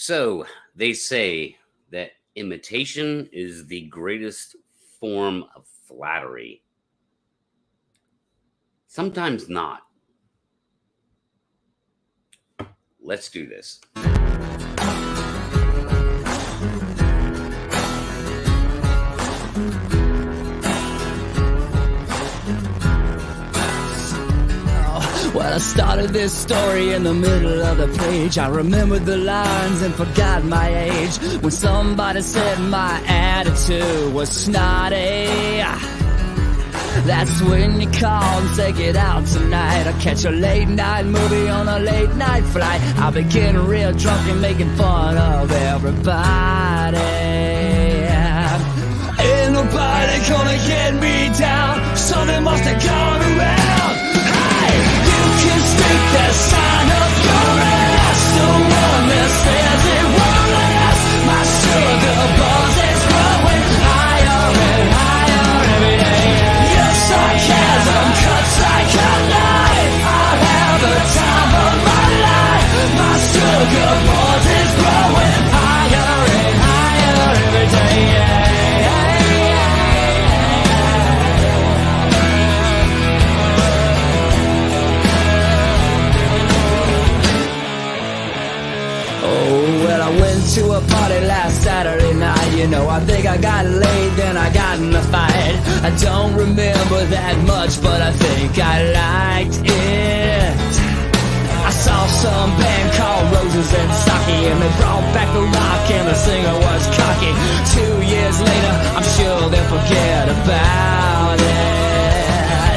So they say that imitation is the greatest form of flattery. Sometimes not. Let's do this. Well, I started this story in the middle of the page. I remembered the lines and forgot my age. When somebody said my attitude was snotty, that's when you call and say get out tonight. I catch a late night movie on a late night flight. I'll be getting real drunk and making fun of everybody. Ain't nobody gonna get me down. Something must have gone around. You can stick that sign up your ass. The one that says it won't last. My sugar buzz is growing higher and higher every day. Your sarcasm cuts like a knife. I'll have the time of my life. My sugar buzz is growing higher and higher every day. To a party last Saturday night. You know, I think I got laid, then I got in a fight. I don't remember that much, but I think I liked it. I saw some band called Roses and Sake, and they brought back the rock and the singer was cocky. 2 years later, I'm sure they'll forget about it.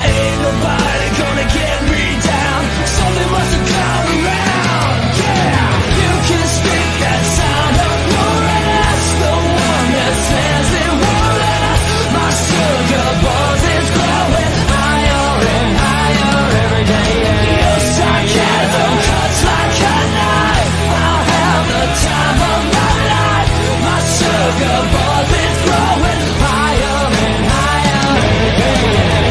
Ain't nobody gonna get me down. Something must have gone around. Yeah, you can stick that sign up your ass. The one that says it won't last. My sugar buzz is growing higher and higher every day. Your sarcasm cuts like a knife. I'll have the time of my life. My sugar buzz is growing higher and higher every day.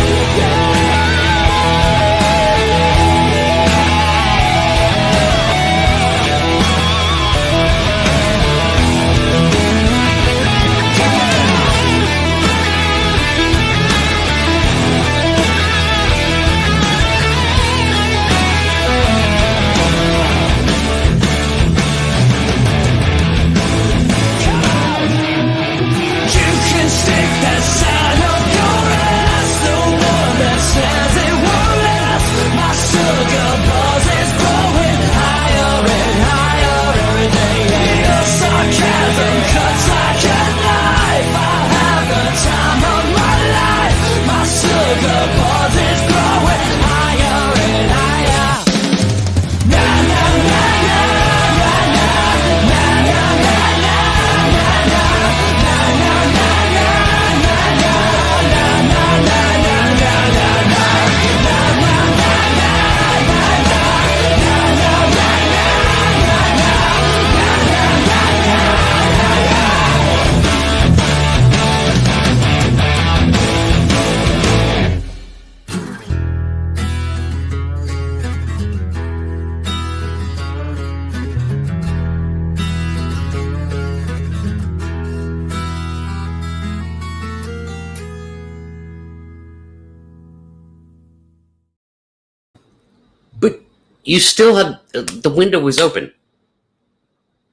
You still had the window was open,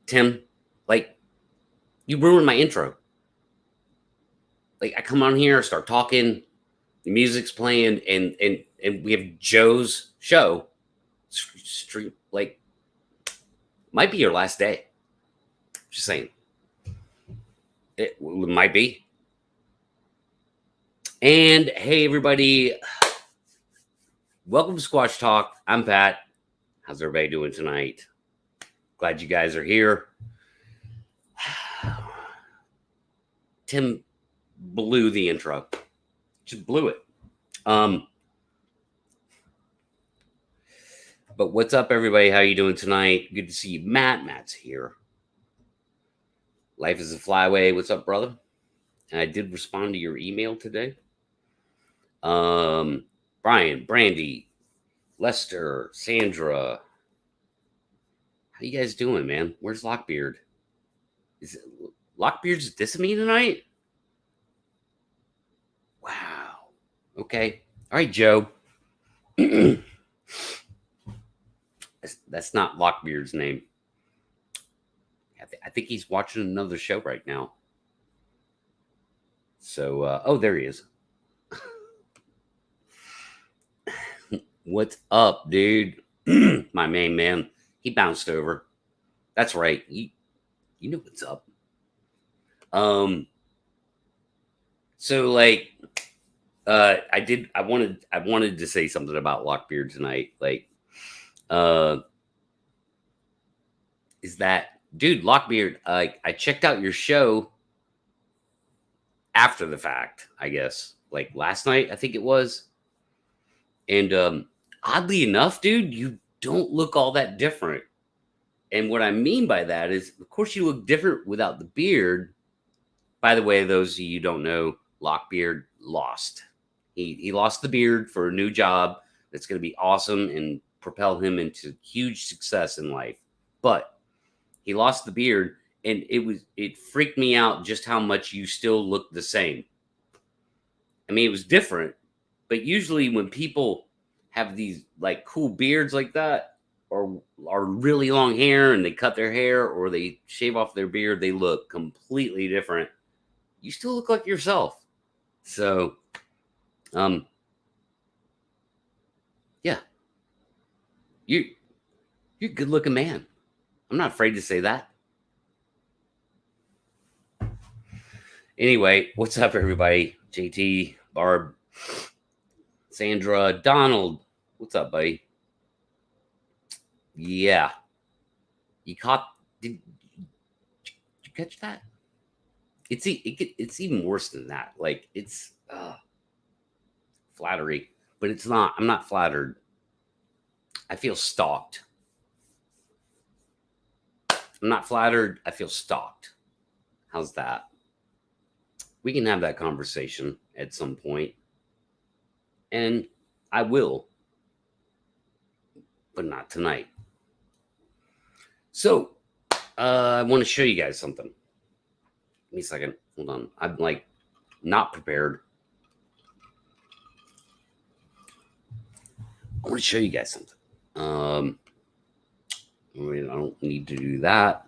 Tim. Like, you ruined my intro. Like, I come on here, start talking, the music's playing, and we have Joe's show. Street, like, might be your last day. Just saying, it might be. And hey, everybody, welcome to Squash Talk. I'm Pat. How's everybody doing tonight? Glad you guys are here. Tim blew the intro. Just blew it. But what's up, everybody? How you doing tonight? Good to see you. Matt's here. Life is a flyway. What's up, brother? And I did respond to your email today. Brian, Brandy, Lester, Sandra. How you guys doing, man? Where's Lockbeard? Is it Lockbeard's dissing me tonight? Wow. Okay. All right, Joe. That's not Lockbeard's name. I think he's watching another show right now. So, oh, there he is. What's up, dude? My main man. He bounced over. That's right. You know what's up. So like I wanted to say something about Lockbeard tonight. Like, is that dude, Lockbeard, I checked out your show after the fact, I guess. Like last night, I think it was. And oddly enough, dude, you don't look all that different. And what I mean by that is, of course, you look different without the beard. By the way, those of you who don't know, Lockbeard lost. He lost the beard for a new job that's going to be awesome and propel him into huge success in life. But he lost the beard, and it freaked me out just how much you still look the same. I mean, it was different, but usually when people have these like cool beards like that, or are really long hair and they cut their hair or they shave off their beard, they look completely different. You still look like yourself. So, yeah, you're a good looking man. I'm not afraid to say that. Anyway, what's up, everybody? JT, Barb, Sandra, Donald. What's up, buddy? Yeah. You caught, did you catch that? It's even worse than that. Like, it's flattery, but it's not. I'm not flattered. I feel stalked. I'm not flattered. I feel stalked. How's that? We can have that conversation at some point, and I will, but not tonight. So, I want to show you guys something. Give me a second. Hold on. I'm like not prepared. I want to show you guys something. I don't need to do that.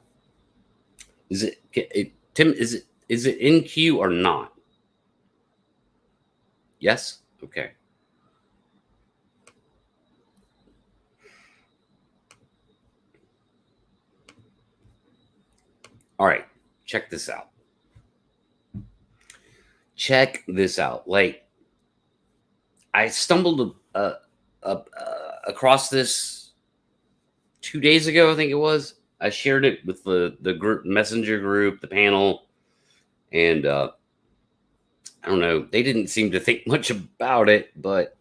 Is it Tim? Is it in queue or not? Yes. Okay. All right. Check this out. Check this out. Like, I stumbled across this 2 days ago. I think it was. I shared it with the group messenger group, the panel, and I don't know. They didn't seem to think much about it, but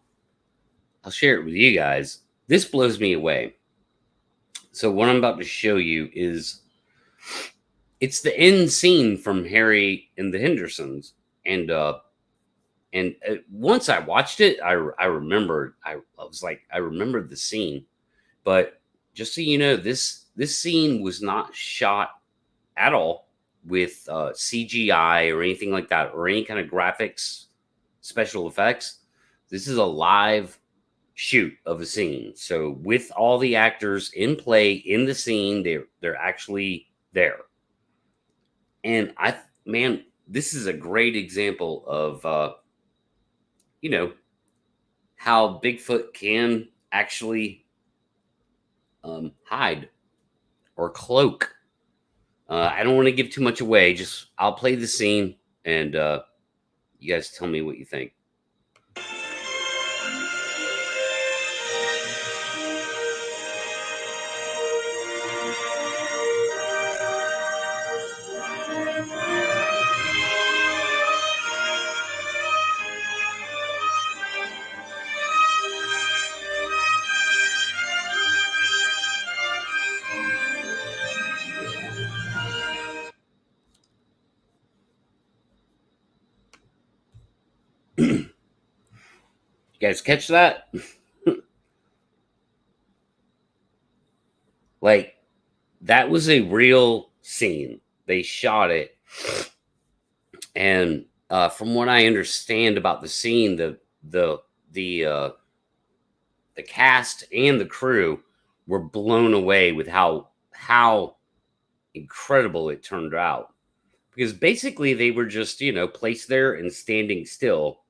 I'll share it with you guys. This blows me away. So what I'm about to show you is it's the end scene from Harry and the Hendersons, and once I watched it, I remembered. I was like, I remembered the scene, but just so you know, this scene was not shot at all with CGI or anything like that, or any kind of graphics, special effects. This is a live shoot of a scene. So with all the actors in play in the scene, they're actually there. And man, this is a great example of how Bigfoot can actually hide or cloak. I don't want to give too much away. Just I'll play the scene, and you guys tell me what you think. You guys catch that? Like, that was a real scene. They shot it, and from what I understand about the scene, the uh, the cast and the crew were blown away with how incredible it turned out. Because basically they were just placed there and standing still,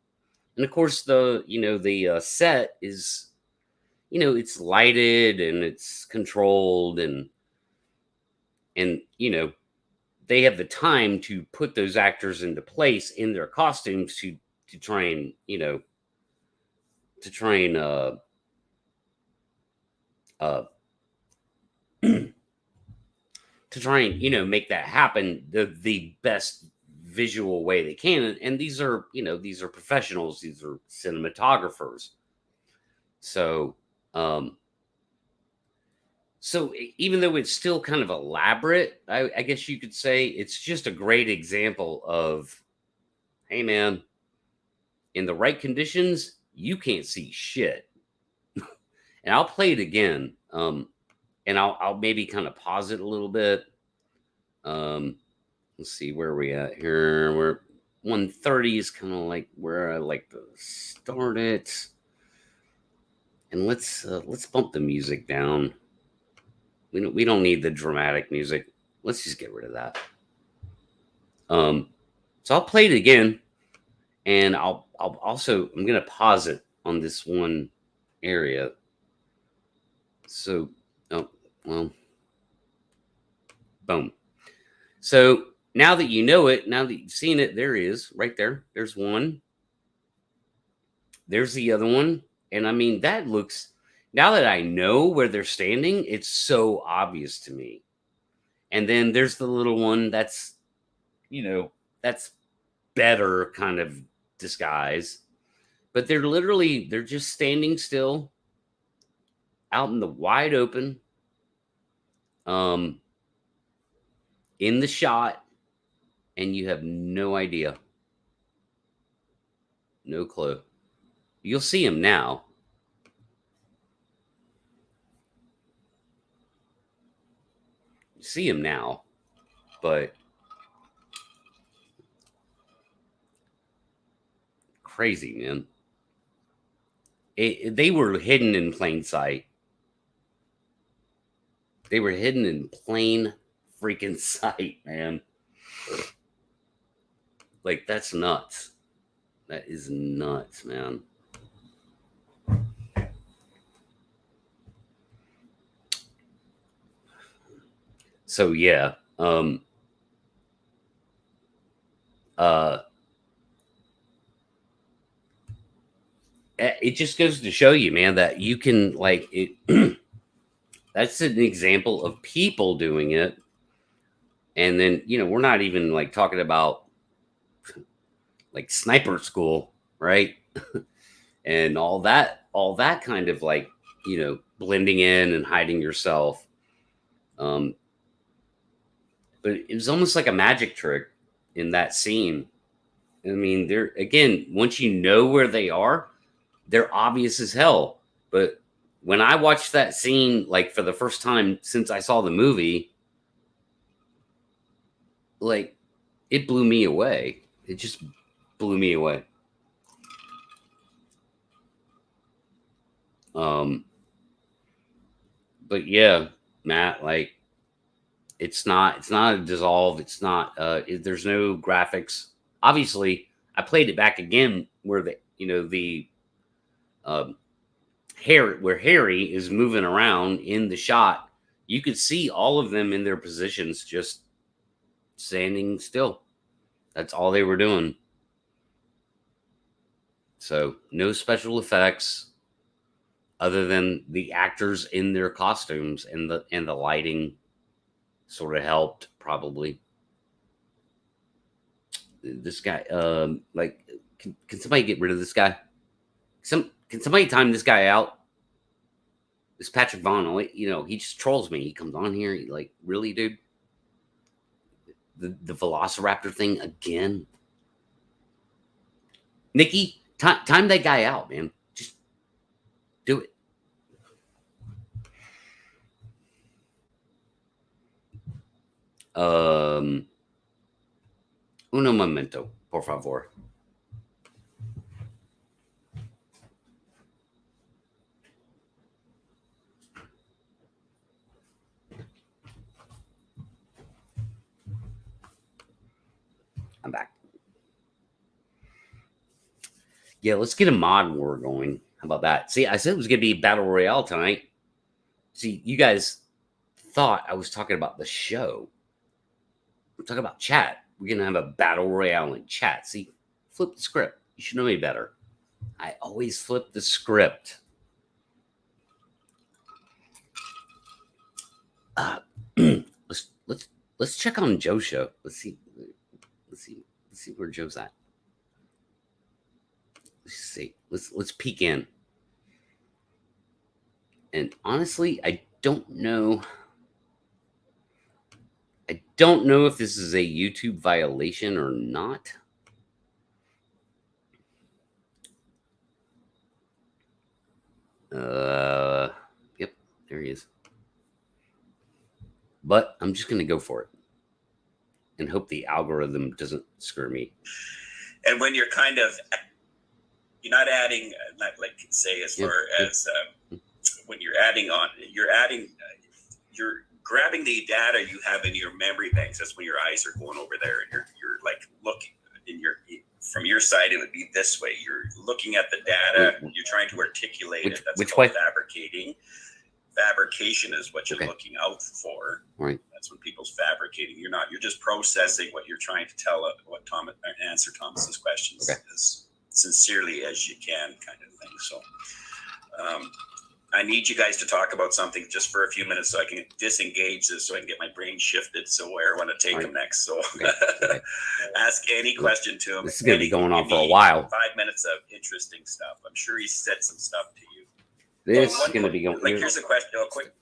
and of course the set is it's lighted and it's controlled, and they have the time to put those actors into place in their costumes to try and to try and uh to try and make that happen the best visual way they can. And these are these are professionals, these are cinematographers. So um even though it's still kind of elaborate, I guess you could say it's just a great example of, hey man, in the right conditions you can't see shit. And I'll play it again, and I'll maybe kind of pause it a little bit. Let's see, where are we at here. We're 130 is kind of like where I like to start it. And let's bump the music down. We don't need the dramatic music. Let's just get rid of that. So I'll play it again, and I'll also, I'm gonna pause it on this one area. So, oh well, boom. So now that you know it, now that you've seen it, there he is right there. There's one. There's the other one. And I mean, that looks, now that I know where they're standing, it's so obvious to me. And then there's the little one that's, that's better kind of disguise. But they're just standing still out in the wide open, in the shot, and you have no idea. No clue. You'll see him now. See him now, but crazy, man. They were hidden in plain sight. They were hidden in plain freaking sight, man. Like, that's nuts. That is nuts, man. So yeah, uh it just goes to show you, man, that you can like it. That's an example of people doing it. And then we're not even like talking about like sniper school, right? And all that kind of like blending in and hiding yourself. um but it was almost like a magic trick in that scene. I mean, they're, again, once you know where they are, they're obvious as hell. But when I watched that scene, like for the first time since I saw the movie, like it blew me away. It just blew me away. Um, but yeah, Matt, like it's not a dissolve. It's not. There's no graphics. Obviously, I played it back again where the um, where Harry is moving around in the shot. You could see all of them in their positions, just standing still. That's all they were doing. So no special effects other than the actors in their costumes, and the lighting sort of helped probably. This guy, like, can somebody get rid of this guy? Can somebody time this guy out? This Patrick Vaughn, he just trolls me. He comes on here, like, really, dude? The Velociraptor thing again? Nikki, time that guy out, man. Just do it. Uno momento, por favor. I'm back. Yeah, let's get a mod war going. How about that? See, I said it was going to be Battle Royale tonight. See, you guys thought I was talking about the show. I'm talking about chat. We're going to have a Battle Royale in chat. See, flip the script. You should know me better. I always flip the script. Let's check on Joe's show. Let's see where Joe's at. Let's see. Let's peek in. And honestly, I don't know if this is a YouTube violation or not. Yep, there he is. But I'm just gonna go for it and hope the algorithm doesn't screw me. And when you're you're not adding, not like say as far as when you're adding on, you're grabbing the data you have in your memory banks. That's when your eyes are going over there, and you're like looking from your side. It would be this way. You're looking at the data. You're trying to articulate it. That's which way? Fabricating. Fabrication is what you're looking out for. Right. That's when people's fabricating. You're just processing what you're trying to tell. What answer Thomas's questions as sincerely as you can, kind of thing. So, I need you guys to talk about something just for a few minutes so I can disengage this, so I can get my brain shifted. So where I want to take them next. So, ask any question to him. This is going to be going on for a while. 5 minutes of interesting stuff. I'm sure he said some stuff to you. This is going to be going. Like, here's a question, real quick.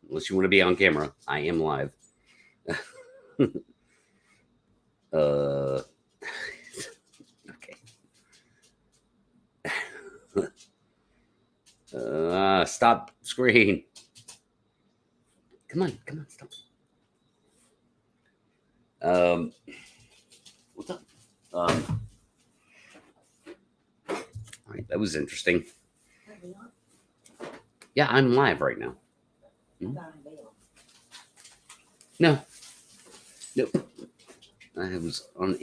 Unless you want to be on camera, I am live. Okay. Stop screen. Come on, stop. What's up? All right, that was interesting. Yeah, I'm live right now. No. Nope. I was on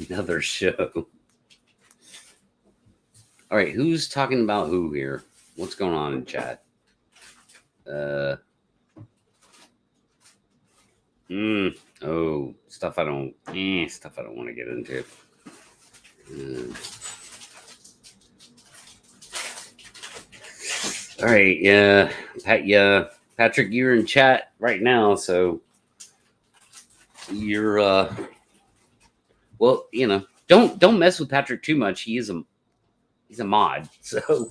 another show. All right, who's talking about who here? What's going on in chat? Stuff I don't want to get into. All right, Patrick, you're in chat right now, so you're well, don't mess with Patrick too much. He's a mod, so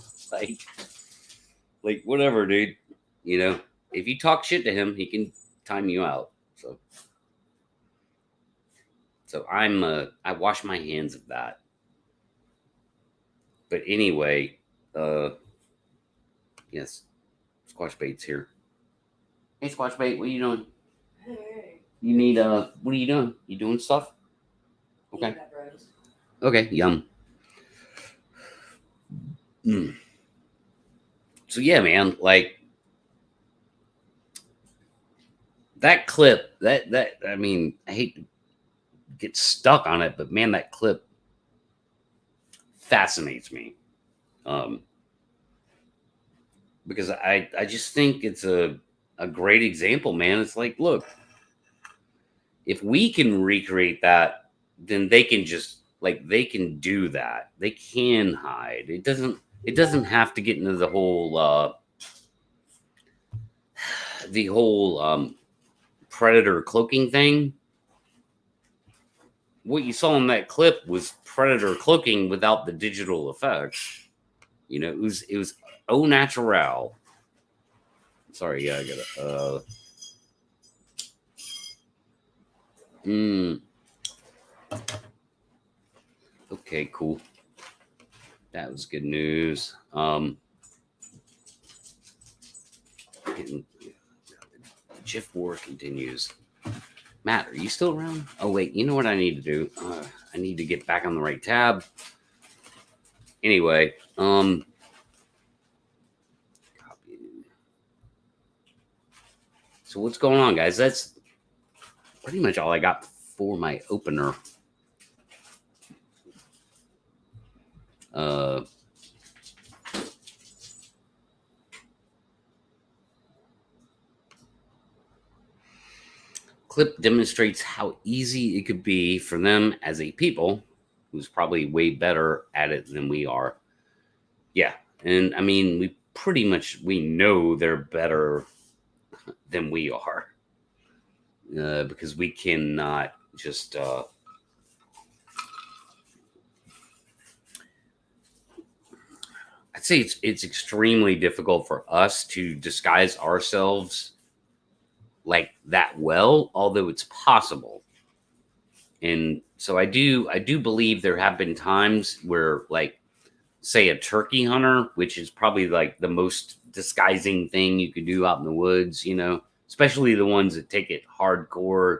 like whatever, dude. If you talk shit to him, he can time you out. So I wash my hands of that. But anyway, yes, Squash Bait's here. Hey, Squash Bait, what are you doing? Hey. You need what are you doing? You doing stuff? Okay. Okay, yum. So yeah, man, like that clip, that I mean, I hate to get stuck on it, but man, that clip fascinates me. Because I just think it's a great example, man. It's like, look, if we can recreate that, then they can they can do that. They can hide. It doesn't have to get into the whole predator cloaking thing. What you saw in that clip was predator cloaking without the digital effects. It was au natural. Sorry, yeah, I got it. Okay, cool. That was good news. The GIF war continues. Matt, are you still around? Oh wait, you know what I need to do? I need to get back on the right tab. Anyway, copy. So what's going on, guys? That's pretty much all I got for my opener. Clip demonstrates how easy it could be for them as a people who's probably way better at it than we are. Yeah. And I mean, we know they're better than we are because we cannot just I'd say it's extremely difficult for us to disguise ourselves like that well, although it's possible. And so I do believe there have been times where, like, say a turkey hunter, which is probably like the most disguising thing you could do out in the woods, especially the ones that take it hardcore,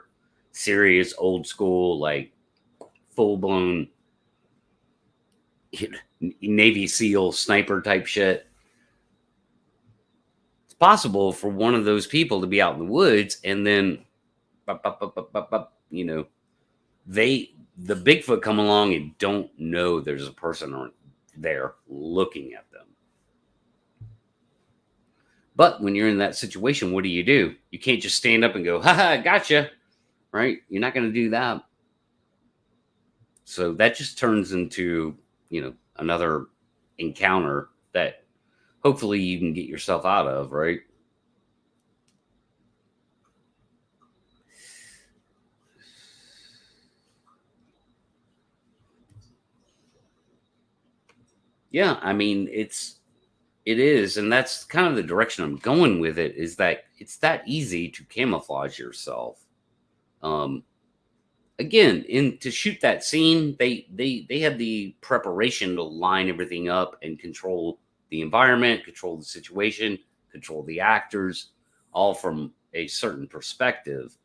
serious, old school, like full blown Navy SEAL sniper type shit. It's possible for one of those people to be out in the woods and then, the Bigfoot come along and don't know there's a person there looking at them. But when you're in that situation, what do? You can't just stand up and go, haha, gotcha, right? You're not going to do that. So that just turns into, another encounter that hopefully you can get yourself out of, right? Yeah, I mean, it is, and that's kind of the direction I'm going with it, is that it's that easy to camouflage yourself. Again, to shoot that scene, they had the preparation to line everything up and control the environment, control the situation, control the actors, all from a certain perspective.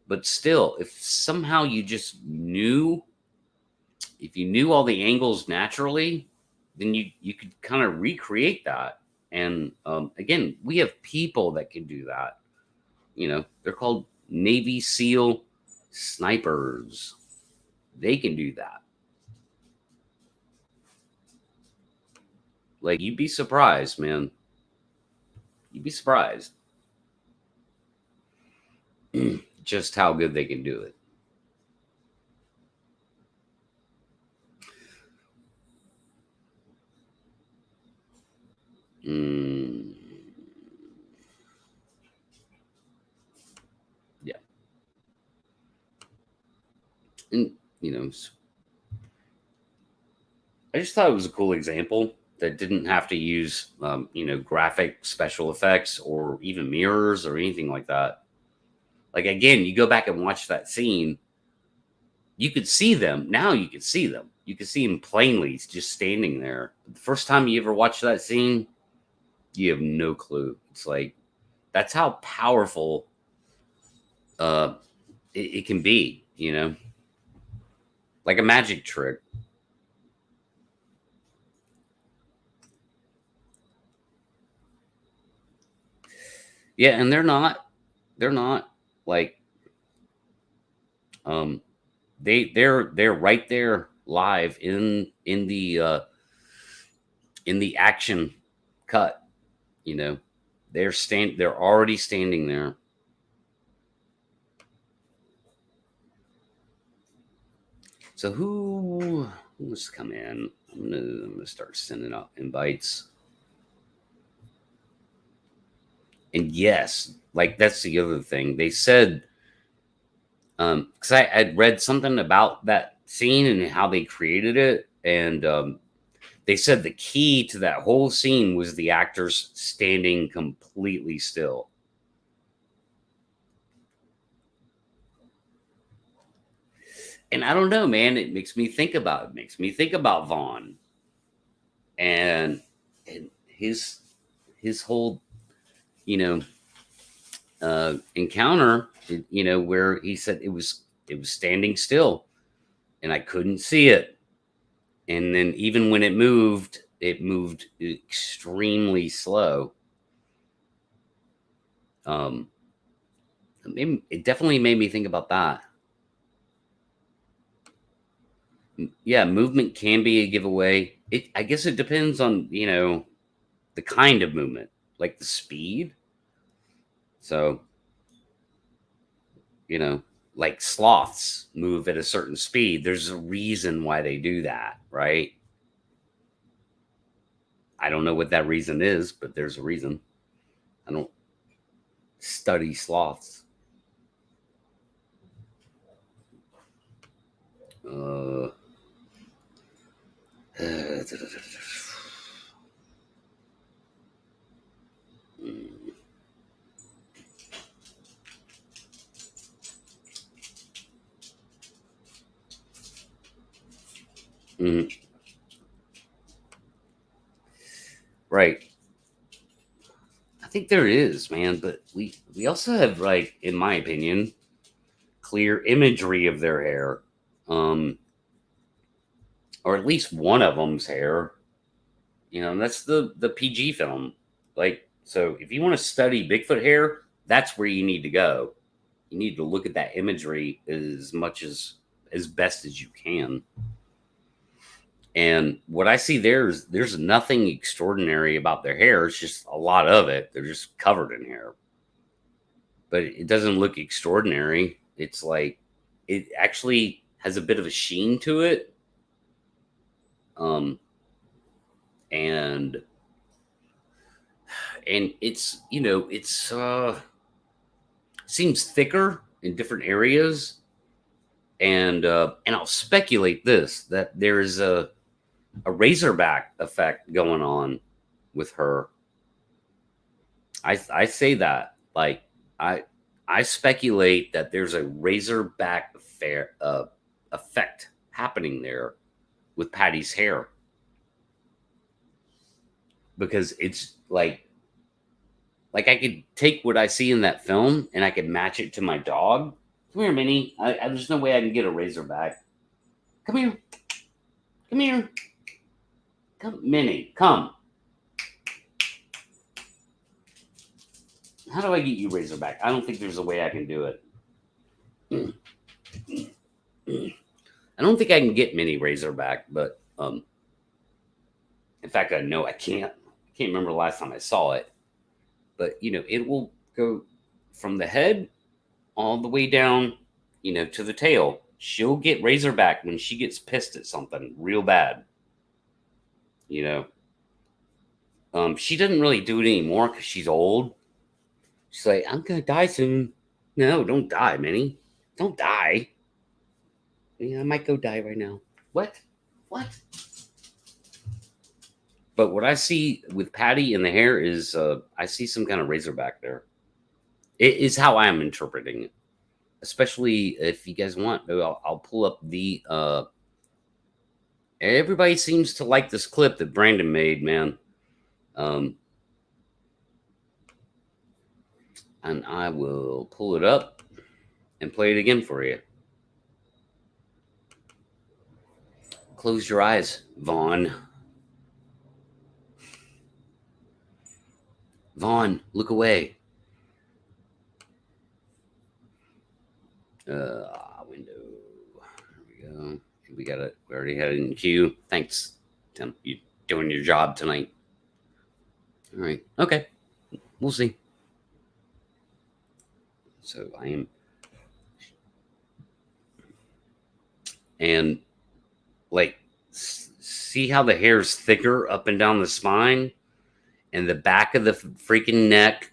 But still, if somehow you just knew, if you knew all the angles naturally, then you could kind of recreate that. And again, we have people that can do that. They're called Navy SEAL snipers. They can do that. Like, you'd be surprised, man. You'd be surprised just how good they can do it. Yeah. And, I just thought it was a cool example that didn't have to use, graphic special effects or even mirrors or anything like that. Like, again, you go back and watch that scene, you could see them. Now you could see them. You could see them plainly just standing there. The first time you ever watched that scene, you have no clue. It's like, that's how powerful it can be, like a magic trick. Yeah, and they're not like they're right there live in the action cut. They're already standing there. So who wants to come in? I'm gonna start sending out invites. And yes, like, that's the other thing they said, because I had read something about that scene and how they created it, and they said the key to that whole scene was the actors standing completely still. And I don't know, man, it makes me think about Vaughn and his whole, encounter, where he said it was standing still, and I couldn't see it. And then even when it moved extremely slow. It definitely made me think about that. Yeah, movement can be a giveaway. I guess it depends on, the kind of movement, like the speed. So, you know, like sloths move at a certain speed. There's a reason why they do that, right? I don't know what that reason is, but there's a reason. I don't study sloths. Uh, Mhm. Right. I think there is, man, but we also have, like, in my opinion, clear imagery of their hair, um, or at least one of them's hair. And that's the PG film. Like, so if you want to study Bigfoot hair, that's where you need to go. You need to look at that imagery as best as you can. And what I see there's nothing extraordinary about their hair. It's just a lot of it. They're just covered in hair. But it doesn't look extraordinary. It's like it actually has a bit of a sheen to it. Um and it's seems thicker in different areas. And I'll speculate this, that there's a razorback effect going on with her. I say that, like, I I speculate that there's a razorback effect happening there with Patty's hair, because it's like I could take what I see in that film and I could match it to my dog. Come here, Minnie. There's no way I can get a razorback. Come here. Come here. Come, Minnie. Come. How do I get you razorback? I don't think there's a way I can do it. I don't think I can get Minnie razorback, but in fact, I know I can't. I can't remember the last time I saw it. But it will go from the head all the way down, to the tail. She'll get razorback when she gets pissed at something real bad. She doesn't really do it anymore because she's old. She's like, I'm gonna die soon. No, don't die, Minnie. Don't die. Yeah, I might go die right now. What? What? But what I see with Patty in the hair is, I see some kind of razorback there. It is how I am interpreting it. Especially if you guys want, I'll pull up the. Everybody seems to like this clip that Brandon made, man. And I will pull it up and play it again for you. Close your eyes, Vaughn. Vaughn, look away. Window. There we go. We got it. We already had it in queue. Thanks, Tim. You doing your job tonight. All right. Okay. We'll see. So I am. And like, see how the hair's thicker up and down the spine and the back of the freaking neck,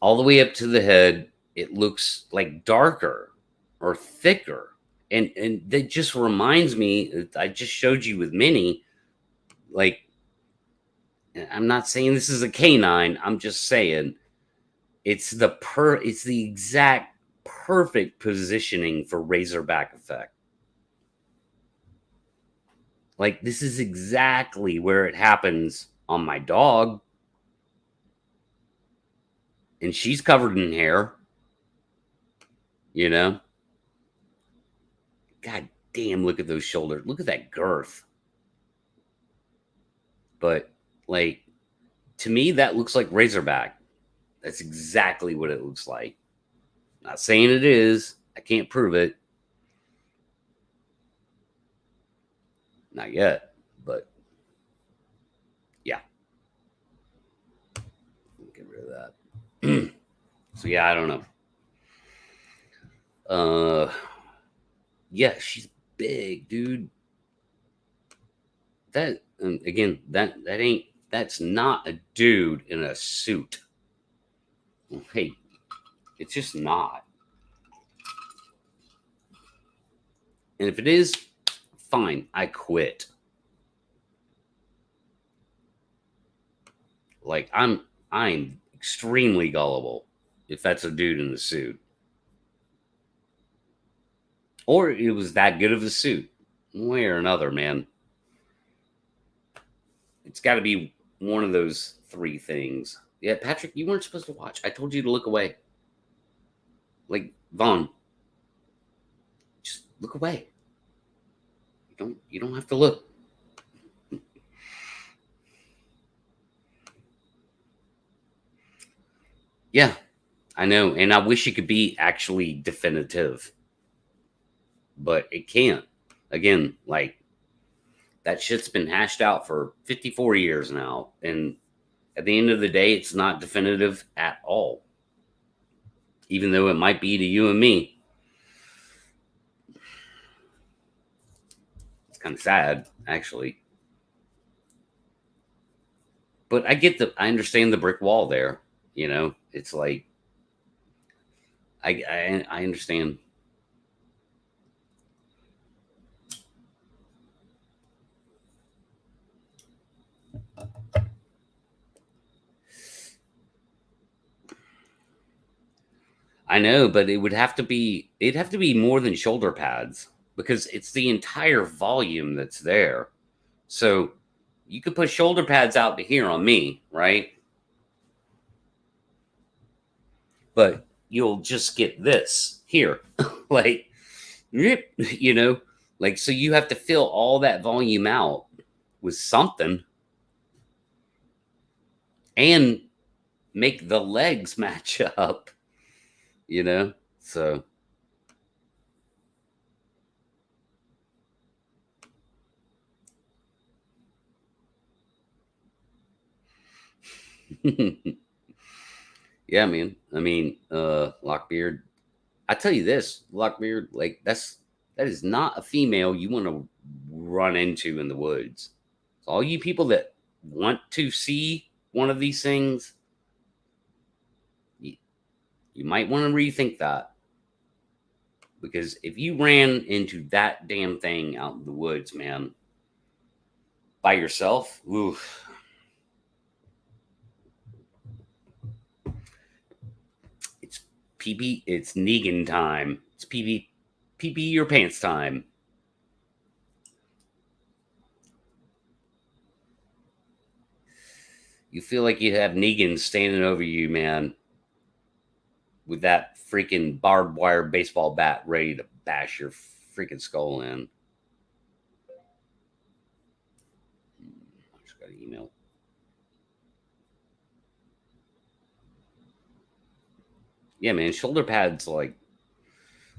all the way up to the head. It looks like darker or thicker. And that just reminds me, I just showed you with Minnie, like, I'm not saying this is a canine. I'm just saying it's the exact perfect positioning for razorback effect. Like, this is exactly where it happens on my dog. And she's covered in hair. You know? God damn, look at those shoulders. Look at that girth. But, like, to me, that looks like Razorback. That's exactly what it looks like. Not saying it is. I can't prove it. Not yet. But, yeah. Get rid of that. So, yeah, I don't know. Yeah, she's big, dude. That, again, that's not a dude in a suit. Hey, it's just not. And if it is, fine, I quit. Like, I'm extremely gullible if that's a dude in a suit. Or it was that good of a suit. One way or another, man. It's got to be one of those three things. Yeah, Patrick, you weren't supposed to watch. I told you to look away. Like, Vaughn, just look away. You don't have to look. Yeah, I know. And I wish it could be actually definitive. But it can't. Again, like, that shit's been hashed out for 54 years now. And at the end of the day, it's not definitive at all. Even though it might be to you and me. It's kind of sad, actually. But I understand the brick wall there. You know, it's like, I understand. I know, but it'd have to be more than shoulder pads because it's the entire volume that's there. So you could put shoulder pads out to here on me, right? But you'll just get this here. Like, you know, like, so you have to fill all that volume out with something and make the legs match up, you know? So yeah, man. I mean, Lockbeard. I tell you this, Lockbeard, like, that is not a female you want to run into in the woods. So all you people that want to see one of these things, you might want to rethink that. Because if you ran into that damn thing out in the woods, man, by yourself, oof. It's PB, it's Negan time. It's PB your pants time. You feel like you have Negan standing over you, man, with that freaking barbed wire baseball bat ready to bash your freaking skull in. I just got an email. Yeah, man, shoulder pads like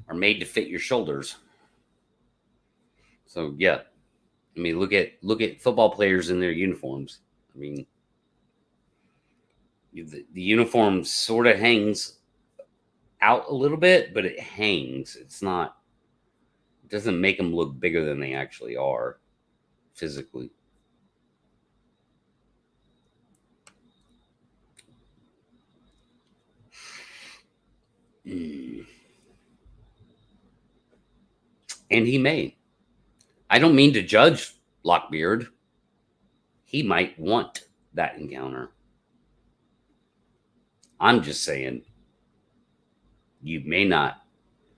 are made to fit your shoulders. So yeah, I mean, look at football players in their uniforms. I mean, the uniform sort of hangs out a little bit, but it hangs. It's not. It doesn't make them look bigger than they actually are physically. Mm. And he may. I don't mean to judge Lockbeard. He might want that encounter. I'm just saying, you may not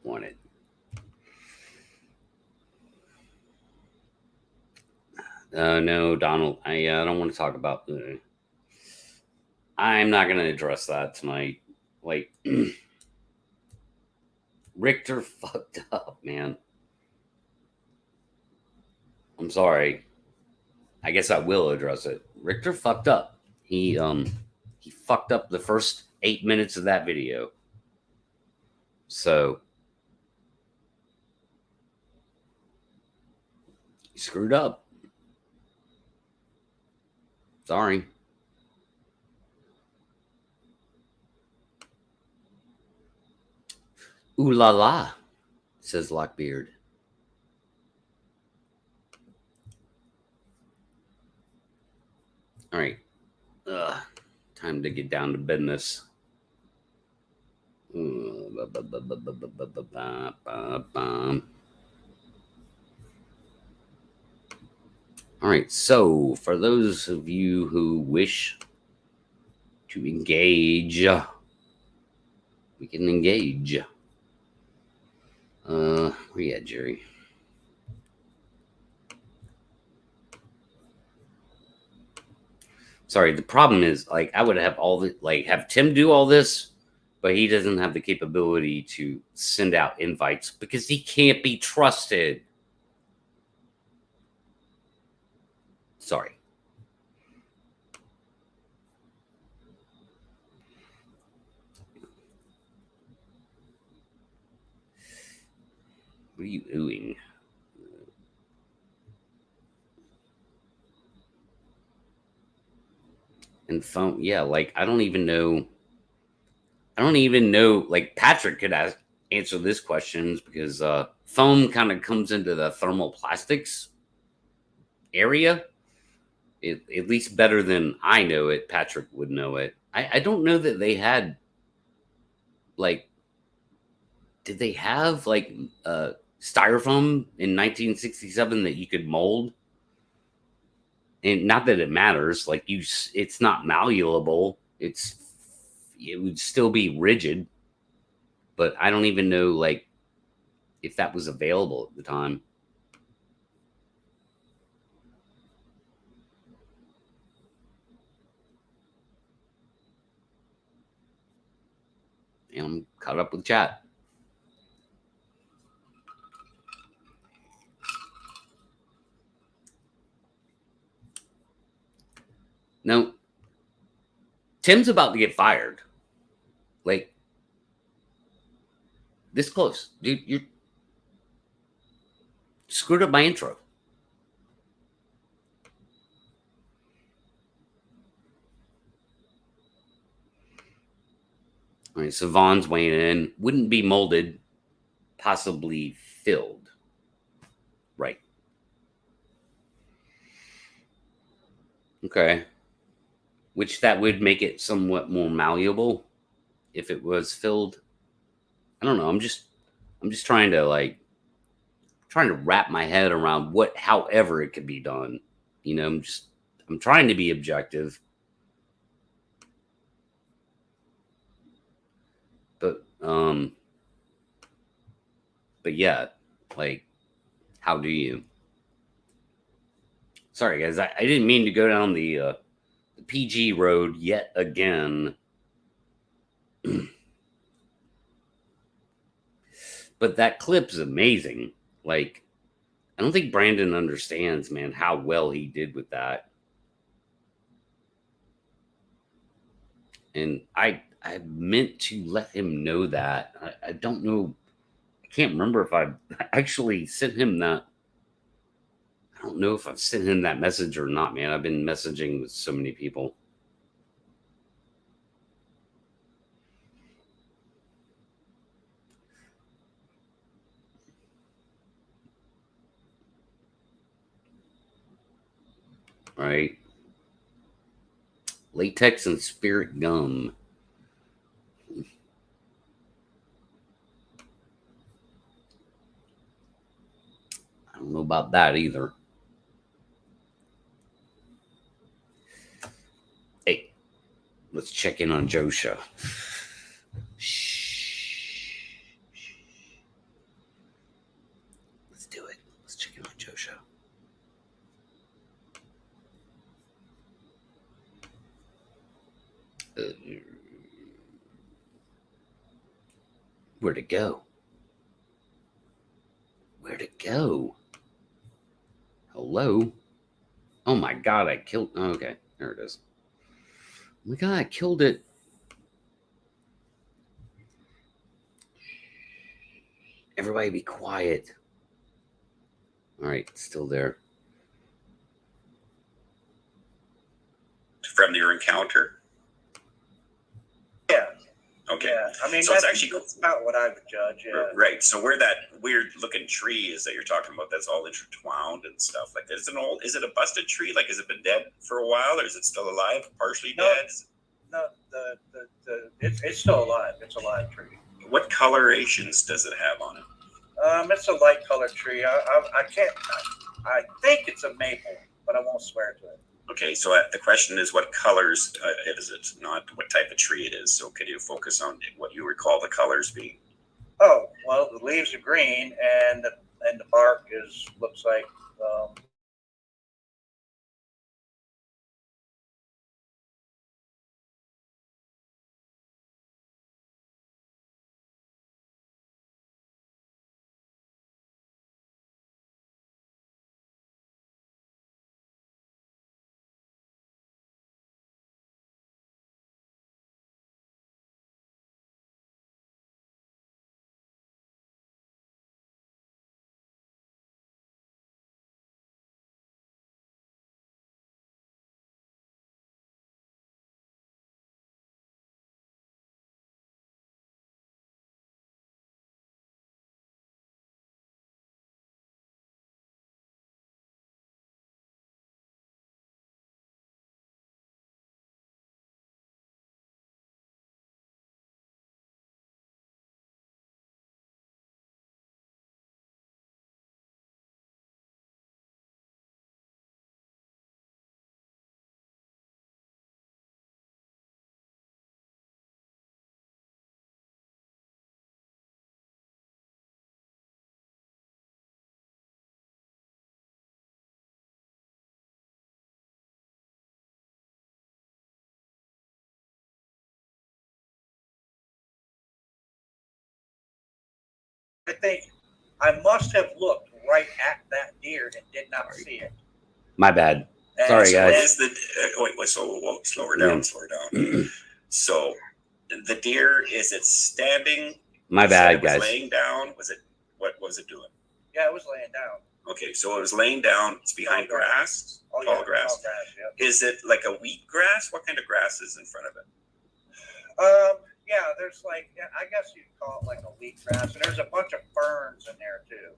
want it. No, Donald, I don't want to talk about. I'm not going to address that tonight. Like, Richter fucked up, man. I'm sorry. I guess I will address it. Richter fucked up. He fucked up the first 8 minutes of that video. So he screwed up. Sorry. Ooh la la, says Lockbeard. All right. Time to get down to business. All right. So, for those of you who wish to engage, we can engage. Where you at, Jerry? Sorry, the problem is, like, I would have have Tim do all this, but he doesn't have the capability to send out invites because he can't be trusted. Sorry. What are you oohing? And phone, yeah, like I don't even know. Like Patrick could answer this questions because foam kind of comes into the thermoplastics area. At least better than I know it. Patrick would know it. I don't know that they had like. Did they have like styrofoam in 1967 that you could mold? And not that it matters. Like it's not malleable. It would still be rigid. But I don't even know like if that was available at the time. And I'm caught up with chat. No, Tim's about to get fired. Like this close, dude. You screwed up my intro. All right, so Vaughn's weighing in. Wouldn't be molded, possibly filled. Right. Okay. Which that would make it somewhat more malleable if it was filled. I don't know. I'm just trying to wrap my head around however it could be done. You know, I'm trying to be objective. But yeah, like, how do you? Sorry, guys, I didn't mean to go down the PG road yet again. But that clip's amazing. Like, I don't think Brandon understands, man, how well he did with that. And I meant to let him know that. I don't know. I can't remember if I actually sent him that. I don't know if I've sent him that message or not, man. I've been messaging with so many people. Right? Latex and spirit gum. I don't know about that either. Hey, let's check in on Joshua. Shh. Let's do it. Let's check in on Joshua. Where'd it go? Where'd it go? Hello? Oh my god, I killed. Oh, okay, there it is. Oh my god, I killed it. Everybody be quiet. All right, it's still there. From your encounter? Yeah. Okay. Yeah. I mean, So it's actually that's about what I would judge. Yeah. Right. So where that weird looking tree is that you're talking about, that's all intertwined and stuff. Like, is it a busted tree? Like, has it been dead for a while, or is it still alive, partially dead? No, it's still alive. It's a live tree. What colorations does it have on it? It's a light colored tree. I can't. I think it's a maple, but I won't swear to it. Okay, so the question is, what colors is it? Not what type of tree it is. So could you focus on what you recall the colors being? Oh well, the leaves are green, and the bark looks like. I think I must have looked right at that deer and did not see it. My bad. And Sorry, So guys. is the wait, so slow her down, slow her down. So the deer, is it standing? My You said bad, it was guys. laying down. What was it doing? Yeah, it was laying down. Okay, so it was laying down. It's behind Tall grass. Oh, Tall yeah, grass. Tall grass. Yeah. Is it like a wheat grass? What kind of grass is in front of it? Yeah, there's I guess you'd call it like a wheat grass, and there's a bunch of ferns in there too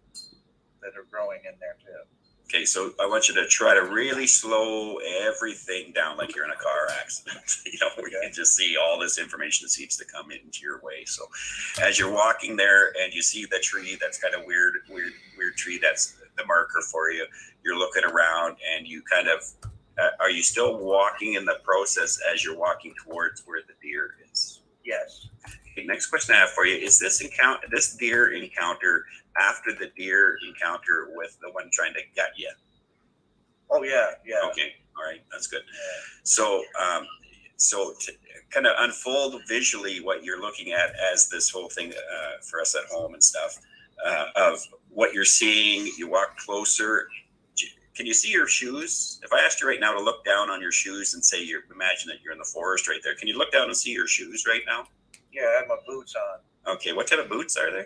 that are growing in there too. Okay, so I want you to try to really slow everything down, like you're in a car accident. Where you can just see all this information that seems to come into your way. So, as you're walking there and you see the tree, that's kind of weird tree. That's the marker for you. You're looking around, and you kind of are you still walking in the process as you're walking towards where the deer is? Yes. Okay, next question I have for you is this deer encounter after the deer encounter with the one trying to gut you? Oh yeah, yeah. Okay, all right, that's good. So, so to kind of unfold visually what you're looking at as this whole thing for us at home and stuff of what you're seeing. You walk closer. Can you see your shoes? If I asked you right now to look down on your shoes and say imagine that you're in the forest right there. Can you look down and see your shoes right now? Yeah, I have my boots on. Okay, what type of boots are they?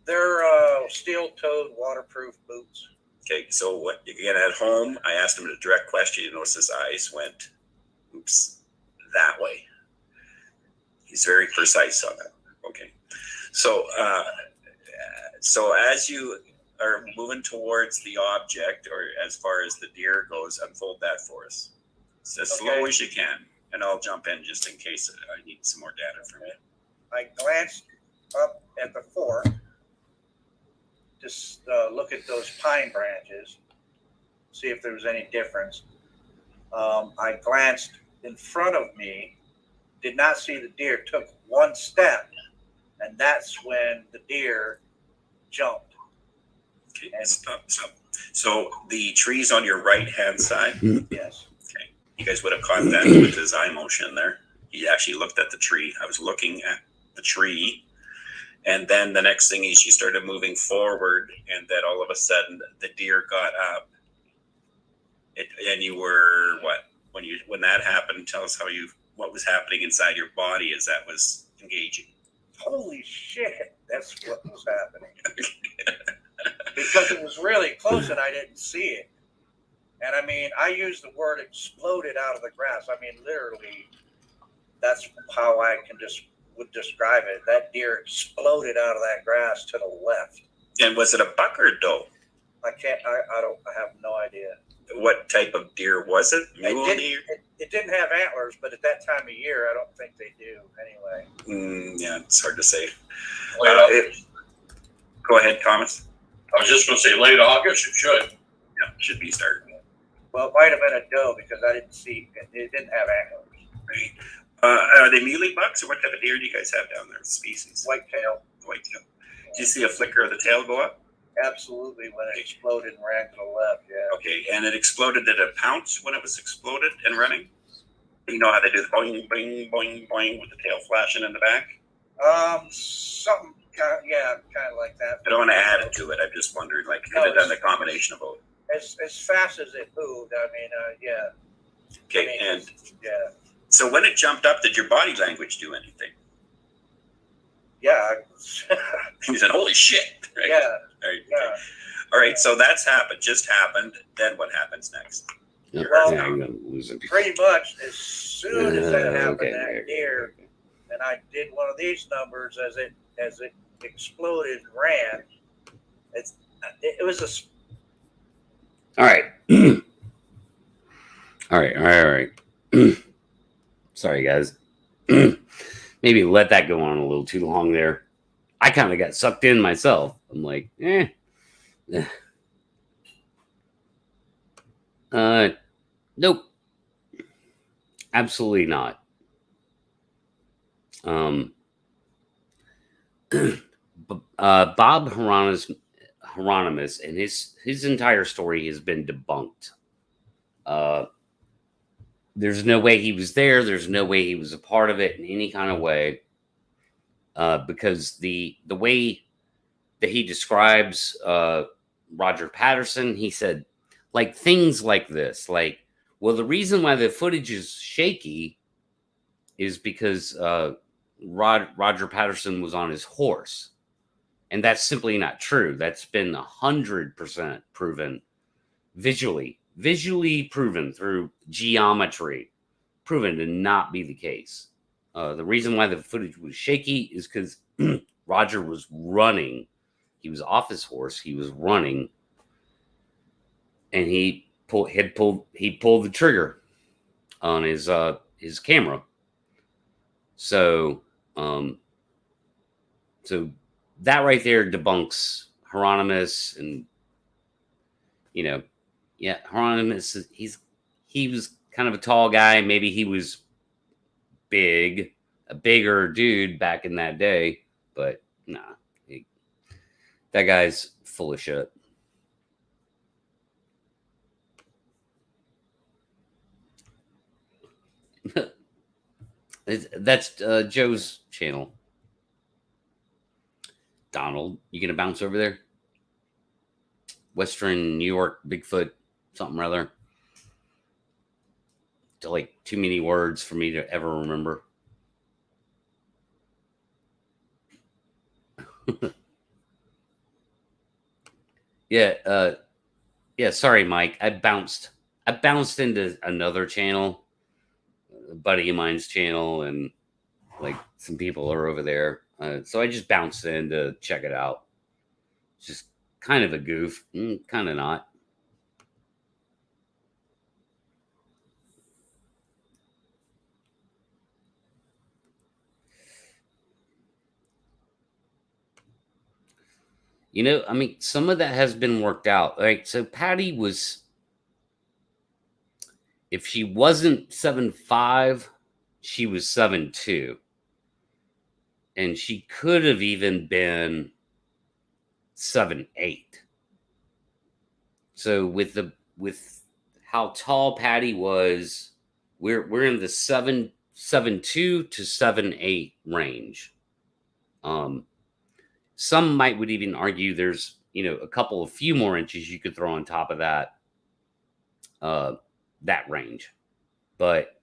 They're steel-toed, waterproof boots. Okay, so what again at home? I asked him a direct question. You notice his eyes went, oops, that way. He's very precise on that. Okay, so so as you are moving towards the object, or as far as the deer goes, unfold that for us. It's as slow as you can, and I'll jump in just in case I need some more data from you. I glanced up at the fork to look at those pine branches, see if there was any difference. I glanced in front of me, did not see the deer, took one step, and that's when the deer jumped. Okay, stop. So the tree's on your right-hand side. Yes. Okay, you guys would have caught that with his eye motion there. He actually looked at the tree. I was looking at the tree, And then the next thing is you started moving forward, and then all of a sudden the deer got up. And you were what? When that happened, tell us what was happening inside your body as that was engaging. Holy shit, that's what was happening. Because it was really close and I didn't see it. And I mean, I use the word exploded out of the grass. I mean, literally, that's how I would describe it. That deer exploded out of that grass to the left. And was it a buck or a doe? I have no idea. What type of deer was it? Mule deer? It didn't have antlers, but at that time of year, I don't think they do anyway. Yeah, it's hard to say. Go ahead, comments. I was just going to say late August, it should. Yeah, should be starting. Well, it might have been a doe because I didn't see it. It didn't have antlers. Right. Are they muley bucks, or what type of deer do you guys have down there? Species? Whitetail. Whitetail. Did you see a flicker of the tail go up? Absolutely, when it exploded and ran to the left, yeah. Okay, and it exploded at a pounce when it was exploded and running? You know how they do the boing, boing, boing, boing with the tail flashing in the back? Something, kind of like that. I don't want to add it to it. I just wondered, like, could have done the combination of both. As fast as it moved, I mean, yeah. Okay, and yeah. So when it jumped up, did your body language do anything? Yeah. You said, holy shit. Right? Yeah. Right. Yeah. All right, so that's just happened. Then what happens next? Well, I'm gonna lose it. pretty much as soon as that happened, okay, that deer, and I did one of these numbers as it exploded and ran. It was All right. All right. Sorry, guys. Maybe let that go on a little too long there. I kind of got sucked in myself. I'm like, nope. Absolutely not. Bob Hieronymus and his entire story has been debunked. There's no way he was there. There's no way he was a part of it in any kind of way. Because the way that he describes Roger Patterson, he said, like, things like this, like, well, the reason why the footage is shaky is because Roger Patterson was on his horse. And that's simply not true. That's been 100% proven visually proven through geometry, proven to not be the case. The reason why the footage was shaky is because Roger was running. He was off his horse. He was running, and he pulled the trigger on his camera. So that right there debunks Hieronymus, and Hieronymus. He was kind of a tall guy. Maybe he was a bigger dude back in that day, but nah, that guy's full of shit. That's Joe's channel. Donald, you gonna bounce over there? Western New York, Bigfoot, something rather. Like too many words for me to ever remember. Yeah. Sorry, Mike. I bounced into another channel, a buddy of mine's channel, and like some people are over there. So I just bounced in to check it out. It's just kind of a goof, kind of not. I mean, some of that has been worked out. Like, so Patty was, if she wasn't 7'5", she was 7'2". And she could have even been 7'8". So with how tall Patty was, we're in the 7'2" to 7'8" range. Some would even argue there's, a few more inches you could throw on top of that range. But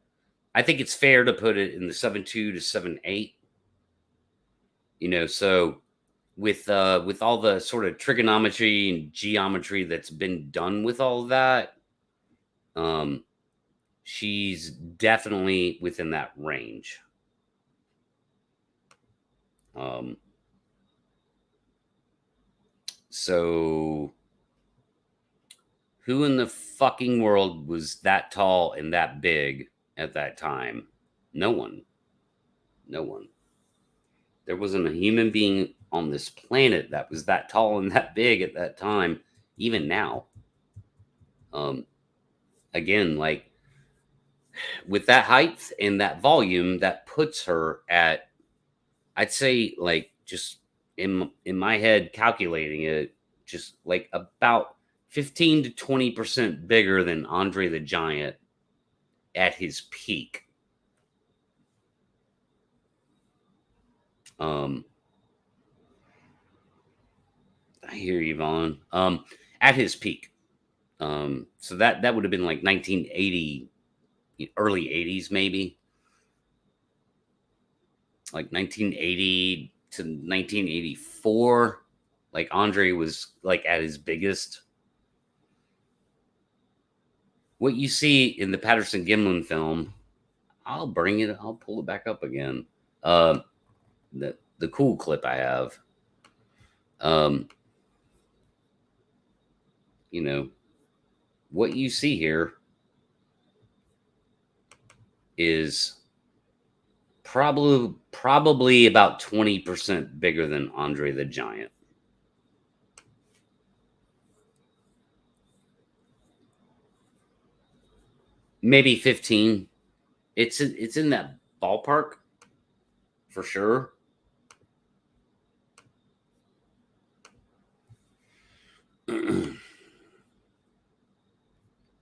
I think it's fair to put it in the 7.2 to 7.8. So with all the sort of trigonometry and geometry that's been done with all of that, she's definitely within that range. So who in the fucking world was that tall and that big at that time? No one. No one. There wasn't a human being on this planet that was that tall and that big at that time, even now. Again, like with that height and that volume, that puts her at, I'd say, like, just in my head, calculating it, just like about 15 to 20% bigger than Andre the Giant at his peak. I hear you, Vaughn. At his peak. So that would have been like 1980, early 80s, maybe. Like 1980 to 1984. Like Andre was like at his biggest. What you see in the Patterson Gimlin film, I'll pull it back up again. The cool clip I have. What you see here is probably about 20% bigger than Andre the Giant. Maybe 15. It's in that ballpark for sure.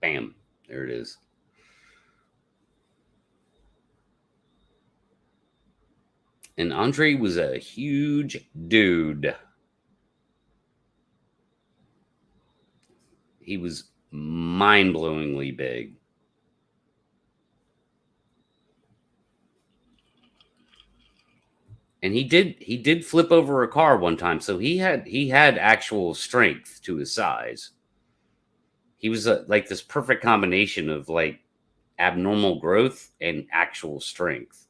Bam, there it is. And Andre was a huge dude. He was mind-blowingly big. And he did flip over a car one time, so he had actual strength to his size. He was like this perfect combination of like abnormal growth and actual strength.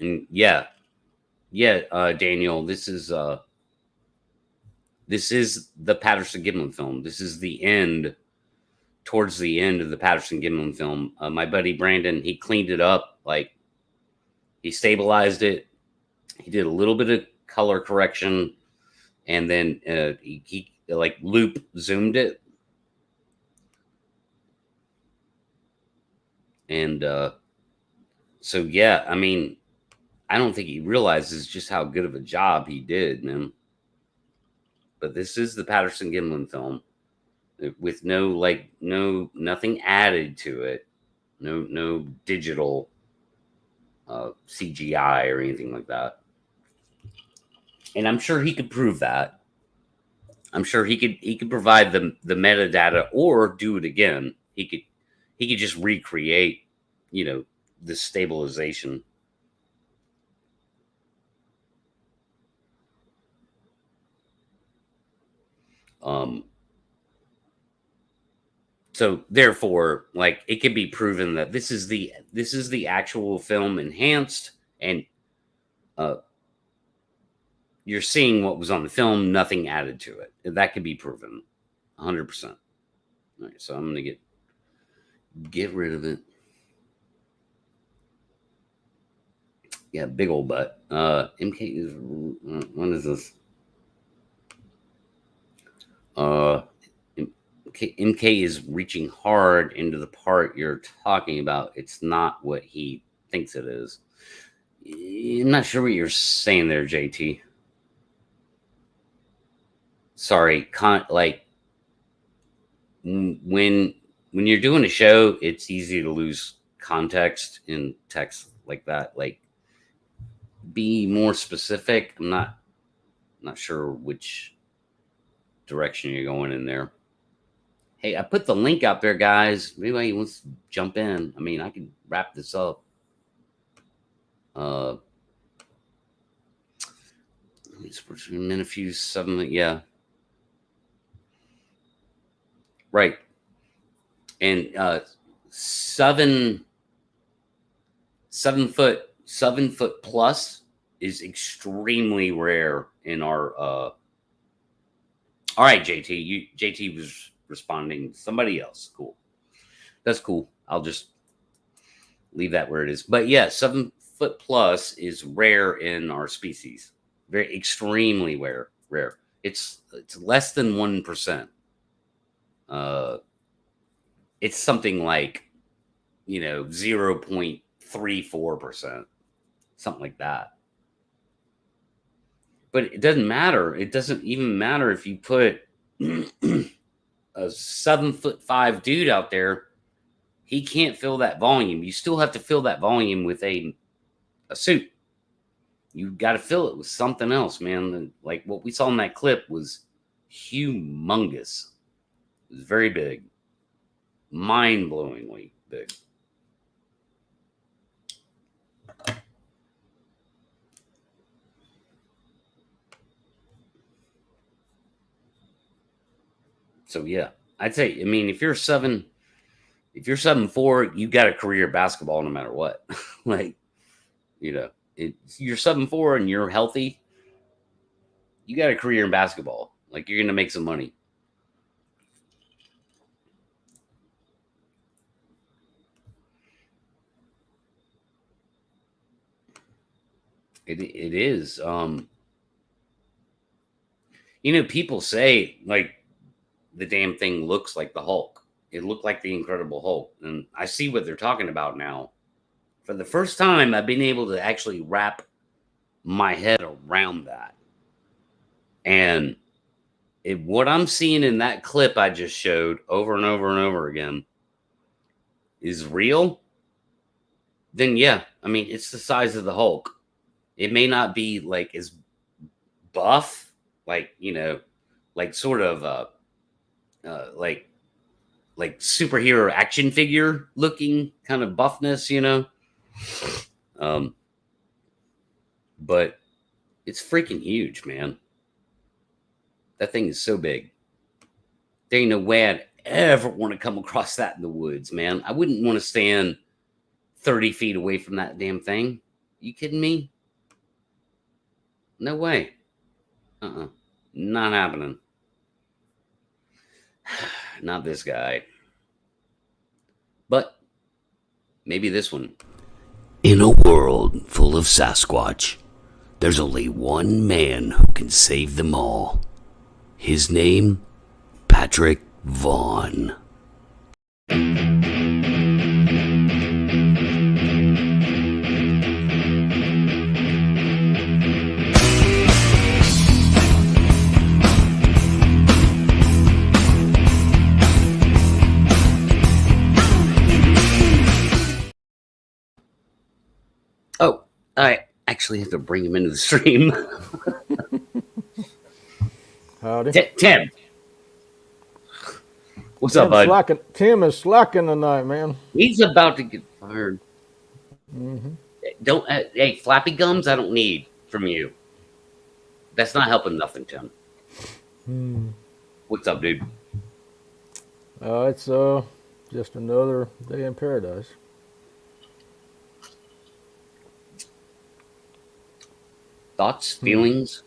And Daniel, this is the Patterson Gimlin film. This is the end, towards the end of the Patterson Gimlin film. My buddy Brandon, he cleaned it up, like he stabilized it. He did a little bit of color correction, and then he like loop zoomed it. And so yeah, I mean, I don't think he realizes just how good of a job he did, man. But this is the Patterson Gimlin film with nothing added to it. No digital CGI or anything like that. And I'm sure he could prove that. I'm sure he could provide the metadata or do it again. He could just recreate, the stabilization. So therefore, like, it can be proven that this is the actual film enhanced, and you're seeing what was on the film, nothing added to it. That could be proven 100%. All right, so I'm gonna get rid of it. Yeah, big old butt. MK is, when is this? MK is reaching hard into the part you're talking about. It's not what he thinks it is. I'm not sure what you're saying there, JT. Sorry, like when you're doing a show, it's easy to lose context in text like that. Like, be more specific. I'm not sure which direction you're going in there. Hey, I put the link out there, guys. Anybody wants to jump in? I mean, I can wrap this up. It's in a few 7, yeah. Right. And 7 foot plus is extremely rare in our all right, JT was responding to somebody else. Cool. That's cool. I'll just leave that where it is. But yeah, 7 foot plus is rare in our species. Very extremely rare. It's less than 1%. It's something like 0.34%, something like that. But it doesn't matter. It doesn't even matter if you put a 7'5" dude out there. He can't fill that volume. You still have to fill that volume with a suit. You got to fill it with something else, man. Like what we saw in that clip was humongous. It was very big, mind-blowingly big. So yeah, I'd say, I mean, if you're 7'4", you got a career in basketball no matter what. Like, you're 7'4" and you're healthy, you got a career in basketball. Like, you're gonna make some money. It is. People say like the damn thing looks like the Hulk. It looked like the Incredible Hulk, and I see what they're talking about now. For the first time, I've been able to actually wrap my head around that. And what I'm seeing in that clip I just showed over and over and over again is real, then yeah, I mean, it's the size of the Hulk. It may not be like as buff, like, like sort of like superhero action figure looking kind of buffness, but it's freaking huge, man. That thing is so big. There ain't no way I'd ever want to come across that in the woods, man. I wouldn't want to stand 30 feet away from that damn thing. You kidding me? No way. Not happening. Not this guy. But maybe this one. In a world full of Sasquatch, there's only one man who can save them all. His name, Patrick Vaughn. Oh, I actually have to bring him into the stream. Howdy. Tim. What's up, bud? Tim is slacking tonight, man. He's about to get fired. Mm-hmm. Hey, Flappy Gums, I don't need from you. That's not helping nothing, Tim. What's up, dude? It's just another day in paradise. Thoughts, feelings,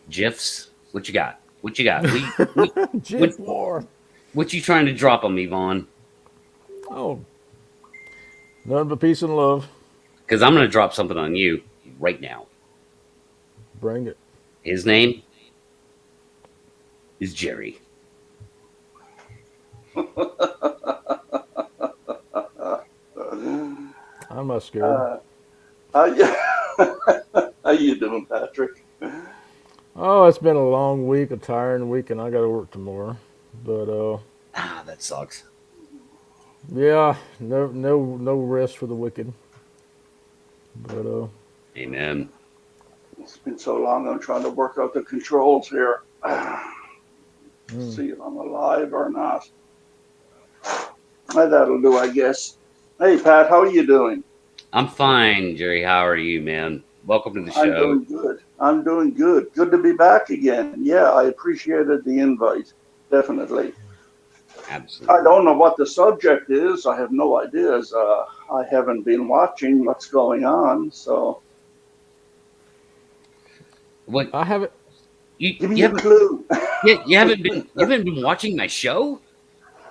gifs. What you got? GIF war. What you trying to drop on me, Vaughn? Oh, nothing but peace and love. Because I'm going to drop something on you right now. Bring it. His name is Jerry. I'm not scared. Yeah. How you doing, Patrick? Oh, it's been a long week, a tiring week, and I got to work tomorrow. But that sucks. Yeah, no rest for the wicked. But Amen. It's been so long. I'm trying to work out the controls here. mm, See if I'm alive or not. That'll do, I guess. Hey, Pat, how are you doing? I'm fine, Jerry. How are you, man? Welcome to the I'm show. doing good. I'm doing good. Good to be back again. Yeah, I appreciated the invite. Definitely. I Absolutely. don't know what the subject is. I have no ideas. I haven't been watching what's going on. So What I haven't. you give me you a haven't clue. you haven't been watching my show?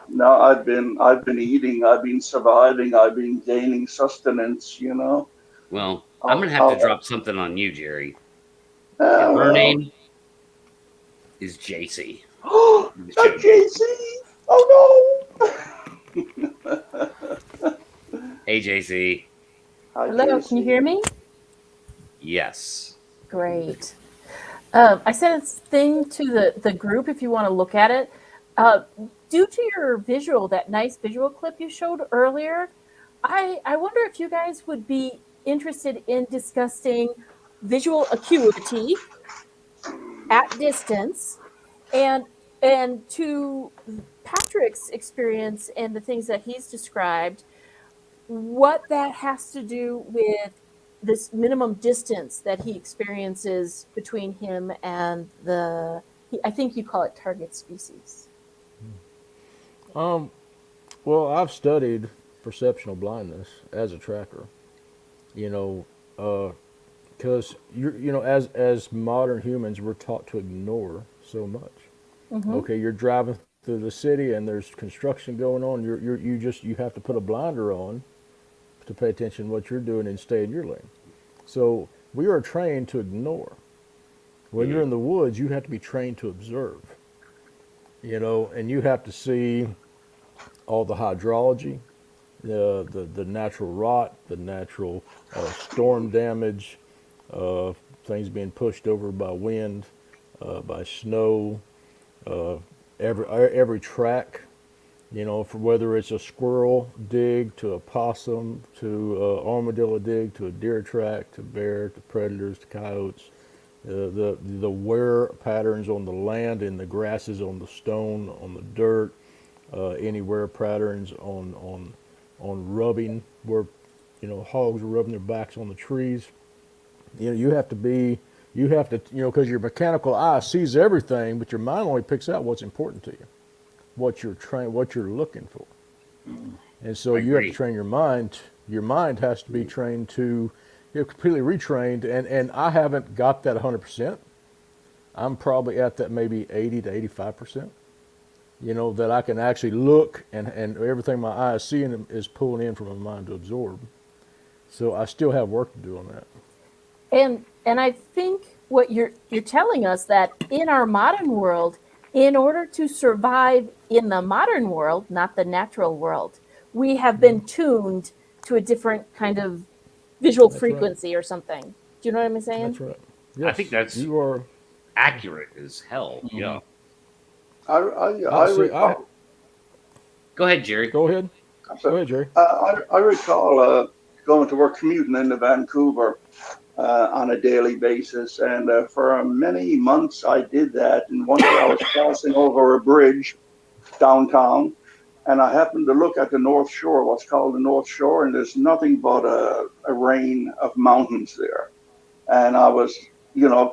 No, I've been eating. I've been surviving. I've been gaining sustenance. Well, I'm Oh, gonna have to oh, drop something on you, Jerry. And her well. name is JC. Oh, The show not JC. JC. Oh no. Hey, JC. Hi, Hello, can you JC. hear me? Yes. Great. I sent a thing to the group if you want to look at it. Uh, Due to your visual, that nice visual clip you showed earlier, I wonder if you guys would be interested in discussing visual acuity at distance and to Patrick's experience and the things that he's described, what that has to do with this minimum distance that he experiences between him and I think you call it target species. Um. Well, I've studied perceptual blindness as a tracker. You know, because as modern humans, we're taught to ignore so much. Mm-hmm. Okay, you're driving through the city and there's construction going on. You have to put a blinder on to pay attention to what you're doing and stay in your lane. So we are trained to ignore. When you're Mhm. in the woods, you have to be trained to observe. And you have to see all the hydrology, the natural rot, the natural storm damage, uh, things being pushed over by wind, by snow, uh, every track. For whether it's a squirrel dig to a possum to armadillo dig to a deer track to bear to predators to coyotes, the wear patterns on the land and the grasses on the stone on the dirt, any wear patterns on rubbing where hogs are rubbing their backs on the trees. You have to be you have to because your mechanical eye sees everything, but your mind only picks out what's important to you, what you're looking for. And so I you have to agree. train your mind. Your mind has to be trained to, completely retrained. And I haven't got that 100%. I'm probably at that maybe 80 to 85%. That I can actually look and everything my eye is seeing is pulling in from my mind to absorb. So I still have work to do on that. And I think what you're telling us that in our modern world, in order to survive in the modern world, not the natural world, we have been tuned to a different kind of visual That's right. frequency or something. Do you know what I'm saying? That's right. I think Yes, that's you are. accurate as hell. Yeah. Mhm. I See, I recall. Go ahead, Jerry. go ahead. I'm Go sorry. ahead, Jerry. I recall going to work commuting into Vancouver on a daily basis, and for many months I did that. And one day I was crossing over a bridge downtown, and I happened to look at the North Shore, what's called the North Shore, and there's nothing but a rain of mountains there. And I was,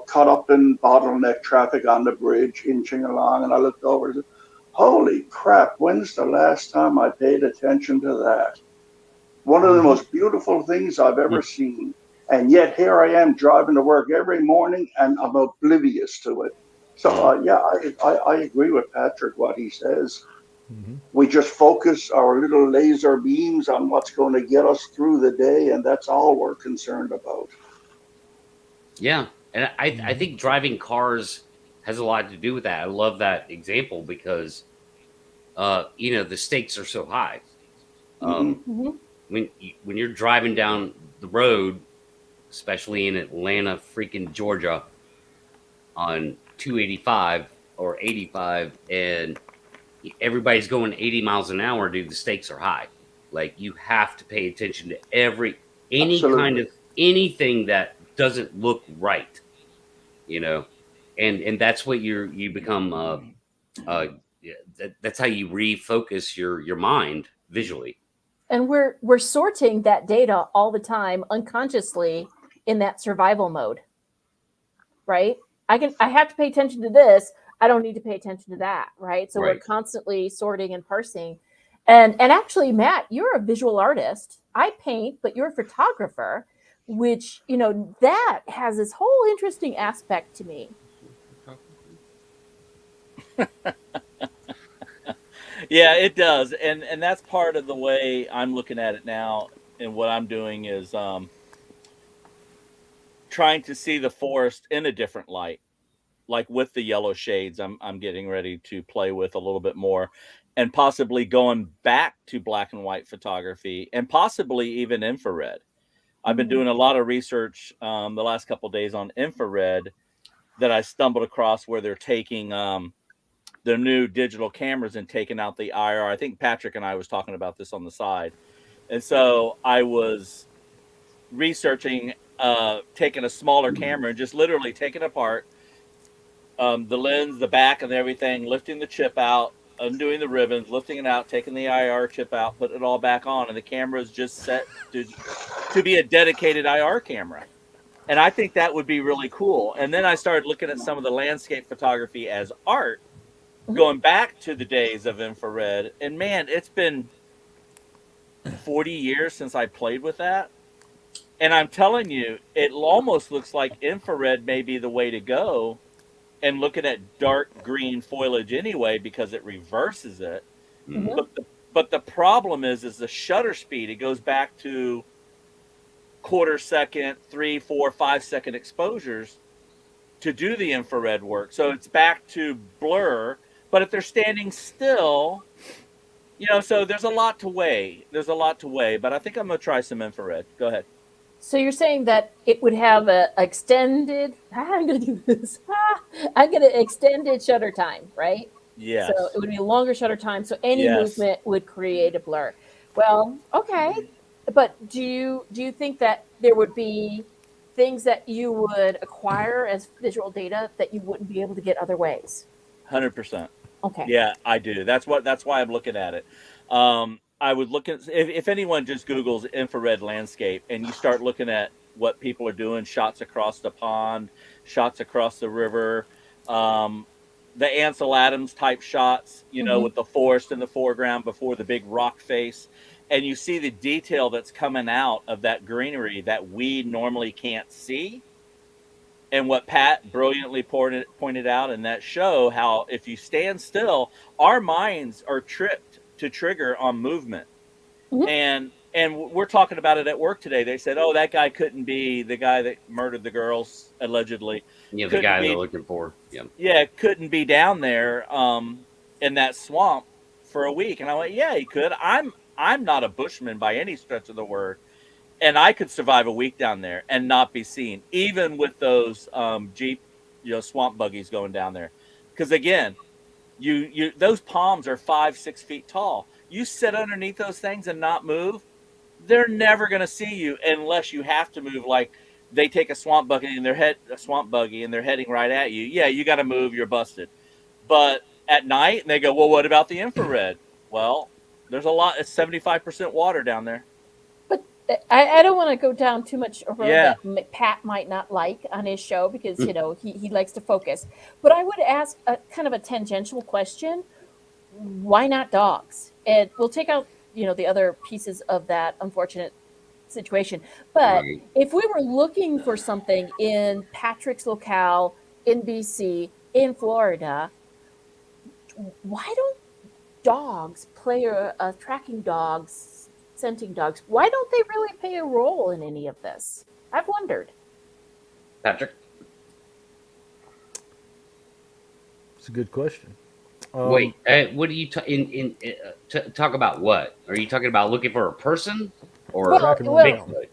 caught up in bottleneck traffic on the bridge, inching along, and I looked over and said, "Holy crap, when's the last time I paid attention to that?" One of the Mm-hmm. most beautiful things I've Hmm. ever seen. And yet here I am driving to work every morning and I'm oblivious to it. So, Hmm. yeah, I agree with Patrick, what he says. Mm-hmm. We just focus our little laser beams on what's going to get us through the day, and that's all we're concerned about. Yeah, and I Mm-hmm. think driving cars has a lot to do with that. I love that example because the stakes are so high. Hmm. Um, when you're driving down the road, especially in Atlanta, freaking Georgia, on 285 or 85, and everybody's going 80 miles an hour, dude. The stakes are high. Like you have to pay attention to any kind Absolutely. of anything that doesn't look right, you know, and that's what you become. Yeah, that's how you refocus your mind visually. And we're sorting that data all the time unconsciously in that survival mode, right? I have to pay attention to this. I don't need to pay attention to that, right? So we're Right. constantly sorting and parsing. And actually, Matt, you're a visual artist. I paint, but you're a photographer, which, that has this whole interesting aspect to me. Yeah, it does, and that's part of the way I'm looking at it now. And what I'm doing is trying to see the forest in a different light, like with the yellow shades. I'm getting ready to play with a little bit more, and possibly going back to black and white photography, and possibly even infrared. I've been doing a lot of research the last couple of days on infrared that I stumbled across, where they're taking their new digital cameras and taking out the IR. I think Patrick and I was talking about this on the side. And so I was researching taking a smaller camera and just literally taking it apart, the lens, the back, and everything, lifting the chip out, undoing the ribbons, lifting it out, taking the IR chip out, putting it all back on, and the camera is just set to be a dedicated IR camera. And I think that would be really cool. And then I started looking at some of the landscape photography as art, going back to the days of infrared. And man, it's been 40 years since I played with that. And I'm telling you, it almost looks like infrared may be the way to go. And looking at dark green foliage anyway, because it reverses it. Mhm. But the problem is the shutter speed. It goes back to quarter second, 3, 4, 5 second exposures to do the infrared work. So it's back to blur. But if they're standing still, so there's a lot to weigh. There's a lot to weigh, but I think I'm going to try some infrared. Go ahead. So you're saying that it would have a extended, I'm going to do this. I'm going to extended shutter time, right? So Yes. it would be a longer shutter time. So any Yes. movement would create a blur. Well, okay. But do you think that there would be things that you would acquire as visual data that you wouldn't be able to get other ways? 100%. Okay. Yeah, I do. That's why I'm looking at it. I would look at, if anyone just Googles infrared landscape and you start looking at what people are doing, shots across the pond, shots across the river, the Ansel Adams type shots, Hmm. with the forest in the foreground before the big rock face. And you see the detail that's coming out of that greenery that we normally can't see. And what Pat brilliantly pointed out in that show, how if you stand still, our minds are tripped to trigger on movement. Hmm. And we're talking about it at work today. They said, "Oh, that guy couldn't be the guy that murdered the girls allegedly. Yeah, the Couldn't guy they're be, looking for. Yeah. yeah, couldn't be down there in that swamp for a week." And I went, "Yeah, he could. I'm not a bushman by any stretch of the word, and I could survive a week down there and not be seen, even with those Jeep, swamp buggies going down there. Because again, you those palms are 5, 6 feet tall. You sit underneath those things and not move, they're never going to see you unless you have to move. Like they take a swamp buggy and they're heading right at you. Yeah, you got to move. You're busted. But at night, and they go, well, what about the infrared? Well, there's a lot. It's 75% water down there. But I don't want to go down too much a road Yeah. that Pat might not like on his show because he likes to focus. But I would ask a kind of a tangential question: why not dogs? And we'll take out the other pieces of that unfortunate situation. But Right. if we were looking for something in Patrick's locale in BC in Florida, why don't dogs play tracking dogs, scenting dogs? Why don't they really play a role in any of this? I've wondered. Patrick. It's a good question. Wait. What are you talk about? What are you talking about? Looking for a person or Tracking them Well, down. Bigfoot?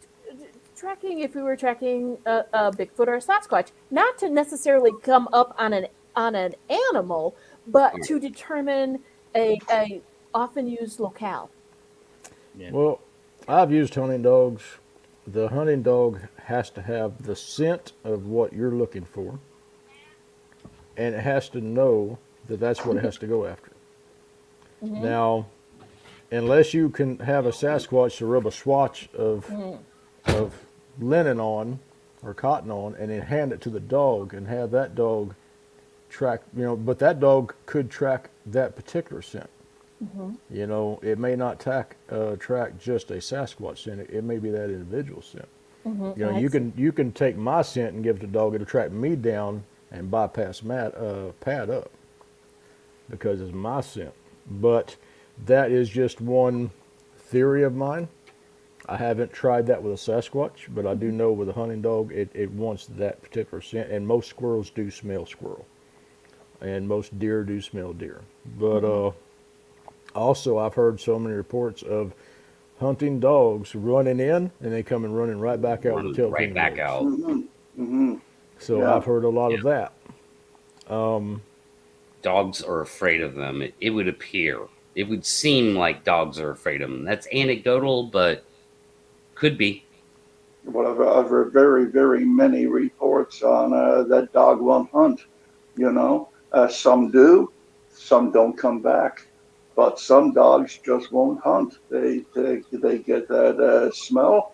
tracking, if we were tracking a Bigfoot or a Sasquatch, not to necessarily come up on an animal, but to determine a often used locale. Yeah. Well, I've used hunting dogs. The hunting dog has to have the scent of what you're looking for, and it has to know that that's what it has to go after. Hmm. Now, unless you can have a Sasquatch to rub a swatch of linen on or cotton on and then hand it to the dog and have that dog track, but that dog could track that particular scent. Hmm. It may not track just a Sasquatch scent. It may be that individual scent. Hmm. You can take my scent and give it to the dog. It'll track me down and bypass Pat up because it's my scent. But that is just one theory of mine. I haven't tried that with a Sasquatch, but I do know with a hunting dog, it wants that particular scent. And most squirrels do smell squirrel, and most deer do smell deer. But also, I've heard so many reports of hunting dogs running in and they come and running right back out with the Running tail right between back their legs. out. Hmm. Hmm. So Yeah. I've heard a lot Yeah. of that. Dogs are afraid of them. It would appear. It would seem like dogs are afraid of them. That's anecdotal, but could be. But I've read very, very many reports on that dog won't hunt. Some do, some don't come back. But some dogs just won't hunt. They get that smell.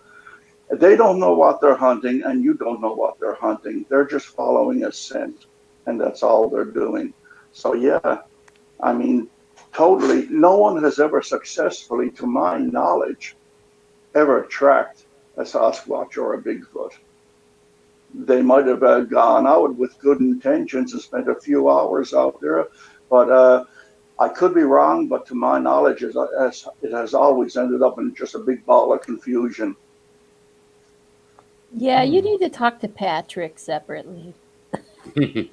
They don't know what they're hunting, and you don't know what they're hunting. They're just following a scent, and that's all they're doing. So yeah, I mean, totally. No one has ever successfully, to my knowledge, ever tracked a Sasquatch or a Bigfoot. They might have gone out with good intentions and spent a few hours out there, but I could be wrong. But to my knowledge, it has always ended up in just a big ball of confusion. Yeah, you need to talk to Patrick separately. You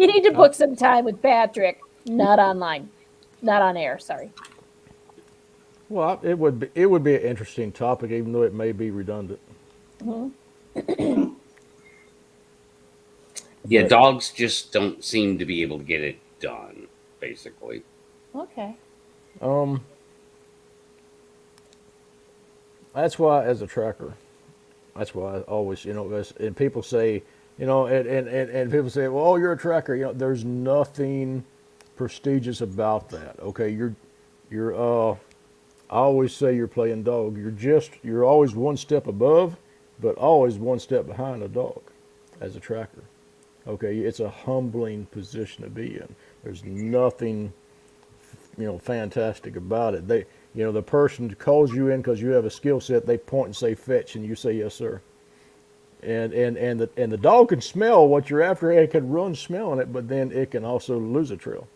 need to Uh, book some time with Patrick, not online, not on air. Sorry. well, it would be an interesting topic, even though it may be redundant. Hmm. Mhm. Yeah, But dogs just don't seem to be able to get it done, basically. Okay. um, that's why, as a tracker, that's why I always, and people say, and people say, well, oh, you're a tracker. There's nothing prestigious about that. Okay, you're I always say you're playing dog. You're always one step above, but always one step behind a dog as a tracker. Okay, it's a humbling position to be in. There's nothing, fantastic about it. The person calls you in because you have a skill set. They point and say fetch, and you say yes, sir. And the dog can smell what you're after. It can run smelling it, but then it can also lose a trail.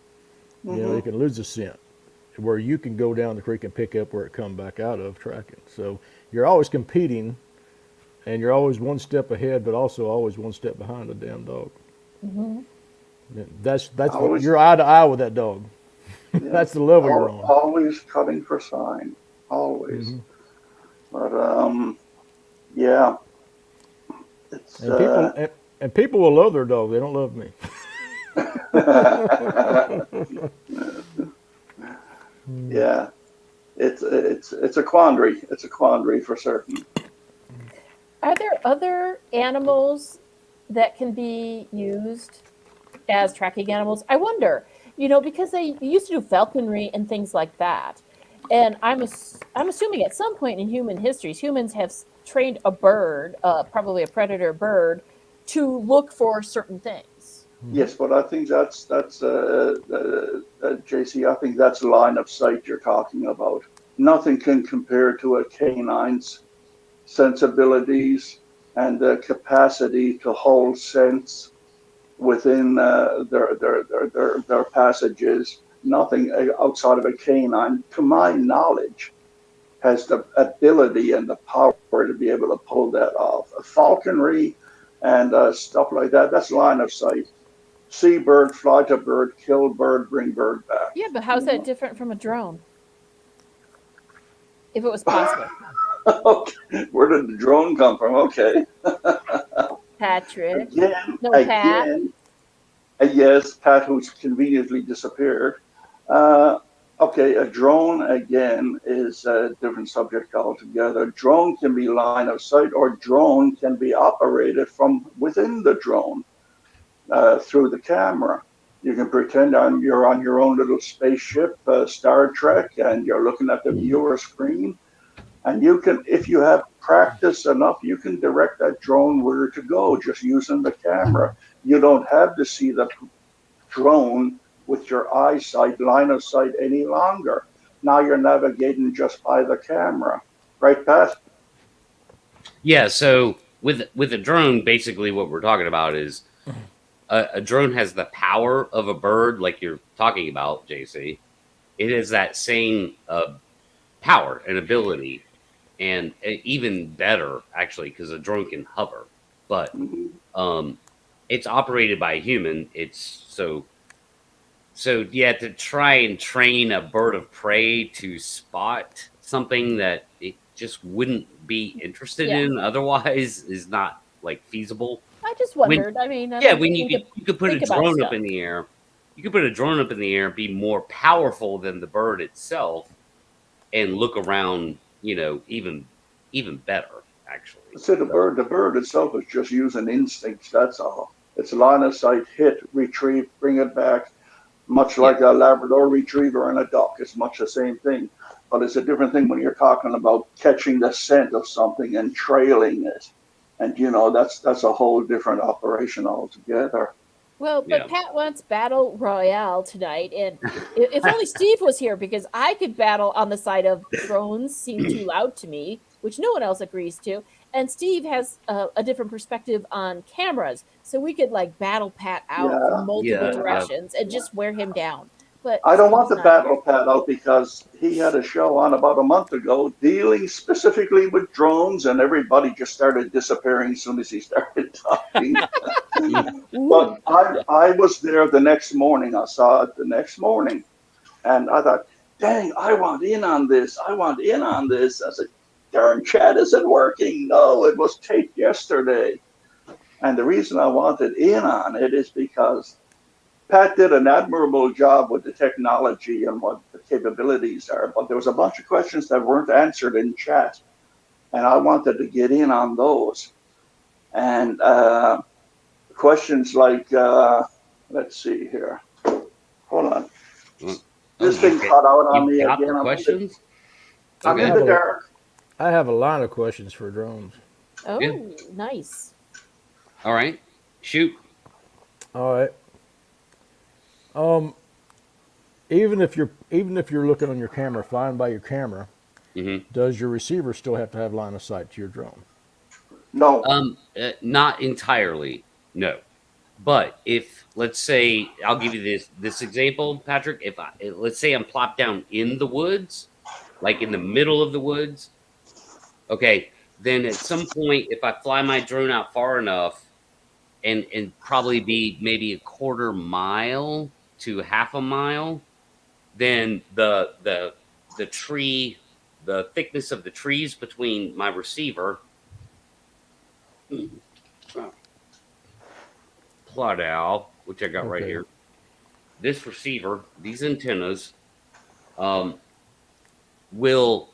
It Mhm. can lose a scent, where you can go down the creek and pick up where it come back out of tracking. So you're always competing, and you're always one step ahead, but also always one step behind a damn dog. Hmm. That's what Always, you're eye to eye with that dog. yeah, That's the level you're on. always cutting for sign, always. Hmm. But yeah, it's And people will love their dog. They don't love me. yeah, it's a quandary. It's a quandary for certain. Are there other animals that can be used as tracking animals? I wonder, because they used to do falconry and things like that. And I'm assuming at some point in human histories, humans have trained a bird, probably a predator bird, to look for certain things. Hmm. Yes, but I think that's JC. I think that's line of sight you're talking about. Nothing can compare to a canine's sensibilities and the capacity to hold sense within their passages. Nothing outside of a canine, to my knowledge, has the ability and the power to be able to pull that off. Falconry and stuff like that, that's line of sight. See bird, fly to bird, kill bird, bring bird back. Yeah, but how's You that know? different from a drone? If it was possible. Okay. Where did the drone come from? Okay. Patrick. Again, No, Pat. again, Yes, Pat, who's conveniently disappeared. Uh, okay, a drone again is a different subject altogether. Drone can be line of sight, or drone can be operated from within the drone through the camera. You can pretend you're on your own little spaceship, Star Trek, and you're looking at the viewer screen. And you can, if you have practice enough, you can direct that drone where to go just using the camera. You don't have to see the drone with your eyesight, line of sight any longer. Now you're navigating just by the camera. Right, Pat? Yeah. So with a drone, basically what we're talking about is a drone has the power of a bird, like you're talking about, JC. It is that same power and ability, and even better actually, because a drone can hover. But Mhm. um, it's operated by a human. It's so yeah, to try and train a bird of prey to spot something that it just wouldn't be interested Yeah. in otherwise is not like feasible. I just When wondered. I mean, I yeah, like to when you could put a think about drone up stuff. in the air, you could put a drone up in the air, be more powerful than the bird itself, and look around, even better actually. So So the bird itself is just using instincts. That's all. It's line of sight, hit, retrieve, bring it back, much yeah, like a Labrador retriever and a duck. It's much the same thing. But it's a different thing when you're talking about catching the scent of something and trailing it. And that's a whole different operation altogether. Well, but yeah. Pat wants battle royale tonight, and if only Steve was here, because I could battle on the side of drones seem too loud to me, which no one else agrees to, and Steve has a different perspective on cameras, so we could like battle Pat out from Yeah, multiple Yeah, yeah. directions and just wear him down. But I don't want Steve's the not here. battle pad out because he had a show on about a month ago dealing specifically with drones, and everybody just started disappearing as soon as he started talking. Ooh, But I was there the next morning. I saw it the next morning, and I thought, dang, I want in on this. I want in on this. I said, darn chat isn't working. No, it was taped yesterday. And the reason I wanted in on it is because Pat did an admirable job with the technology and what the capabilities are, but there was a bunch of questions that weren't answered in chat, and I wanted to get in on those. And questions like, let's see here. Hold on. Oh, This thing caught out on you've me got again. the questions. I'm I in Okay, have the a dark. I have a line of questions for drones. yeah, oh, nice. all right, shoot. All right. Um, even if you're looking on your camera, flying by your camera, hmm does your receiver still have to have line of sight to your drone? No. Not entirely, no. But if let's say I'll give you this example, Patrick. If let's say I'm plopped down in the woods, like in the middle of the woods, okay, then at some point, if I fly my drone out far enough, and probably be maybe a quarter mile to half a mile, then the tree, the thickness of the trees between my receiver, plot owl, which I got right Okay. here, this receiver, these antennas, um, will.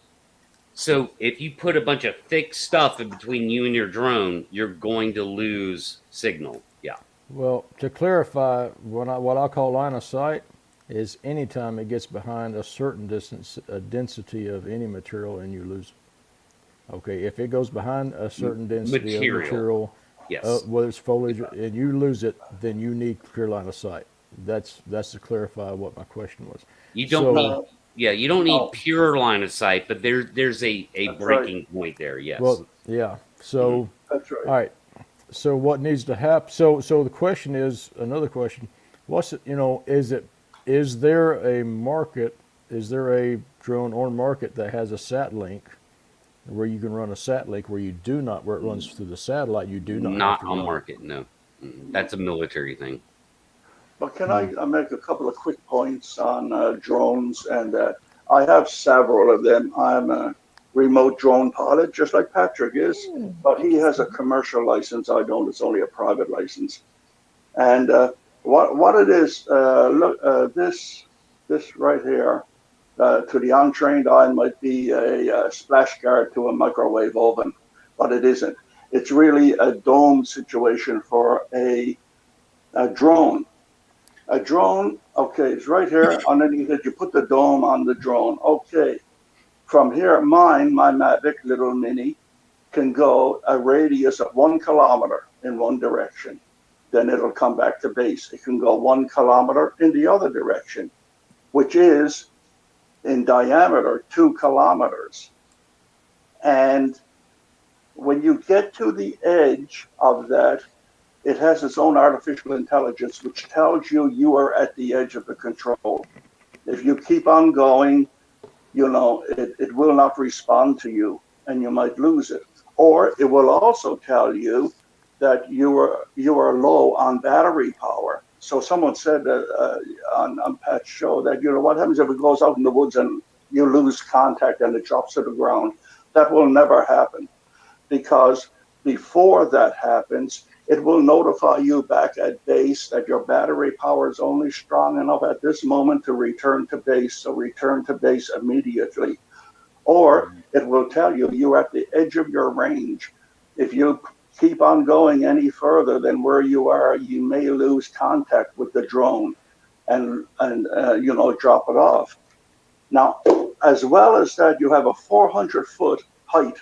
So if you put a bunch of thick stuff in between you and your drone, you're going to lose signal. Yeah. Well, to clarify, what I call line of sight is anytime it gets behind a certain distance, a density of any material, and you lose it. Okay, if it goes behind a certain density of Material. material, Yes. whether it's foliage, and you lose it, then you need clear line of sight. That's to clarify what my question was. You don't So, need. No. Yeah, you don't need No. pure line of sight, but there's a That's right. breaking point there. Yes. well, yeah. Mhm. So, That's right. all right. So what needs to happen? So the question is another question. What's it? Is it? Is there a market? Is there a drone on market that has a sat link where you can run a sat link where you do not where it runs through the satellite? You do not have Not to on run. market. No. That's a military thing. But can I make a couple of quick points on drones? And I have several of them. I'm a remote drone pilot, just like Patrick is, but he has a Interesting. commercial license. I don't. It's only a private license. And what it is, look, this right here, to the untrained eye might be a splash guard to a microwave oven, but it isn't. It's really a dome situation for a drone. A drone, okay, it's right here underneath it. You put the dome on the drone. Okay, from here, my Mavic little mini can go a radius of 1 kilometer in one direction. Then it'll come back to base. It can go 1 kilometer in the other direction, which is in diameter 2 kilometers. And when you get to the edge of that, it has its own artificial intelligence, which tells you you are at the edge of the control. If you keep on going, it will not respond to you and you might lose it. Or it will also tell you that you are low on battery power. So someone said on Pat's show that, what happens if it goes out in the woods and you lose contact and it drops to the ground? That will never happen, because before that happens, it will notify you back at base that your battery power is only strong enough at this moment to return to base, so return to base immediately. Or it will tell you you're at the edge of your range. If you keep on going any further than where you are, you may lose contact with the drone and drop it off. Now, as well as that, you have a 400-foot height,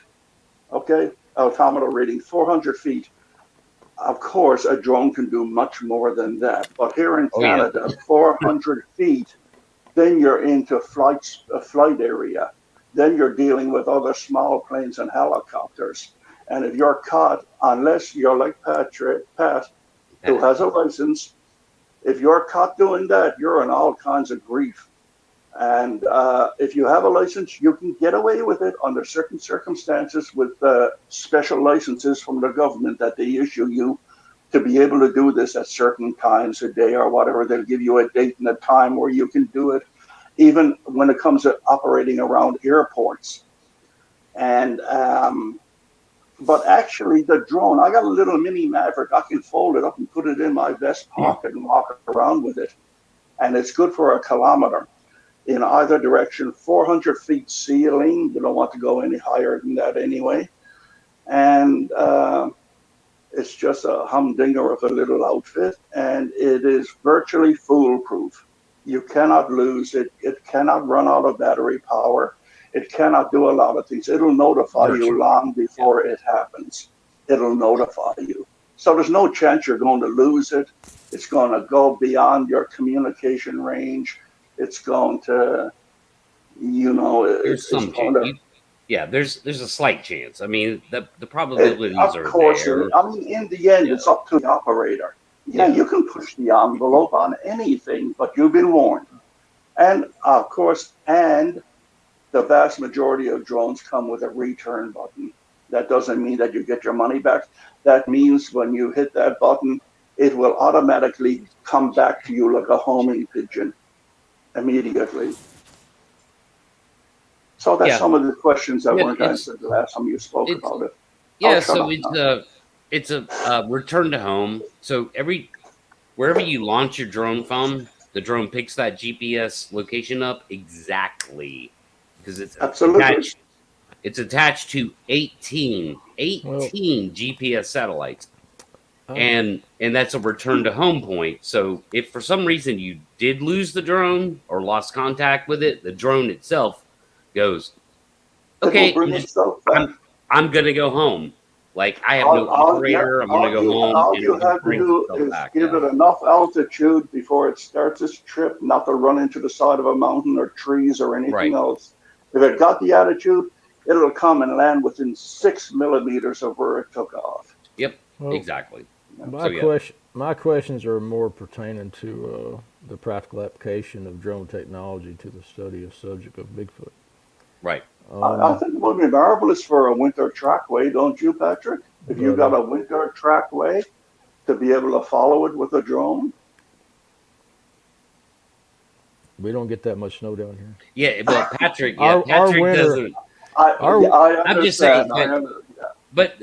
okay, altimeter reading, 400 feet. Of course, a drone can do much more than that. But here in Canada, 400 feet, then you're into a flight area. Then you're dealing with other small planes and helicopters. And if you're caught, unless you're like Pat, who has a license, if you're caught doing that, you're in all kinds of grief. And if you have a license, you can get away with it under certain circumstances with special licenses from the government that they issue you to be able to do this at certain times a day or whatever. They'll give you a date and a time where you can do it, even when it comes to operating around airports. And but actually, the drone, I got a little mini Maverick. I can fold it up and put it in my vest pocket and walk around with it. And it's good for 1 kilometer. In either direction, 400 feet ceiling. You don't want to go any higher than that anyway. And it's just a humdinger of a little outfit, and it is virtually foolproof. You cannot lose it. It cannot run out of battery power. It cannot do a lot of things. It'll notify you long before it happens. It'll notify you. So there's no chance you're going to lose it. It's going to go beyond your communication range. It's going to, there's some chance. There's a slight chance. I mean, the probabilities are there. I mean, in the end, it's up to the operator. Yeah, you can push the envelope on anything, but you've been warned. And of course, the vast majority of drones come with a return button. That doesn't mean that you get your money back. That means when you hit that button, it will automatically come back to you like a homing pigeon immediately. So that's some of the questions that weren't answered the last time you spoke about it. Yeah, so it's a return to home. So wherever you launch your drone from, the drone picks that GPS location up exactly, because it's absolutely attached to 18 GPS satellites. And that's a return to home point. So if for some reason you did lose the drone or lost contact with it, the drone itself goes, okay, I'm going to go home. Like, I have no operator. I'm going to go home. All you have to do is give it enough altitude before it starts its trip, not to run into the side of a mountain or trees or anything else. If it got the attitude, it'll come and land within 6 millimeters of where it took off. Yep, exactly. My questions are more pertaining to the practical application of drone technology to the study of subject of Bigfoot. Right. I think it would be marvelous for a winter trackway, don't you, Patrick? If you got a winter trackway to be able to follow it with a drone. We don't get that much snow down here. Yeah, well, Patrick doesn't. I'm just saying. But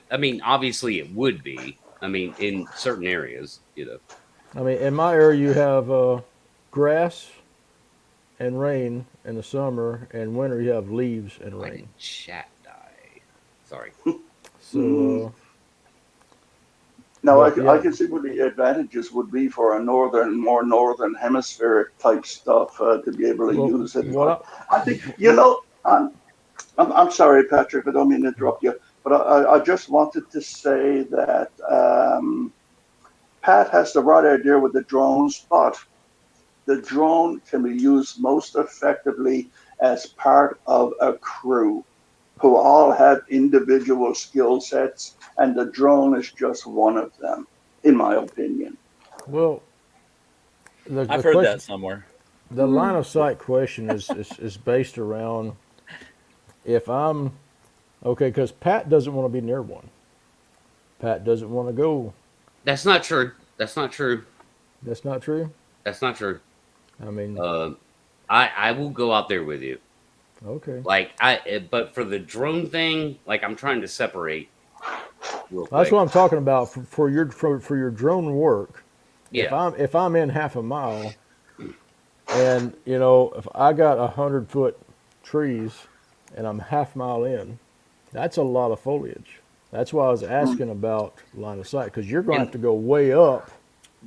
I mean, obviously it would be. I mean, in certain areas, I mean, in my area, you have grass and rain in the summer, and winter you have leaves and Why did rain. chat die? Sorry. So, Now, but I yeah, can see what the advantages would be for a more northern hemispheric type stuff to be able to well, use it. what But I think, I'm sorry, Patrick, I don't mean to interrupt you, but I just wanted to say that Pat has the right idea with the drones, but the drone can be used most effectively as part of a crew who all have individual skill sets, and the drone is just one of them, in my opinion. well, I've the heard question, that somewhere. the line of sight question is based around if I'm okay, because Pat doesn't want to be near one. Pat doesn't want to go. That's not true. That's not true. That's not true. That's not true. I mean, Um, I will go out there with you. okay. But for the drone thing, like I'm trying to separate real That's quick. what I'm talking about for your drone work. Yeah, If I'm in half a mile, and you know if I got 100 foot trees, and I'm half mile in, that's a lot of foliage. That's why I was Mm, asking about line of sight because you're going to have and to go way up,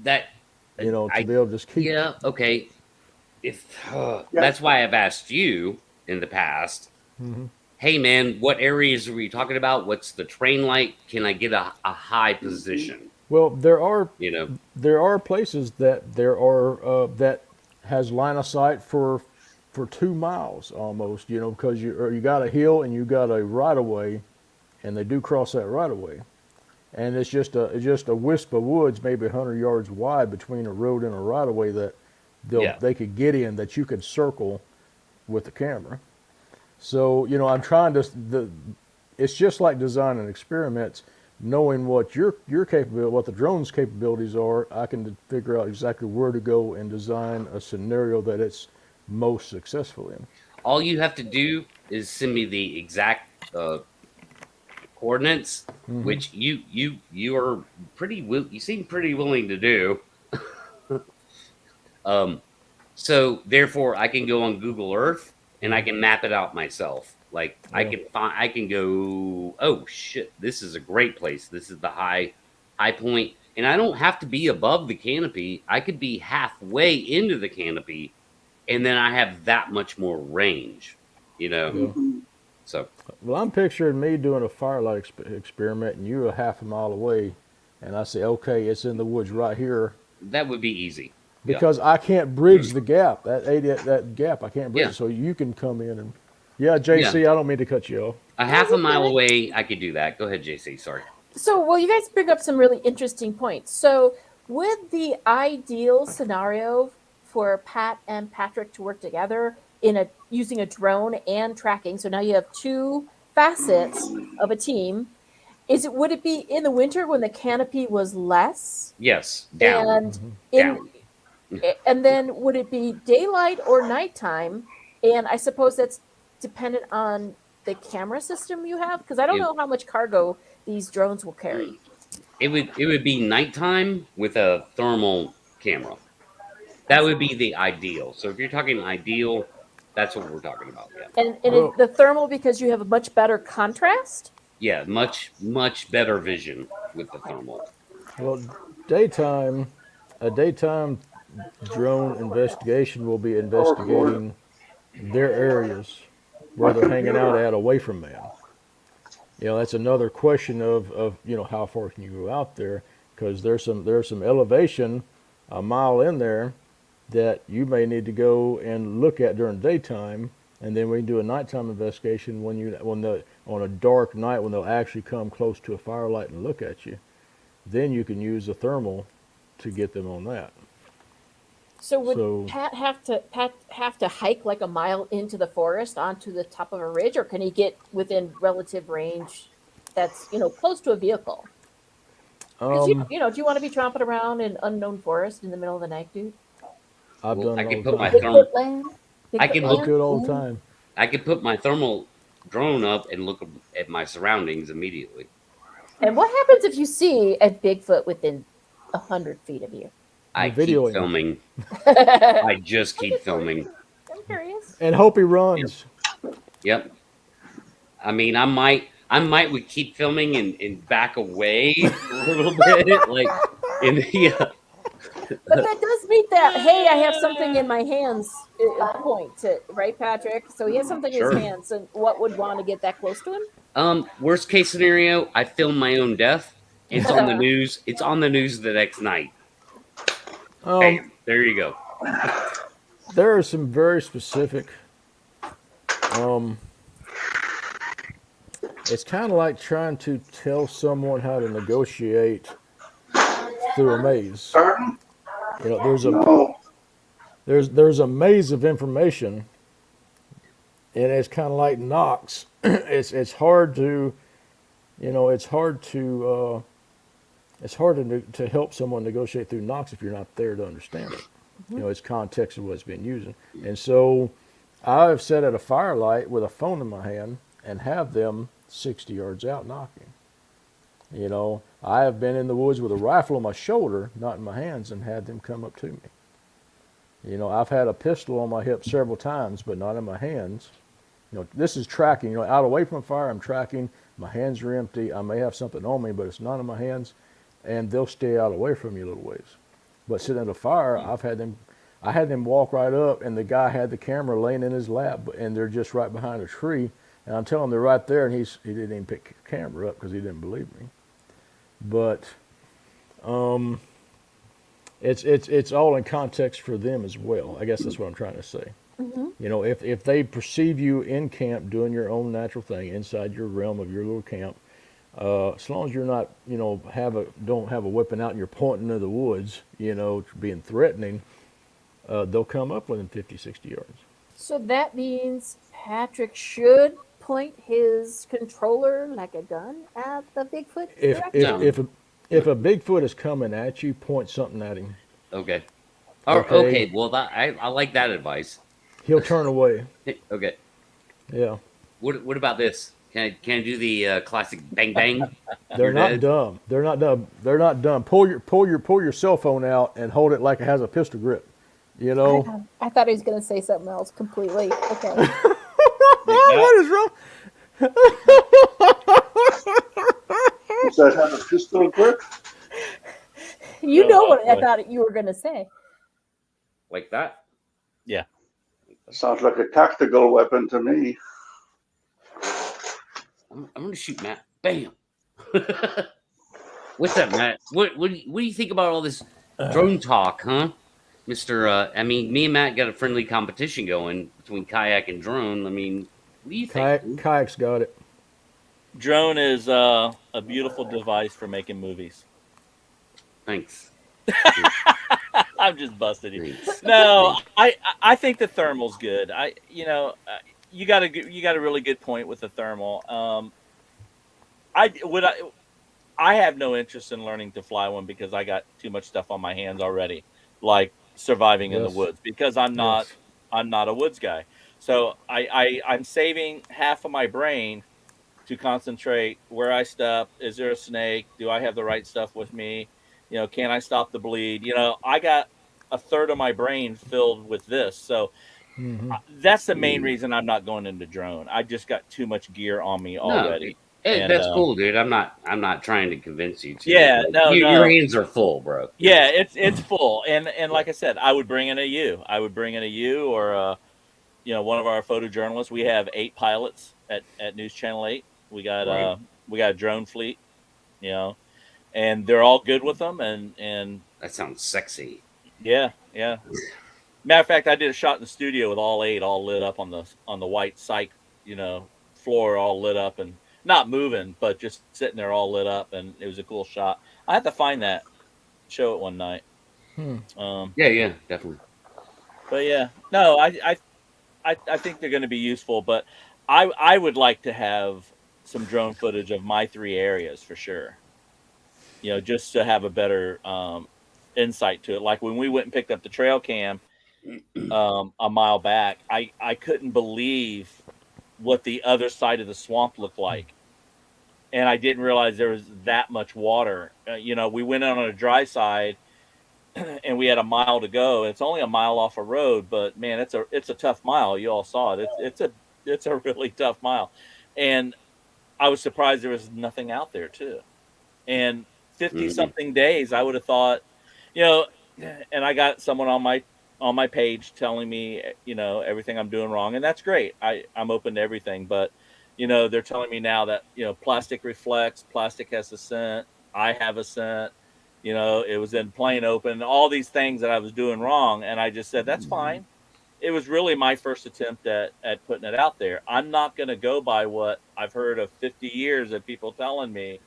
that you know, to I be able to just keep. yeah okay. If yeah, that's why I've asked you in the past, hey man, what areas are we talking about? What's the train like? Can I get a high mhm, position? Well, You know, there are places that there are that has line of sight for 2 miles almost. You know, because you got a hill and you got a right of way, and they do cross that right of way, and it's just a wisp of woods, maybe 100 yards wide between a road and a right of way that yeah. they could get in that you could circle with the camera. So you know, I'm trying to it's just like designing experiments. Knowing what your capability, what the drone's capabilities are, I can figure out exactly where to go and design a scenario that it's most successful in. All you have to do is send me the exact coordinates, which you are you seem pretty willing to do. Um, so therefore, I can go on Google Earth and I can map it out myself. Like Yeah, I can go. Oh shit, this is a great place. This is the high point, and I don't have to be above the canopy. I could be halfway into the canopy, and then I have that much more range. You know, yeah. mhm. so Well, I'm picturing me doing a firelight experiment, and you're a half a mile away, and I say, okay, it's in the woods right here, that would be easy. Yeah, because I can't bridge the gap. That gap, I can't bridge yeah, it. So you can come in and, yeah, yeah. JC, I don't mean to cut you off. A No, half a you're mile fine. away, I could do that. Go ahead, JC. Sorry. So, well, you guys bring up some really interesting points. So, would the ideal scenario for Pat and Patrick to work together in a using a drone and tracking? So now you have two facets of a team. Is it would it be in the winter when the canopy was less, Yes, down, and in down. and then would it be daylight or nighttime? And I suppose that's dependent on the camera system you have because I don't It know how much cargo these drones will carry. it would be nighttime with a thermal camera. I That see. would be the ideal. So if you're talking ideal, that's what we're talking about. Yeah. And Well, the thermal because you have a much better contrast. Yeah, much better vision with the thermal. well, daytime, a daytime drone investigation will be Power cord investigating their areas where my they're hanging out computer. at away from man. You know, that's another question of you know how far can you go out there because there's some elevation a mile in there that you may need to go and look at during daytime, and then we can do a nighttime investigation when the on a dark night when they'll actually come close to a firelight and look at you. Then you can use a thermal to get them on that. So would So Pat have to hike like a mile into the forest onto the top of a ridge, or can he get within relative range that's close to a vehicle? Because um, do you want to be tromping around in unknown forest in the middle of the night, dude? I've Well, done I it could all the put my time. Bigfoot land, I Bigfoot could I look land. do it all the Ooh. time. I could put my thermal drone up and look at my surroundings immediately. And what happens if you see a Bigfoot within 100 feet of you? I You're keep videoing him. filming. I'm I just keep filming. curious. And hope he runs. Yep. I mean, I might would keep filming and back away for a little bit, like in the But that does meet that, hey, I have something in my hands point, right, Patrick? So he has something in his Sure. hands, and what would want to get that close to him? Worst case scenario, I film my own death. It's on the news. It's on the news the next night. Um, Bam. There you go. there are some very specific. It's kind of like trying to tell someone how to negotiate through a maze. Pardon? You know, there's a No. there's a maze of information, and it's kind of like knocks. It's hard to, you know, it's hard to help someone negotiate through knocks if you're not there to understand it. You know, it's context of what's being used. And so I've sat at a firelight with a phone in my hand and have them 60 yards out knocking. You know, I have been in the woods with a rifle on my shoulder, not in my hands, and had them come up to me. You know, I've had a pistol on my hip several times, but not in my hands. You know, this is tracking. You know, out away from fire, I'm tracking. My hands are empty. I may have something on me, but it's not in my hands, and they'll stay out away from you a little ways. But sitting at a fire, I had them walk right up, and the guy had the camera laying in his lap, and they're just right behind a tree. And I'm telling them they're right there, and he didn't even pick the camera up because he didn't believe me. But it's all in context for them as well. I guess that's what I'm trying to say. You know, if they perceive you in camp doing your own natural thing inside your realm of your little camp, as long as you're not, you know, don't have a weapon out and you're pointing into the woods, you know, being threatening, they'll come up within 50, 60 yards. So that means Patrick should point his controller like a gun at the Bigfoot If direction. if if a, if a Bigfoot is coming at you, point something at him. Okay. Okay. Okay. Well, I like that advice. He'll turn away. Okay. Yeah. What about this? Can I do the classic bang bang? They're You're not dead? dumb. They're not dumb. They're not dumb. Pull your cell phone out and hold it like it has a pistol grip. You know. I thought he was going to say something else completely. Okay. What is wrong? Does that have a pistol grip? You know what I boy. thought you were going to say. Like that? Yeah. Sounds like a tactical weapon to me. I'm gonna shoot Matt. Bam. What's up, Matt? What do you think about all this drone talk, huh, Mister? I mean, me and Matt got a friendly competition going between kayak and drone. I mean, what do you think? Kayak's got it. Drone is a beautiful device for making movies. Thanks. I'm just busting you. Thanks. No, I think the thermal's good. You got a really good point with the thermal. I have no interest in learning to fly one because I got too much stuff on my hands already, like surviving in the Yes. woods. Because I'm not a woods guy, so I'm saving half of my brain to concentrate where I step. Is there a snake? Do I have the right stuff with me? You know, can I stop the bleed? You know, I got a third of my brain filled with this. So Mm-hmm. that's the main reason I'm not going into drone. I just got too much gear on me No, already. hey, And that's cool, dude. I'm not trying to convince you to. Yeah, Like, no, your no. hands are full, bro. Yeah, it's full. And like I said, I would bring in a U. I would bring in a U or one of our photojournalists. We have 8 pilots at News Channel 8. We got Right. we got a drone fleet, you know, and they're all good with them. And That sounds sexy. yeah. Matter of fact, I did a shot in the studio with all 8 all lit up on the white psych, floor, all lit up and not moving, but just sitting there all lit up, and it was a cool shot. I have to find that, show it one night. Yeah, definitely. But yeah, no, I think they're going to be useful, but I would like to have some drone footage of my 3 areas for sure. Just to have a better insight to it. Like when we went and picked up the trail cam a mile back, I couldn't believe what the other side of the swamp looked like, and I didn't realize there was that much water. We went out on a dry side, and we had a mile to go. It's only a mile off a road, but man, it's a tough mile. You all saw it. It's a really tough mile, and I was surprised there was nothing out there too. And 50 Mhm. something days, I would have thought, you know, and I got someone on my page telling me, everything I'm doing wrong, and that's great. I'm open to everything, but they're telling me now that plastic reflects, plastic has a scent, I have a scent. It was in plain open, all these things that I was doing wrong, and I just said that's fine. It was really my first attempt at putting it out there. I'm not going to go by what I've heard of 50 years of people telling me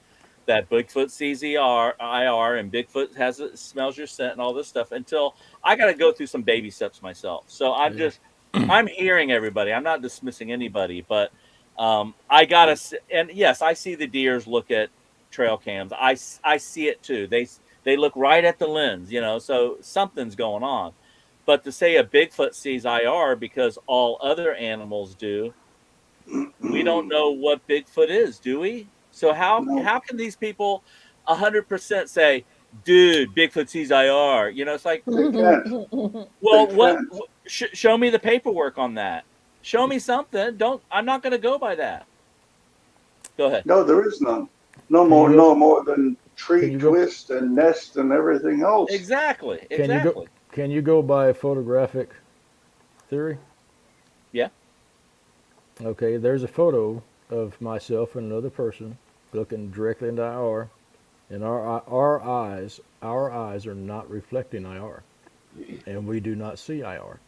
that Bigfoot sees IR and Bigfoot smells your scent and all this stuff until I got to go through some baby steps myself. So Yeah. I'm hearing everybody. I'm not dismissing anybody, but I gotta. And yes, I see the deers look at trail cams. I see it too. They look right at the lens, so something's going on. But to say a Bigfoot sees IR because all other animals do, we don't know what Bigfoot is, do we? So No, how can these people 100% say, "Dude, Bigfoot sees IR"? It's like, they can't. They well, can't. show me the paperwork on that. Show me something. Don't I'm not going to go by that. Go ahead. No, there is none. No Can more, you go? no more than Can tree you go? twist and nest and everything else. Exactly. Can you go? Exactly. Can you go by photographic theory? Yeah. Okay, there's a photo of myself and another person looking directly into IR, and our eyes are not reflecting IR, and we do not see IR.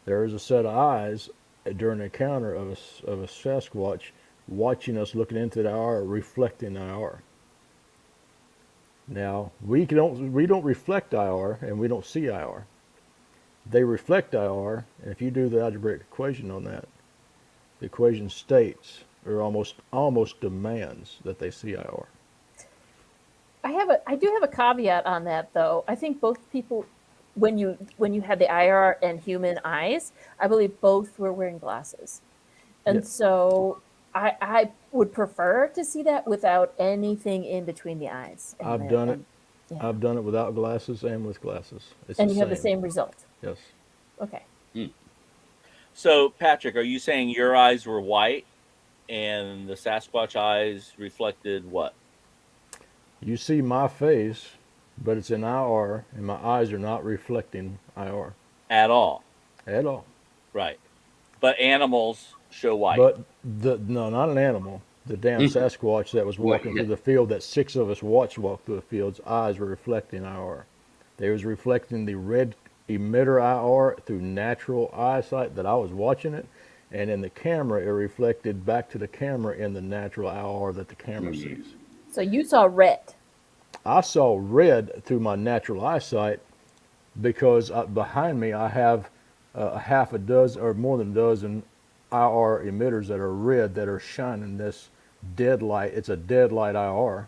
There is a set of eyes during an encounter of a Sasquatch watching us looking into the IR, reflecting IR. Now we don't reflect IR and we don't see IR. They reflect IR, and if you do the algebraic equation on that, the equation states or almost demands that they see IR. I do have a caveat on that though. I think both people, when you had the IR and human eyes, I believe both were wearing glasses, Yeah, and so I would prefer to see that without anything in between the eyes, I've done it. and yeah, I've done it without glasses and with glasses. It's the and you have the same. same result. Yes. Okay. Mm. So, Patrick, are you saying your eyes were white and the Sasquatch eyes reflected what? You see my face, but it's in IR, and my eyes are not reflecting IR At all. at all. Right. But animals show white. But no, not an animal. The damn Mm. Sasquatch that was Right. walking through the field that six of us watched walk through the field's eyes were reflecting IR. They was reflecting the red emitter IR through natural eyesight that I was watching it, and in the camera it reflected back to the camera in the natural IR that the camera Mm. sees. So you saw red. I saw red through my natural eyesight because behind me I have a half a dozen or more than a dozen IR emitters that are red that are shining this dead light. It's a dead light IR,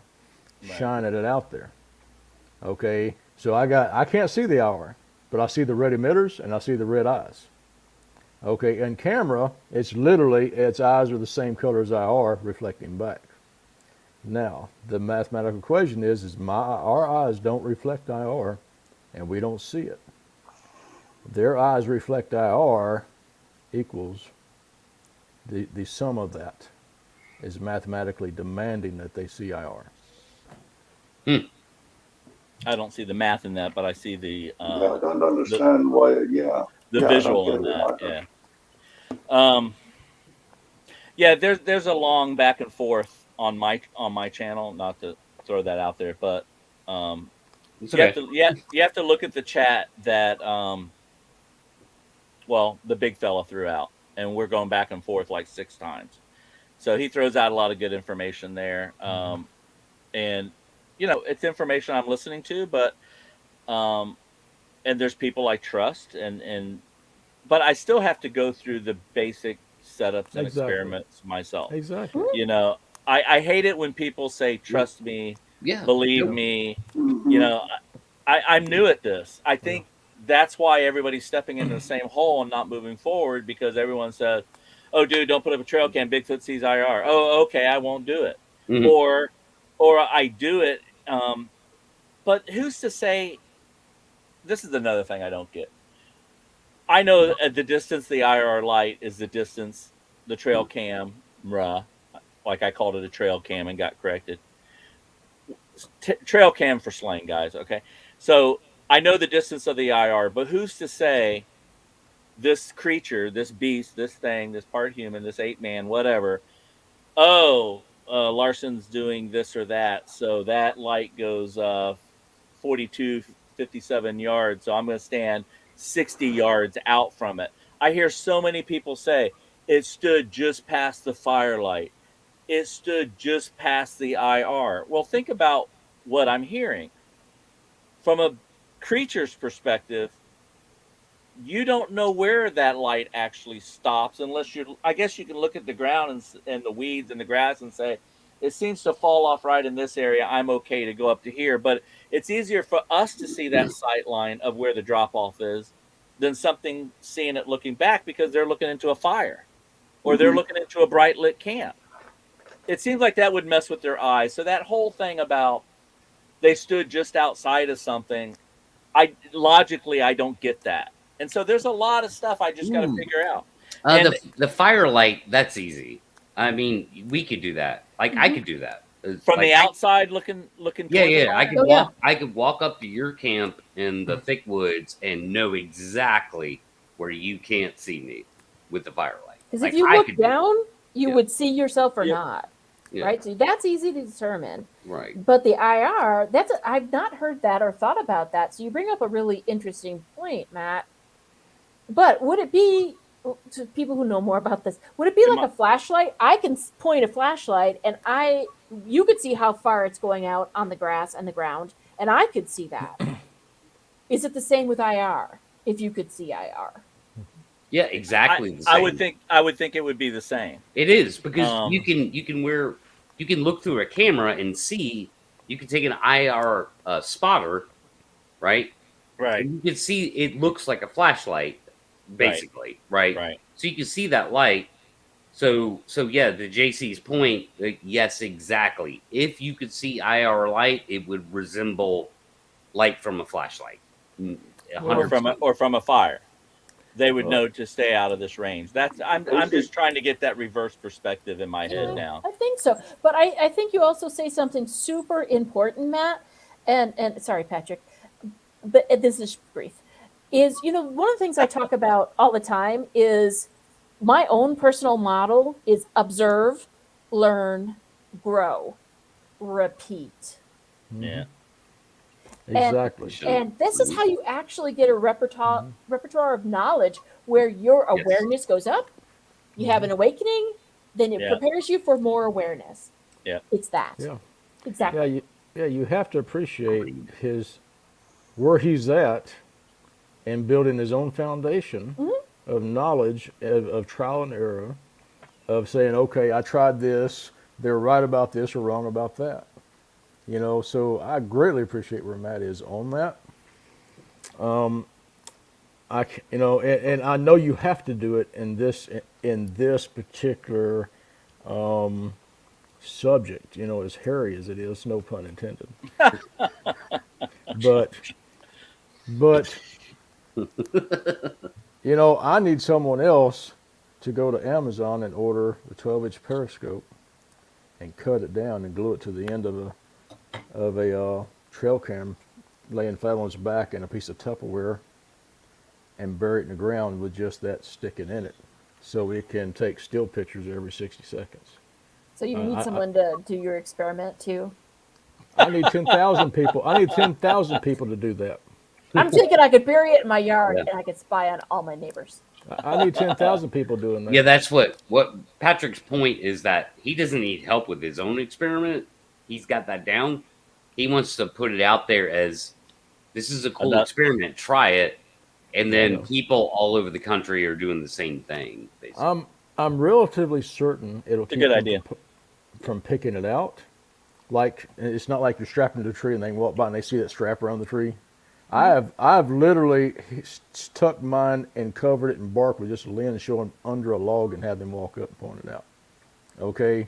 Right. shining it out there. Okay, so I can't see the IR, but I see the red emitters and I see the red eyes. Okay, in camera, it's literally its eyes are the same color as IR reflecting back. Now, the mathematical equation is our eyes don't reflect IR, and we don't see it. Their eyes reflect IR equals the sum of that is mathematically demanding that they see IR. Mm. I don't see the math in that, but I see Yeah, I don't the understand why. Yeah, the yeah, I don't visual get in it that. either. Yeah. Um, yeah, there's a long back and forth on my channel, not to throw that out there, but um It's okay. you have to look at the chat that well, the big fella threw out, and we're going back and forth like 6 times. So he throws out a lot of good information there. And it's information I'm listening to, but um and there's people I trust, and but I still have to go through the basic setups and Exactly. experiments myself. Exactly. You know, I hate it when people say Yep. trust me, Yeah. believe Yep. me. You Hmm. know, I'm new at this. I think that's why everybody's stepping into the same hole and not moving forward, because everyone says, "Oh, dude, don't put up a trail cam. Bigfoot sees IR." Oh, okay, I won't do it. Mhm. Or, or I do it. But who's to say? this is another thing I don't get. I know at the distance the IR light is the distance the trail camera, like I called it a trail cam and got corrected. Trail cam for slang, guys. Okay, so I know the distance of the IR, but who's to say this creature, this beast, this thing, this part human, this ape man, whatever? Oh, Larson's doing this or that, so that light goes 42, 57 yards. So I'm going to stand 60 yards out from it. I hear so many people say it stood just past the firelight. It stood just past the IR. Well, think about what I'm hearing. From a creature's perspective, you don't know where that light actually stops unless you're, I guess you can look at the ground and the weeds and the grass and say, it seems to fall off right in this area. I'm okay to go up to here. But it's easier for us to see that sight line of where the drop off is than something seeing it looking back because they're looking into a fire or they're looking into a bright lit camp. It seems like that would mess with their eyes. So that whole thing about they stood just outside of something, logically I don't get that. And so there's a lot of stuff I just got to Ooh. figure out. And The firelight, that's easy. I mean, we could do that. Like I could do that. from Like the outside looking yeah, toward the yeah. I fire. could Oh, yeah. walk. I could walk up to your camp in the thick woods and know exactly where you can't see me with the firelight. Because Like if you I look could do that. down, you Yeah. would see yourself or Yep. not, Yeah. right? So that's easy to determine. Right. But the IR, I've not heard that or thought about that. So you bring up a really interesting point, Matt. But would it be, to people who know more about this, would it be like a flashlight? I can point a flashlight and you could see how far it's going out on the grass and the ground, and I could see that. Is it the same with IR? If you could see IR, Yeah, exactly the same. I would think it would be the same. It is because Um, you can look through a camera and see. You can take an IR spotter, right? right, And you can see it looks like a flashlight, basically, right? right. So you can see that light. So yeah, to JC's point, yes, exactly. If you could see IR light, it would resemble light from a flashlight. Or from 100%. a fire. They would know to stay out of this range. I'm just trying to get that reverse perspective in my head now. I think so. But I think you also say something super important, Matt. And sorry, Patrick, but this is brief. Is one of the things I talk about all the time is my own personal model is observe, learn, grow, repeat. Yeah. Exactly. And this is how you actually get a repertoire of knowledge where your awareness goes up, you have an awakening, then it prepares you for more awareness. Yeah. It's that. Yeah. Exactly. You have to appreciate where he's at and building his own foundation of knowledge, of trial and error, of saying, okay, I tried this, they're right about this or wrong about that. So I greatly appreciate where Matt is on that. And I know you have to do it in this particular subject. As hairy as it is, no pun intended. but I need someone else to go to Amazon and order the 12-inch periscope and cut it down and glue it to the end of a trail cam, laying flat on its back in a piece of Tupperware, and bury it in the ground with just that sticking in it, so it can take still pictures every 60 seconds. So you need someone to do your experiment too. I need 10,000 people. I need 10,000 people to do that. I'm thinking I could bury it in my yard and I could spy on all my neighbors. I need 10,000 people doing that. Yeah, that's what Patrick's point is, that he doesn't need help with his own experiment. He's got that down. He wants to put it out there as, this is a cool experiment. Try it. And then people all over the country are doing the same thing. Basically. I'm relatively certain it'll keep good them idea. from picking it out. Like, it's not like you're strapping to the tree and they walk by and they see that strap around the tree. I've literally tucked mine and covered it in bark with just a lens showing under a log and had them walk up and point it out. Okay,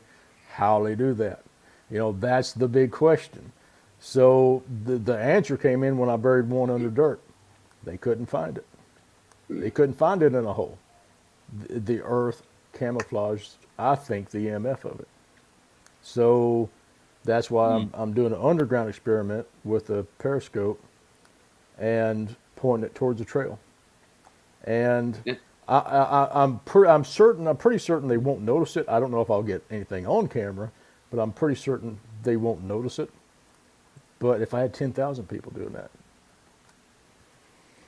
how they do that? That's the big question. So the answer came in when I buried one under dirt. They couldn't find it. They couldn't find it in a hole. The Earth camouflaged, I think, the EMF of it. So that's why I'm doing an underground experiment with a periscope and pointing it towards the trail. And Yeah. I'm pretty certain they won't notice it. I don't know if I'll get anything on camera, but I'm pretty certain they won't notice it. But if I had 10,000 people doing that,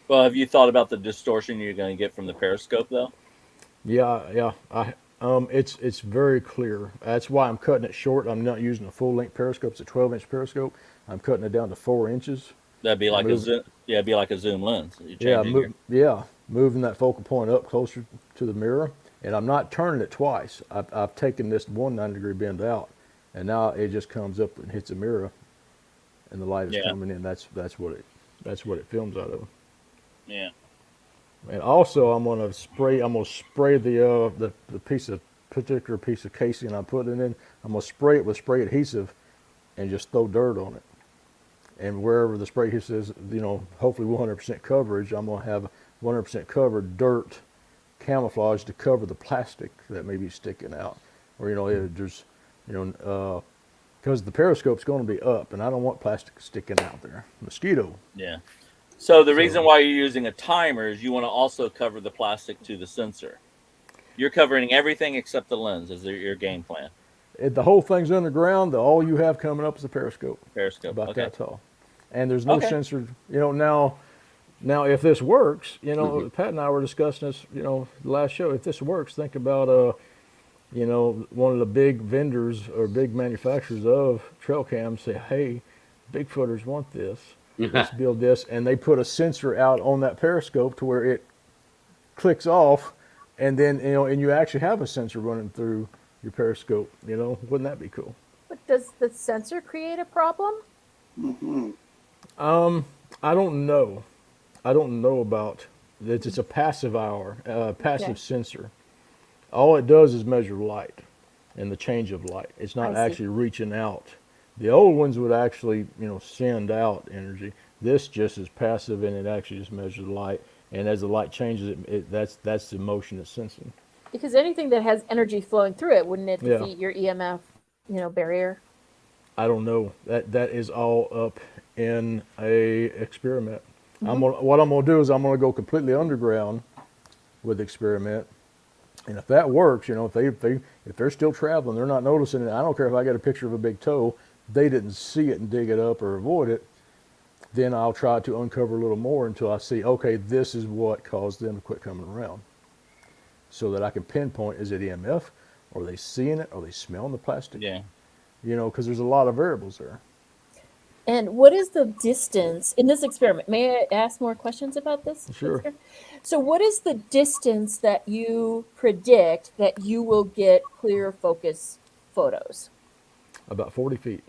Well, have you thought about the distortion you're going to get from the periscope, though? yeah, it's very clear. That's why I'm cutting it short. I'm not using a full length periscope. It's a 12-inch periscope. I'm cutting it down to 4 inches. That'd be like a Move- zoom. Yeah, it'd be like a zoom lens. You're changing moving that focal point up closer to the mirror, and I'm not turning it twice. I've taken this one 90-degree bend out, and now it just comes up and hits the mirror, and the light is Yeah. coming in. That's what it films out of. Yeah. And also, I'm gonna spray the particular piece of casing I'm putting in. I'm gonna spray it with spray adhesive, and just throw dirt on it. And wherever the spray adhesive is, hopefully 100% coverage, I'm gonna have 100% covered dirt camouflage to cover the plastic that may be sticking out, or there's, because the periscope's going to be up, and I don't want plastic sticking out there. Mosquito. Yeah. So the reason why you're using a timer is you want to also cover the plastic to the sensor. You're covering everything except the lens. Is your game plan? The whole thing's underground. All you have coming up is a periscope. Periscope. About Okay. that tall. And there's no Okay. sensor. Now if this works, Pat and I were discussing this, the last show. If this works, think about one of the big vendors or big manufacturers of trail cams say, hey, Bigfooters want this. Let's build this, and they put a sensor out on that periscope to where it clicks off, and then and you actually have a sensor running through your periscope. Wouldn't that be cool? But does the sensor create a problem? I don't know. I don't know about it. It's a passive Okay. sensor. All it does is measure light and the change of light. It's not I see. actually reaching out. The old ones would actually, send out energy. This just is passive, and it actually just measures light. And as the light changes, that's the motion it's sensing. Because anything that has energy flowing through it, wouldn't it Yeah. defeat your EMF, barrier? I don't know. That is all up in a experiment. What I'm gonna do is I'm gonna go completely underground with the experiment. And if that works, if they're still traveling, they're not noticing it. I don't care if I get a picture of a big toe, they didn't see it and dig it up or avoid it. Then I'll try to uncover a little more until I see, okay, this is what caused them to quit coming around. So that I can pinpoint, is it EMF? Are they seeing it? Are they smelling the plastic? Yeah. Because there's a lot of variables there. And what is the distance in this experiment? May I ask more questions about this? Sure. So what is the distance that you predict that you will get clear focus photos? About 40 feet.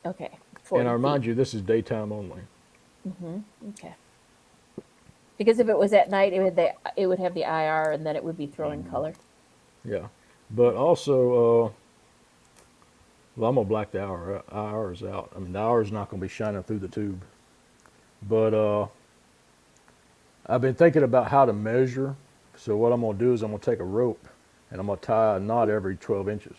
Okay. And I 40 remind feet. you, this is daytime only. Okay. Because if it was at night, it would have the IR, and then it would be throwing color. Yeah. But also, well, I'm going to black the IRs out. I mean, the IR is not going to be shining through the tube. But I've been thinking about how to measure. So what I'm going to do is I'm going to take a rope, and I'm going to tie a knot every 12 inches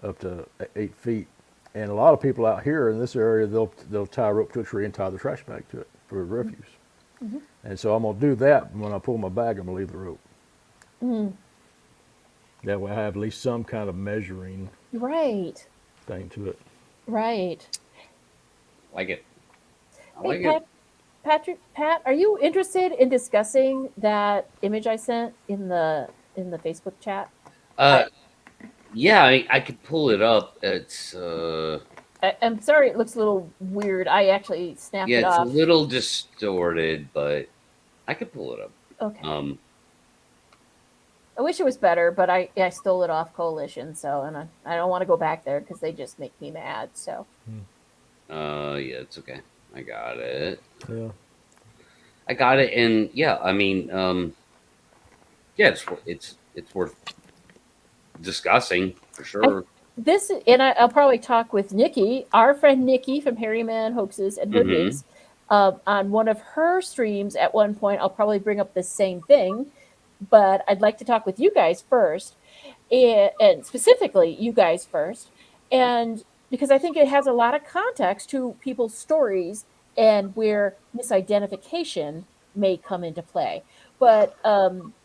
up to 8 feet. And a lot of people out here in this area, they'll tie a rope to a tree and tie the trash bag to it for refuse. And so I'm going to do that. When I pull my bag, I'm going to leave the rope. That way I have at least some kind of measuring Right. thing to it. Right. Like it. I Hey, like it. Pat, are you interested in discussing that image I sent in the Facebook chat? Yeah, I could pull it up. It's I'm sorry, it looks a little weird. I actually snapped it yeah, it's a off. little distorted, but I could pull it up. Okay. I wish it was better, but I stole it off Coalition, so and I don't want to go back there because they just make me mad. So Yeah, it's okay. I got it. Yeah. I got it, and yeah, I mean, yeah, it's worth discussing for sure. I'll probably talk with Nikki, our friend Nikki from Harryman Hoaxes and Hoodwigs. on one of her streams at one point. I'll probably bring up the same thing, but I'd like to talk with you guys first, and specifically you guys first, and because I think it has a lot of context to people's stories and where misidentification may come into play. But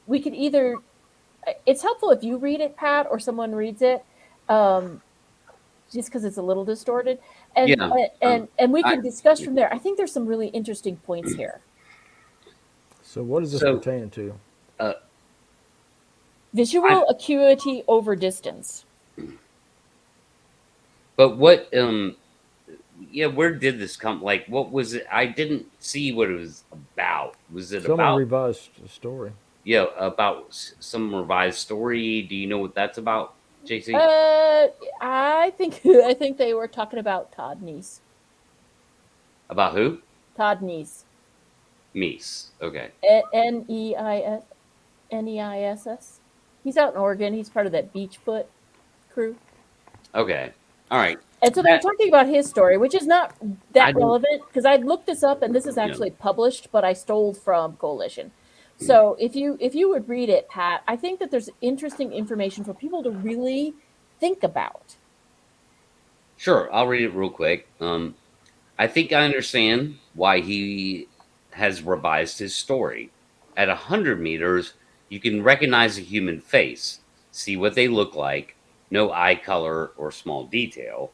we could either, it's helpful if you read it, Pat, or someone reads it. Um, just because it's a little distorted, and Yeah. and we I can discuss from there. I think there's some really interesting points here. So what is this so pertaining to? uh, I Visual acuity over distance. but what yeah, where did this come? Like, what was it? I didn't see what it was about. Was it Someone about revised the story. yeah about some revised story? Do you know what that's about, JC? I think I think they were talking about Todd Neese. About who? Todd Neese. Meese. Okay. Neiss. He's out in Oregon. He's part of that Beachfoot crew. Okay. All right. And so they were That talking about his story, which is not I that don't. relevant because I looked this up and this is You know. actually published, but I stole from Coalition. So if you would read it, Pat, I think that there's interesting information for people to really think about. Sure, I'll read it real quick. I think I understand why he has revised his story. At 100 meters, you can recognize a human face, see what they look like, no eye color or small detail.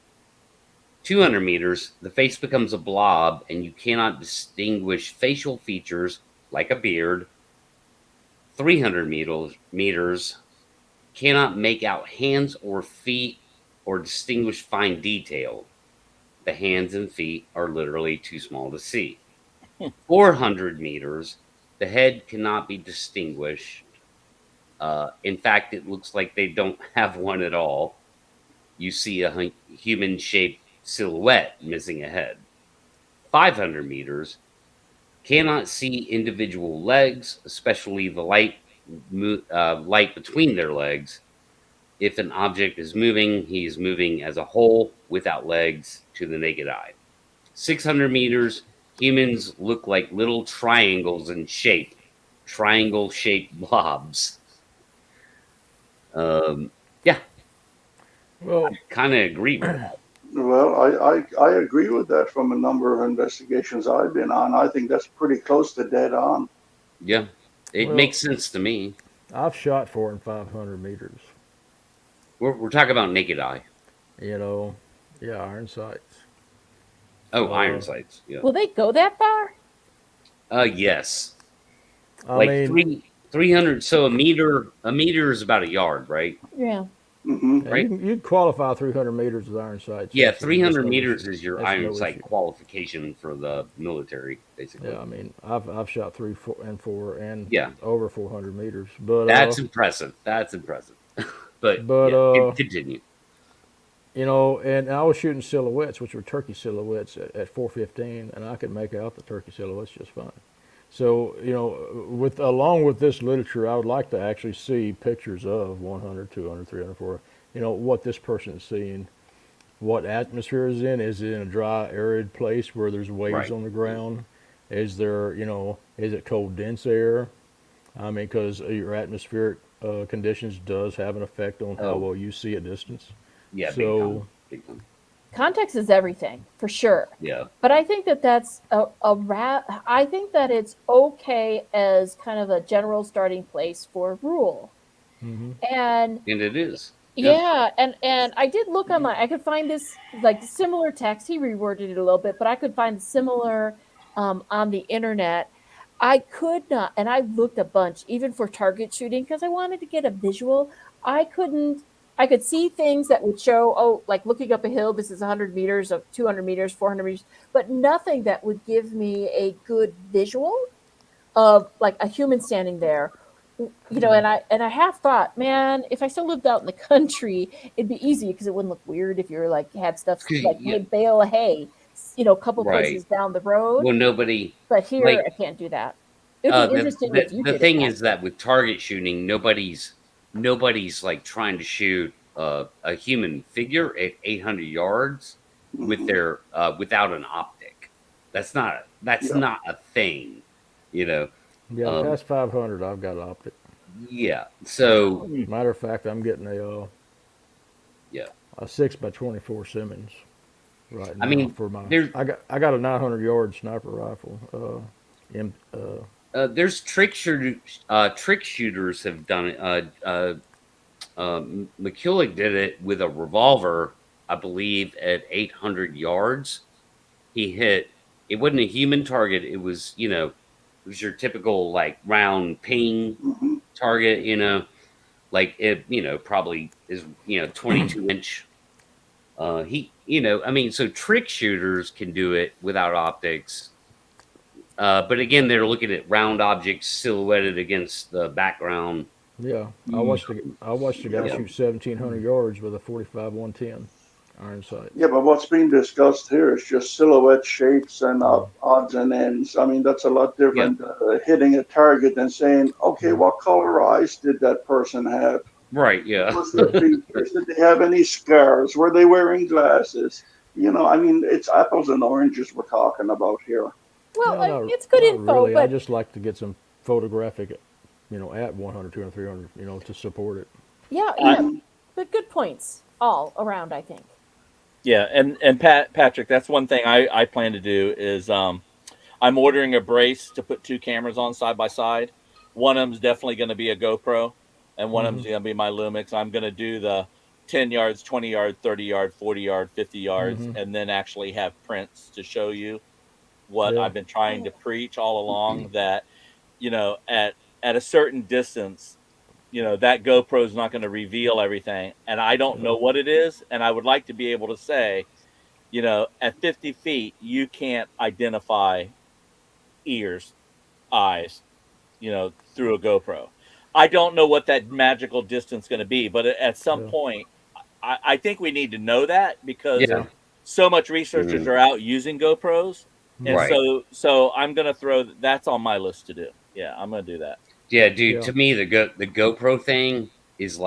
200 meters, the face becomes a blob and you cannot distinguish facial features like a beard. 300 meters cannot make out hands or feet or distinguish fine detail. The hands and feet are literally too small to see. 400 meters, the head cannot be distinguished. In fact, it looks like they don't have one at all. You see a human shaped silhouette missing a head. 500 meters, cannot see individual legs, especially the light between their legs. If an object is moving, he is moving as a whole without legs to the naked eye. 600 meters, humans look like little triangles in shape, triangle shaped blobs. Yeah, Well, kind of agree with that. Well, I agree with that from a number of investigations I've been on. I think that's pretty close to dead on. Yeah, it well, makes sense to me. I've shot 400 and 500 meters. We're talking about naked eye. You know, yeah, iron sights. Oh, Uh, iron sights. Yeah. Will they go that far? Yes. I Like mean, 300. So a meter is about a yard, right? Yeah. Hmm. yeah, Right. you'd qualify 300 meters with iron sights. Yeah, That's, that's 300 no meters issue. is your That's iron no sight issue. qualification for the military, basically. Yeah, I mean, I've shot 3, 4, and 4, and Yeah, over 400 meters. But that's impressive. That's impressive. But but yeah, continue. you know, and I was shooting silhouettes, which were turkey silhouettes at 415, and I could make out the turkey silhouettes just fine. So, you know, with along with this literature, I would like to actually see pictures of 100, 200, 300, 400. You know, what this person is seeing, what atmosphere is in. Is it in a dry, arid place where there's waves Right. on the ground? Is there, you know, is it cold, dense air? I mean, because your atmospheric conditions does have an effect on how Oh, well you see at distance. yeah, big time. So, Big time. Context is everything for sure. Yeah. But I think that that's I think that it's okay as kind of a general starting place for rule. mhm. And And it is. Yeah. yeah, and I did look online. I could find this like similar text. He reworded it a little bit, but I could find similar on the internet. I could not, and I looked a bunch, even for target shooting, because I wanted to get a visual. I couldn't. I could see things that would show, oh, like looking up a hill. This is 100 meters, of 200 meters, 400 meters, but nothing that would give me a good visual of like a human standing there, you know. And I have thought, man, if I still lived out in the country, it'd be easy because it wouldn't look weird if you're like had stuff like Yeah. bale of hay, you know, a couple Right. places down the road. Well, nobody But here like I can't do that. It'd be interesting if you the did it, thing Pat. is that with target shooting, nobody's like trying to shoot a human figure at 800 yards with Hmm. their without an optic. That's Yeah. not a thing, you know. Yeah, Um, past 500, I've got optic. yeah. So Matter of fact, I'm getting yeah. a 6x24 Simmons right I now mean, for my. there's I got a 900-yard sniper rifle. there's trick shooters have done it. McCulloch did it with a revolver, I believe, at 800 yards. He hit. It wasn't a human target. It was, it was your typical like round ping Hmm. target. Like it, probably is 22 inch. I mean, so trick shooters can do it without optics. But again, they're looking at round objects silhouetted against the background. Yeah, Mm. I watched a guy Yeah. shoot 1,700 yards with a 45 110 iron sights. Yeah, but what's being discussed here is just silhouette shapes and Mm. odds and ends. I mean, that's a lot Yeah, different hitting a target than saying, okay, Mm. what color eyes did that person have? right. What Yeah, was their features? Did they have any scars? Were they wearing glasses? I mean, it's apples and oranges we're talking about here. Well, No, not it's good not info, really. I but just like to get some photographic, at 100, 200, 300, to support it. yeah, I, yeah, but good points all around, I think. yeah, and Patrick, that's one thing I plan to do is I'm ordering a brace to put two cameras on side by side. One of them's definitely going to be a GoPro, and one of Hmm. them's going to be my Lumix. I'm going to do the 10 yards, 20 yard, 30 yard, 40 yard, 50 yards, Hmm. and then actually have prints to show you what Yeah. I've been trying to preach all along, that at a certain distance, that GoPro is not going to reveal everything, and I don't Yeah. know what it is, and I would like to be able to say, at 50 feet you can't identify ears, eyes, through a GoPro. I don't know what that magical distance is going to be, but at some Yeah. point, I think we need to know that, because yeah, Yeah. so much researchers mhm, are out using GoPros, and Hmm. right. so I'm going to throw that's on my list to do. Yeah, I'm going to do that. Yeah, dude. Yeah. To me, the GoPro thing is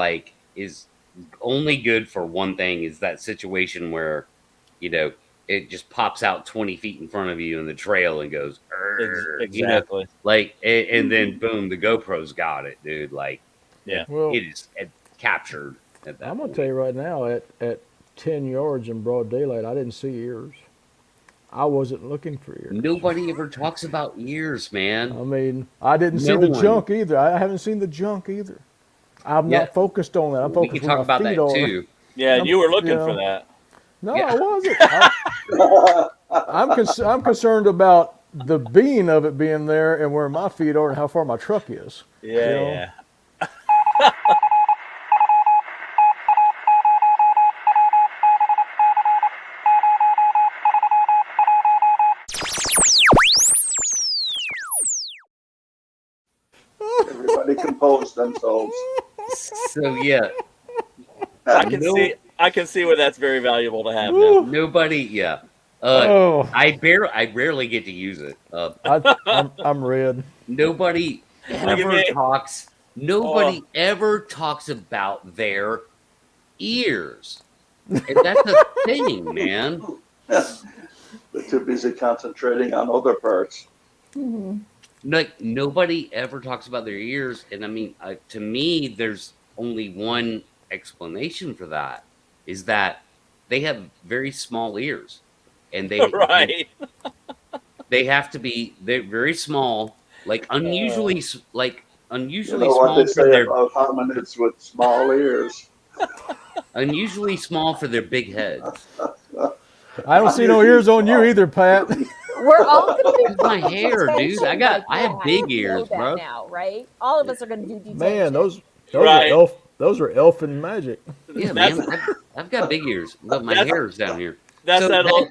only good for one thing. Is that situation where you know it just pops out 20 feet in front of you in the trail and goes, "Arr," Exactly. like, and then Mhm. boom, the GoPro's got it, dude. Like Yeah. Well, it is captured at I'm that gonna tell point. you right now, at 10 yards in broad daylight, I didn't see ears. I wasn't looking for ears. Nobody ever talks about ears, man. I mean, I didn't see No the one. junk either. I haven't seen the junk either. I'm Yeah, not focused on that. I'm we can focused where talk my about feet that are. too. Yeah, I'm, you were you looking for know, that. no, I Yeah, wasn't. I'm concerned about the being of it being there and where my feet are and how far my truck is. You Yeah, know. yeah. Everybody compose themselves. so yeah, I can no, see I can see where that's very valuable to have now. Woo. nobody. Yeah, Oh, I rarely get to use it. I'm red. Nobody Look at ever me. talks. Oh, Nobody ever talks about their ears, and that's a thing, man. They're too busy concentrating on other parts. Hmm. Like nobody ever talks about their ears, and I mean, to me, there's only one explanation for that: is that they have very small ears, and right. they have to be they're very small, like Uh, You unusually know what they small for say their about hominids with small ears? unusually small for their big heads. I don't see no Unusually ears on you small. either, Pat. We're all going to be It's my doing hair, dude. detention by I have Pat. big You know ears, that bro. now, right? All of us are going to do Man, detention. right. those are elfin magic. Yeah, That's man. I've got big ears, but my that's hair is down here. that's So that old.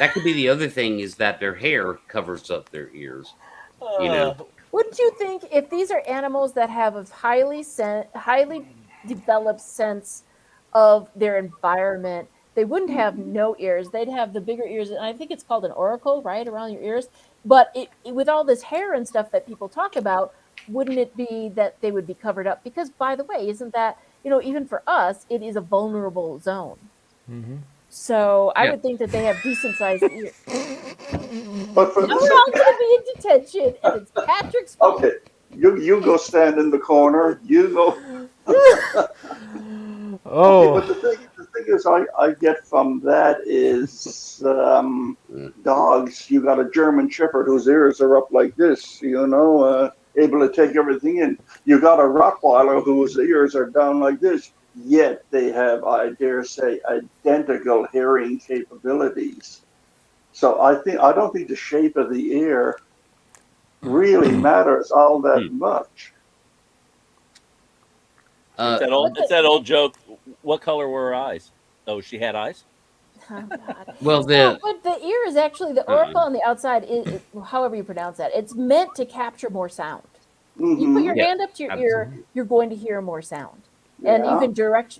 that could be the other thing is that their hair covers up their ears. You know, Uh, Wouldn't you think if these are animals that have a highly developed sense of their environment, they wouldn't have no ears. They'd have the bigger ears. And I think it's called an auricle, right, around your ears. But with all this hair and stuff that people talk about, wouldn't it be that they would be covered up? Because, by the way, isn't that, even for us, it is a vulnerable zone. Hmm. So I Yeah. would think that they have decent sized ears. But for Now the we're all sake, going to be in detention, and it's Patrick's fault. okay, you go stand in the corner. You go. Okay, Oh, but the thing is, I get from that is Mm. dogs. You got a German Shepherd whose ears are up like this, able to take everything in. You got a Rottweiler whose ears are down like this. Yet they have, I dare say, identical hearing capabilities. So I don't think the shape of the ear really matters all that Hmm. much. It's that But old. It's that old joke. What color were her eyes? Oh, she had eyes. oh God. Well, So, but the ear is actually the uh-uh. auricle on the outside. However you pronounce that, it's meant to capture more sound. You put Hmm. your Yeah, hand up to your ear, absolutely. you're going to hear more sound, and you Yeah. can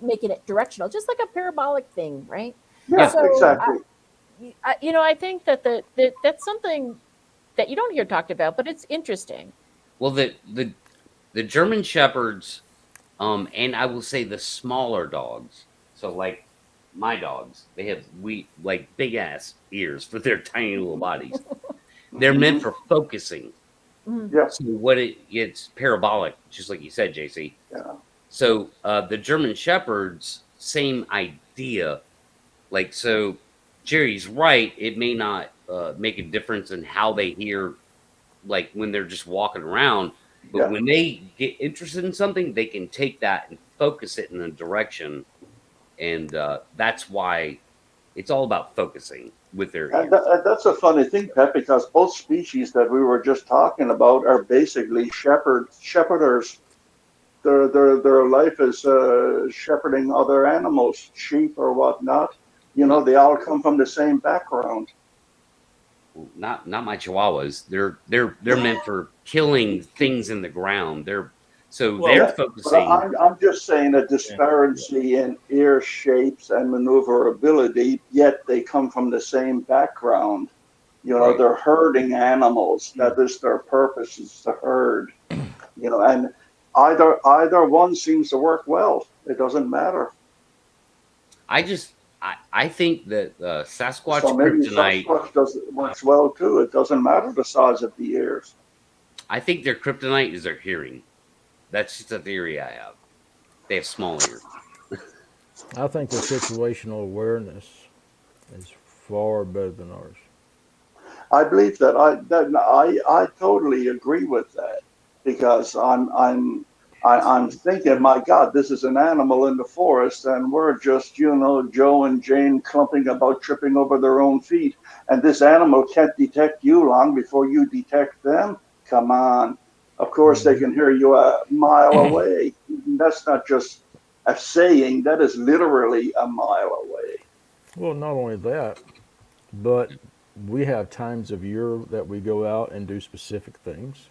making it directional, just like a parabolic thing, right? Yeah. Yeah. So, Exactly. I think that's something that you don't hear talked about, but it's interesting. Well, the German Shepherds, and I will say the smaller dogs. So like my dogs, they have like big ass ears for their tiny little bodies. They're meant Hmm. for focusing. Mm. Yeah. So it's parabolic, just like you said, JC. Yeah. So the German Shepherds, same idea. Like so, Jerry's right. It may not make a difference in how they hear, like when they're just walking around. But Yeah. when they get interested in something, they can take that and focus it in a direction, and that's why it's all about focusing with their And, ears. and that's a funny thing, Pet, because both species that we were just talking about are basically shepherders. Their life is shepherding other animals, sheep or whatnot. Well, They all come from the same background. not my chihuahuas. They're meant for killing things in the ground. They're Well, Yeah, but focusing. I'm just saying a yeah. disparity in ear shapes and maneuverability, yet they come from the same background. Right. They're herding animals. Hmm. That is their purpose, is to herd. And either one seems to work well. It doesn't matter. I think that So Sasquatch maybe kryptonite. Sasquatch works well too. It doesn't matter the size of the ears. I think their kryptonite is their hearing. That's just a theory I have. They have small ears. I think their situational awareness is far better than ours. I believe that I totally agree with that because I'm thinking, my God, this is an animal in the forest, and we're just Joe and Jane clumping about, tripping over their own feet, and this animal can't detect you long before you detect them. Come on, of course they can hear you a mile away. That's not just a saying; that is literally a mile away. Well, not only that, but we have times of year that we go out and do specific things.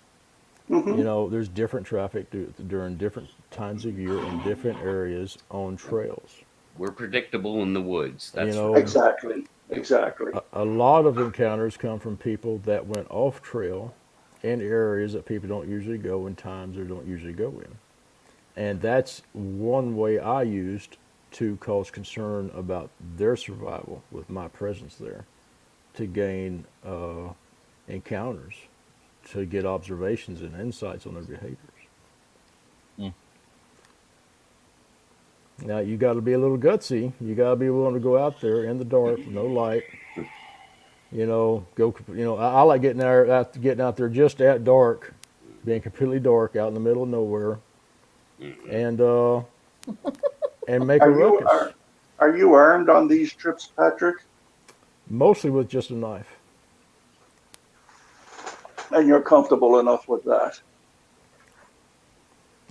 Hmm. There's different traffic during different times of year in different areas on trails. We're predictable in the woods. You That's for know, sure. Exactly, exactly. a lot of encounters come from people that went off trail in areas that people don't usually go in times they don't usually go in. And that's one way I used to cause concern about their survival with my presence there to gain encounters, to get observations and insights on their behaviors. Hmm. Now, you got to be a little gutsy. You got to be willing to go out there in the dark, no light. Go. I like getting out there just at dark, being completely dark, out in the middle of nowhere, Mhm. and make a Are you ruckus, are you armed on these trips, Patrick? mostly with just a knife. And you're comfortable enough with that?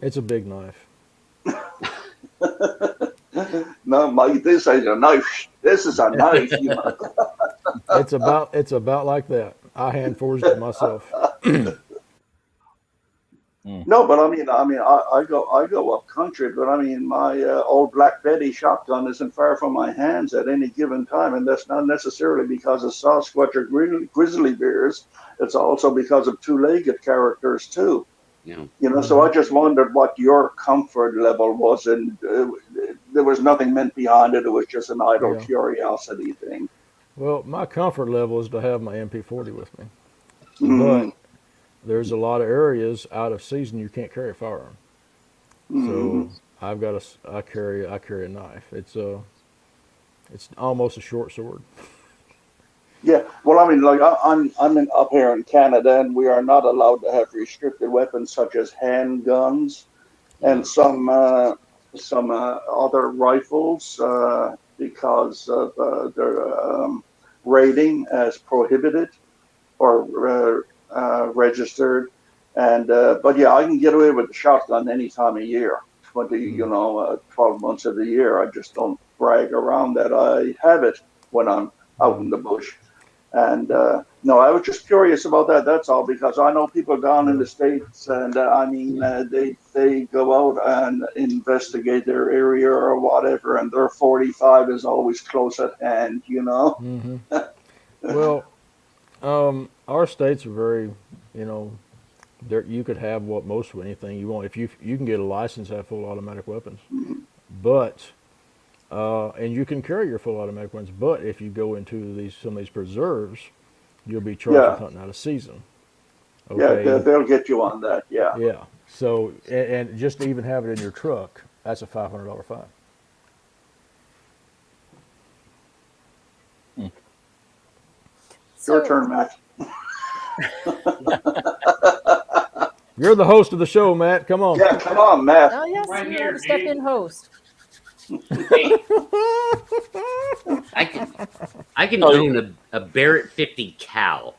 It's a big knife. No, Mike, this ain't a knife. This is a knife. It's about like that. I hand forged it myself. Hmm. No, but I go up country, but I mean, my old Black Betty shotgun isn't far from my hands at any given time, and that's not necessarily because of Sasquatch or grizzly bears. It's also because of two-legged characters too. Yeah. So I just wondered what your comfort level was in there was nothing meant behind it. It was just an idle Yeah. curiosity thing. Well, my comfort level is to have my MP40 with me, Mm-hmm. but there's a lot of areas out of season you can't carry a firearm. Mm-hmm. So I've got I carry a knife. It's almost a short sword. Yeah, well, I mean, like up here in Canada, and we are not allowed to have restricted weapons such as handguns Yeah. and some other rifles because of their rating as prohibited or registered. And but yeah, I can get away with the shotgun any time of year. 20, Mm. 12 months of the year. I just don't brag around that I have it when I'm out Mm. in the bush. And no, I was just curious about that. That's all, because I know people down in Yeah. the states, and I mean, they go out and investigate their area or whatever, and their 45 is always close at hand. Hmm. Well, our states are very, you know, there you could have what most of anything you want if you can get a license to have full automatic weapons, but and you can carry your full automatic weapons. But if you go into some of these preserves, you'll be charged with Yeah, hunting out of season. yeah, Okay, they'll get you on that. Yeah. yeah. So and just to even have it in your truck, that's a $500 fine. Your So, turn, Mac. You're the host of the show, Matt. Come on. Yeah, come on, Matt. oh yes, Right you are here, the step-in dude. host. Hey, I can I can Oh, own a Barrett 50 cal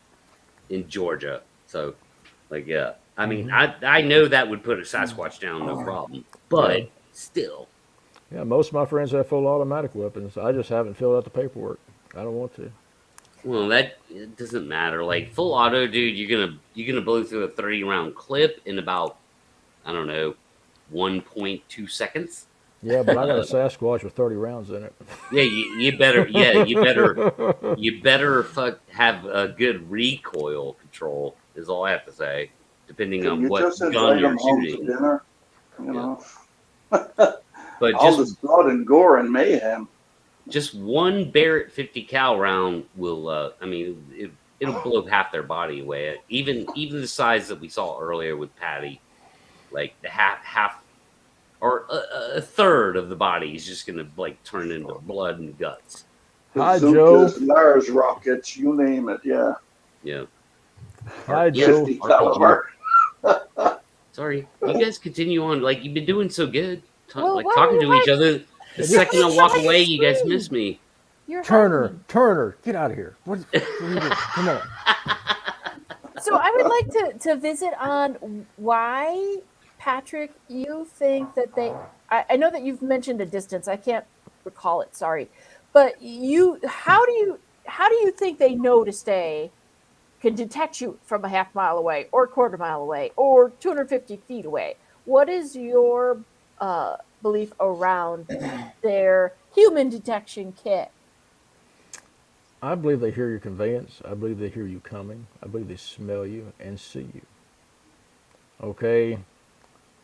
in Georgia. So, like, yeah. I mean, Hmm. I know that would put a Sasquatch down, no problem. Yeah. But still, Yeah, most of my friends have full automatic weapons. I just haven't filled out the paperwork. I don't want to. well, that it doesn't matter. Like full auto, dude, you're gonna blow through a 30-round clip in about, I don't know, 1.2 seconds. Yeah, but I got a Sasquatch with 30 rounds in it. Yeah, you better. Yeah, you better have a good recoil control. Is all I have to say. Depending Can on you what just gun invite you're them home to shooting. dinner? You Yeah, know, but all just this blood and gore and mayhem. just one Barrett 50 cal round will. I mean, it'll blow half their body away. Even the size that we saw earlier with Patty, like the half or a third of the body is just gonna like turn into blood and guts. Hi, Joe. Bazookas, Mars rockets, you name it. Yeah, Yeah, Hi, yeah, Joe. 50 RPG. caliber. Sorry, you guys continue on. Like you've been doing so good, Well, like why are talking you to each hiding? other. The Yeah, just second I You're walk hiding away, you guys miss screen. me. You're Turner, hiding. Turner, get out of here. What are you doing? Come on. So I would like to visit on why, Patrick, you think that I know that you've mentioned a distance. I can't recall it. Sorry, but how do you think they know to stay can detect you from a half mile away or a quarter mile away or 250 feet away? What is your belief around their human detection kit? I believe they hear your conveyance. I believe they hear you coming. I believe they smell you and see you. Okay,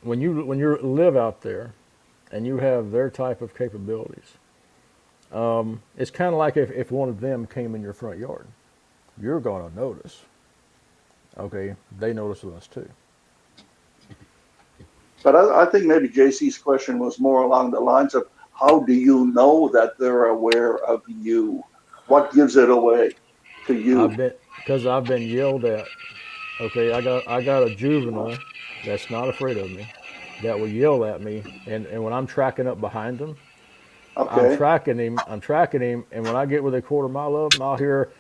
when you live out there and you have their type of capabilities, it's kind of like if one of them came in your front yard, you're going to notice. Okay, they notice with us too. But I think maybe JC's question was more along the lines of how do you know that they're aware of you? What gives it away to you? I've been yelled at. Okay, I got a juvenile that's not afraid of me, that will yell at me, and when I'm tracking up behind him, Okay, I'm tracking him, and when I get within a quarter mile of him, I'll hear.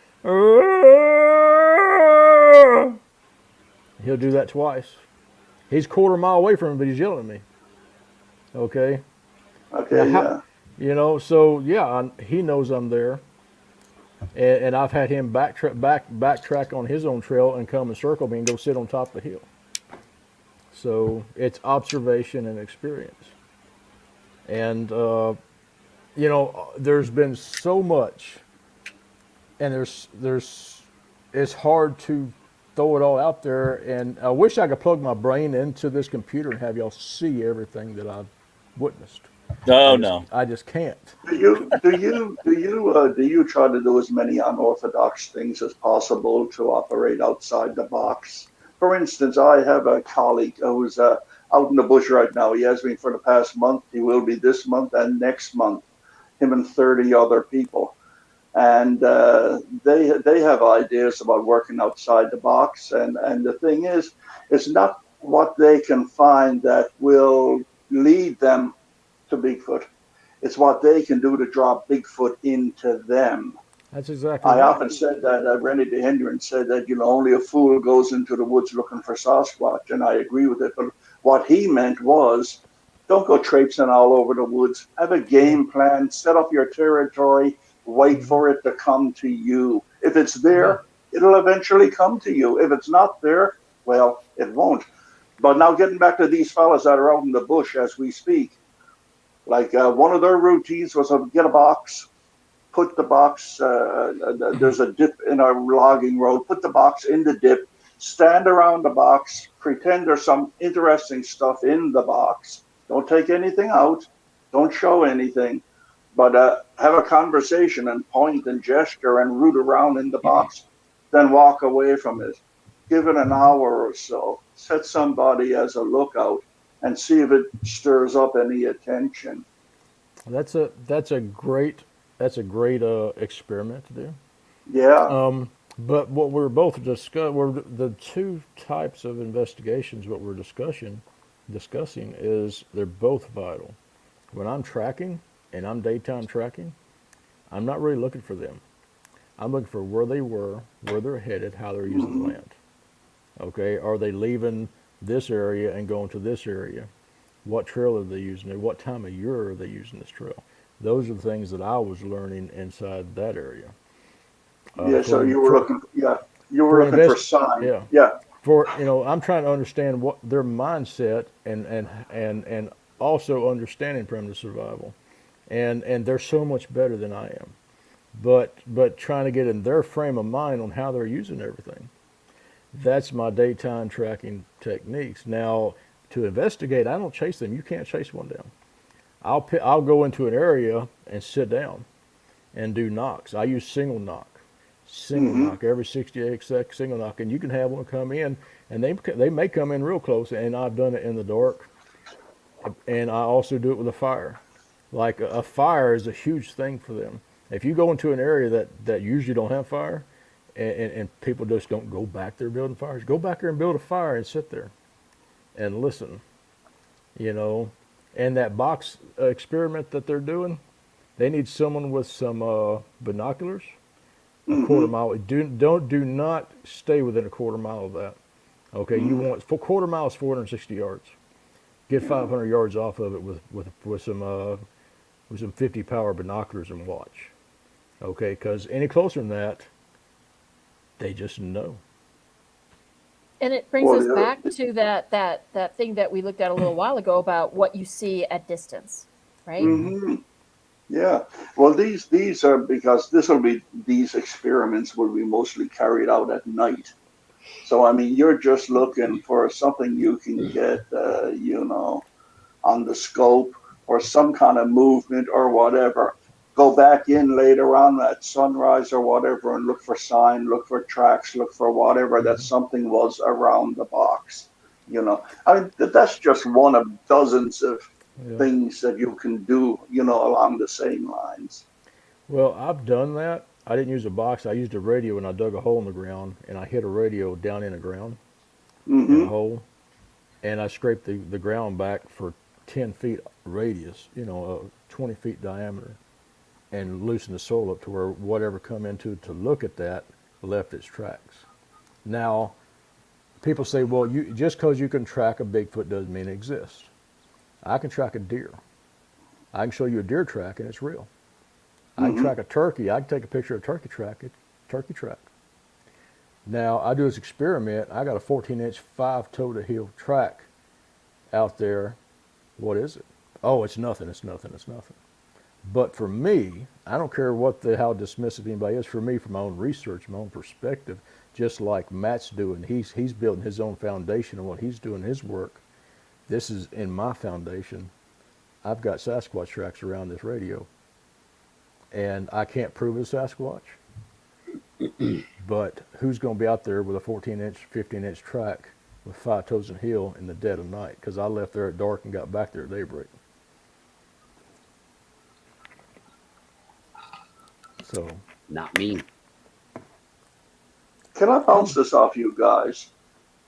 He'll do that twice. He's a quarter mile away from him, but he's yelling at me. Okay, now okay, how, yeah. so yeah, he knows I'm there, and I've had him backtrack on his own trail and come and circle me and go sit on top of the hill. So it's observation and experience. And, there's been so much, and it's hard to throw it all out there. And I wish I could plug my brain into this computer and have y'all see everything that I've witnessed. Oh no. I just can't. Do you try to do as many unorthodox things as possible to operate outside the box? For instance, I have a colleague who's out in the bush right now. He has been for the past month. He will be this month and next month. Him and 30 other people, and they have ideas about working outside the box. And the thing is, it's not what they can find that will lead them to Bigfoot. It's what they can do to draw Bigfoot into them. That's exactly I right. often said that Rennie DeHendren said that only a fool goes into the woods looking for Sasquatch, and I agree with it. But what he meant was, don't go traipsing all over the woods. Have a Yeah. game plan. Set up your territory. Wait Hmm. for it to come to you. If it's Yeah. there, it'll eventually come to you. If it's not there, well, it won't. But now getting back to these fellas that are out in the bush as we speak, like one of their routines was to get a box, put the box, there's a dip in a logging road, put the box in the dip, stand around the box, pretend there's some interesting stuff in the box. Don't take anything out, don't show anything, but have a conversation and point and gesture and root around in the box, then walk away from it. Give it an Hmm. hour or so, set somebody as a lookout, and see if it stirs up any attention. That's a great experiment to do. Yeah. But what we're both discuss were the two types of investigations. What we're discussing is they're both vital. When I'm tracking and I'm daytime tracking, I'm not really looking for them. I'm looking for where they were, where they're headed, how they're using the Mm-hmm. land. Okay, are they leaving this area and going to this area? What trail are they using? At what time of year are they using this trail? Those are the things that I was learning inside that area. Yeah, so For you were for looking, yeah, you were for looking for invest, sign. yeah, Yeah. for I'm trying to understand what their mindset and also understanding primitive survival, and they're so much better than I am. But trying to get in their frame of mind on how they're using everything. That's my daytime tracking techniques. Now, to investigate, I don't chase them. You can't chase one down. I'll go into an area and sit down and do knocks. I use single Mm-hmm. knock every 68 seconds, single knock, and you can have one come in, and they may come in real close, and I've done it in the dark, and I also do it with a fire. Like a fire is a huge thing for them. If you go into an area that usually don't have fire, and people just don't go back there building fires, go back there and build a fire and sit there and listen, you know. And that box experiment that they're doing, they need someone with some binoculars, a quarter Mm-hmm. mile. Do not stay within a quarter mile of that. Okay, you Mm-hmm. want for quarter mile is 460 yards. Get Yeah. 500 yards off of it with some 50 power binoculars and watch. Okay, because any closer than that, they just know. And it brings Well, us back to that thing that we looked at a little while ago about what you see at distance, right? Hmm. mm-hmm. Yeah. Well, these are because these experiments will be mostly carried out at night. So I mean, you're just looking for something you can get, on the scope or some kind of movement or whatever. Go back in later on at sunrise or whatever and look for sign, look for tracks, look for whatever that Hmm. something was around the box. I mean, that's just one of dozens of Yeah. things that you can do, along the same lines. Well, I've done that. I didn't use a box. I used a radio and I dug a hole in the ground and I hit a radio down in the ground in a Mm-hmm. hole and I scraped the ground back for 10 feet radius, 20 feet diameter, and loosened the soil up to where whatever come into to look at that left its tracks. Now, people say, well, just because you can track a Bigfoot doesn't mean it exists. I can track a deer. I can show you a deer track and it's real. I can Mm-hmm. track a turkey. I can take a picture of a turkey track. Turkey track. Now I do this experiment. I got a 14-inch five-toe to heel track out there. What is it? Oh, it's nothing. It's nothing. It's nothing. But for me, I don't care how dismissive anybody is. For me, from my own research, my own perspective, just like Matt's doing, he's building his own foundation and what he's doing his work. This is in my foundation. I've got Sasquatch tracks around this radio, and I can't prove it's Sasquatch. But who's going to be out there with a 14-inch, 15-inch track with 5 toes and heel in the dead of night? Because I left there at dark and got back there at daybreak. So, Not me. Can I bounce this off you guys?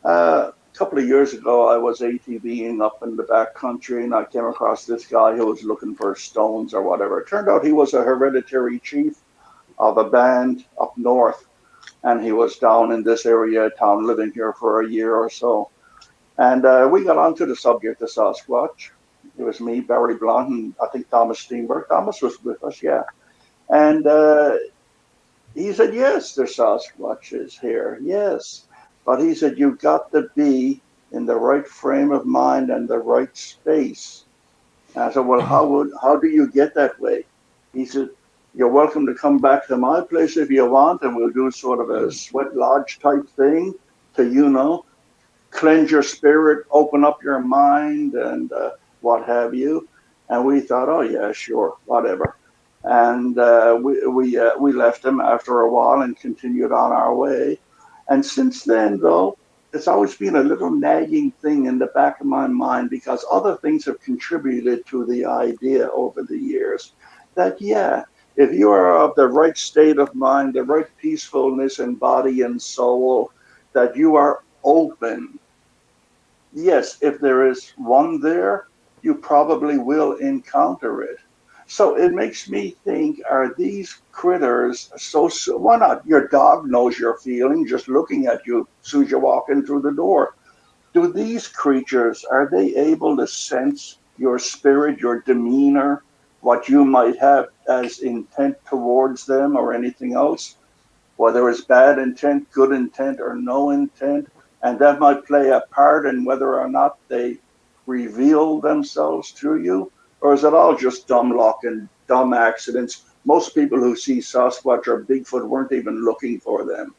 A couple of years ago, I was ATVing up in the back country, and I came across this guy who was looking for stones or whatever. It turned out he was a hereditary chief of a band up north, and he was down in this area of town, living here for a year or so. And we got onto the subject of Sasquatch. It was me, Barry Blunt, and I think Thomas Steenberg. Thomas was with us, yeah. And he said, yes, there's Sasquatches here, yes. But he said, you've got to be in the right frame of mind and the right space. And I said, well, how do you get that way? He said, you're welcome to come back to my place if you want, and we'll do sort of a sweat lodge type thing to, cleanse your spirit, open up your mind, and what have you. And we thought, oh, yeah, sure, whatever. And we left him after a while and continued on our way. And since then, though, it's always been a little nagging thing in the back of my mind, because other things have contributed to the idea over the years that, yeah, if you are of the right state of mind, the right peacefulness in body and soul, that you are open. Yes, if there is one there, you probably will encounter it. So it makes me think, are these critters why not? Your dog knows your feeling just looking at you as soon as you walk in through the door. Do these creatures, are they able to sense your spirit, your demeanor, what you might have as intent towards them or anything else? Whether it's bad intent, good intent, or no intent, and that might play a part in whether or not they reveal themselves to you, or is it all just dumb luck and dumb accidents? Most people who see Sasquatch or Bigfoot weren't even looking for them.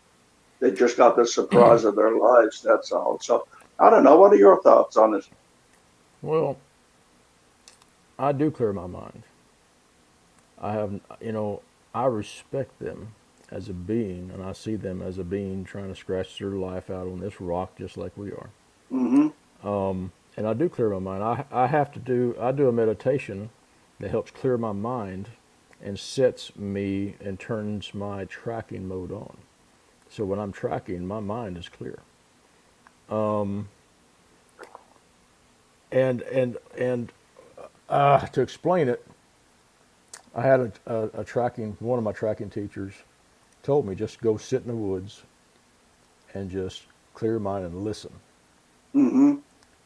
They just got the surprise of their lives, that's all. So, I don't know. What are your thoughts on it? well, I do clear my mind. I respect them as a being, and I see them as a being trying to scratch their life out on this rock just like we are. Mm-hmm. And I do clear my mind. I do a meditation that helps clear my mind and sets me and turns my tracking mode on. So when I'm tracking, my mind is clear. And to explain it, I had a tracking. One of my tracking teachers told me just go sit in the woods and just clear your mind and listen. Mm-hmm.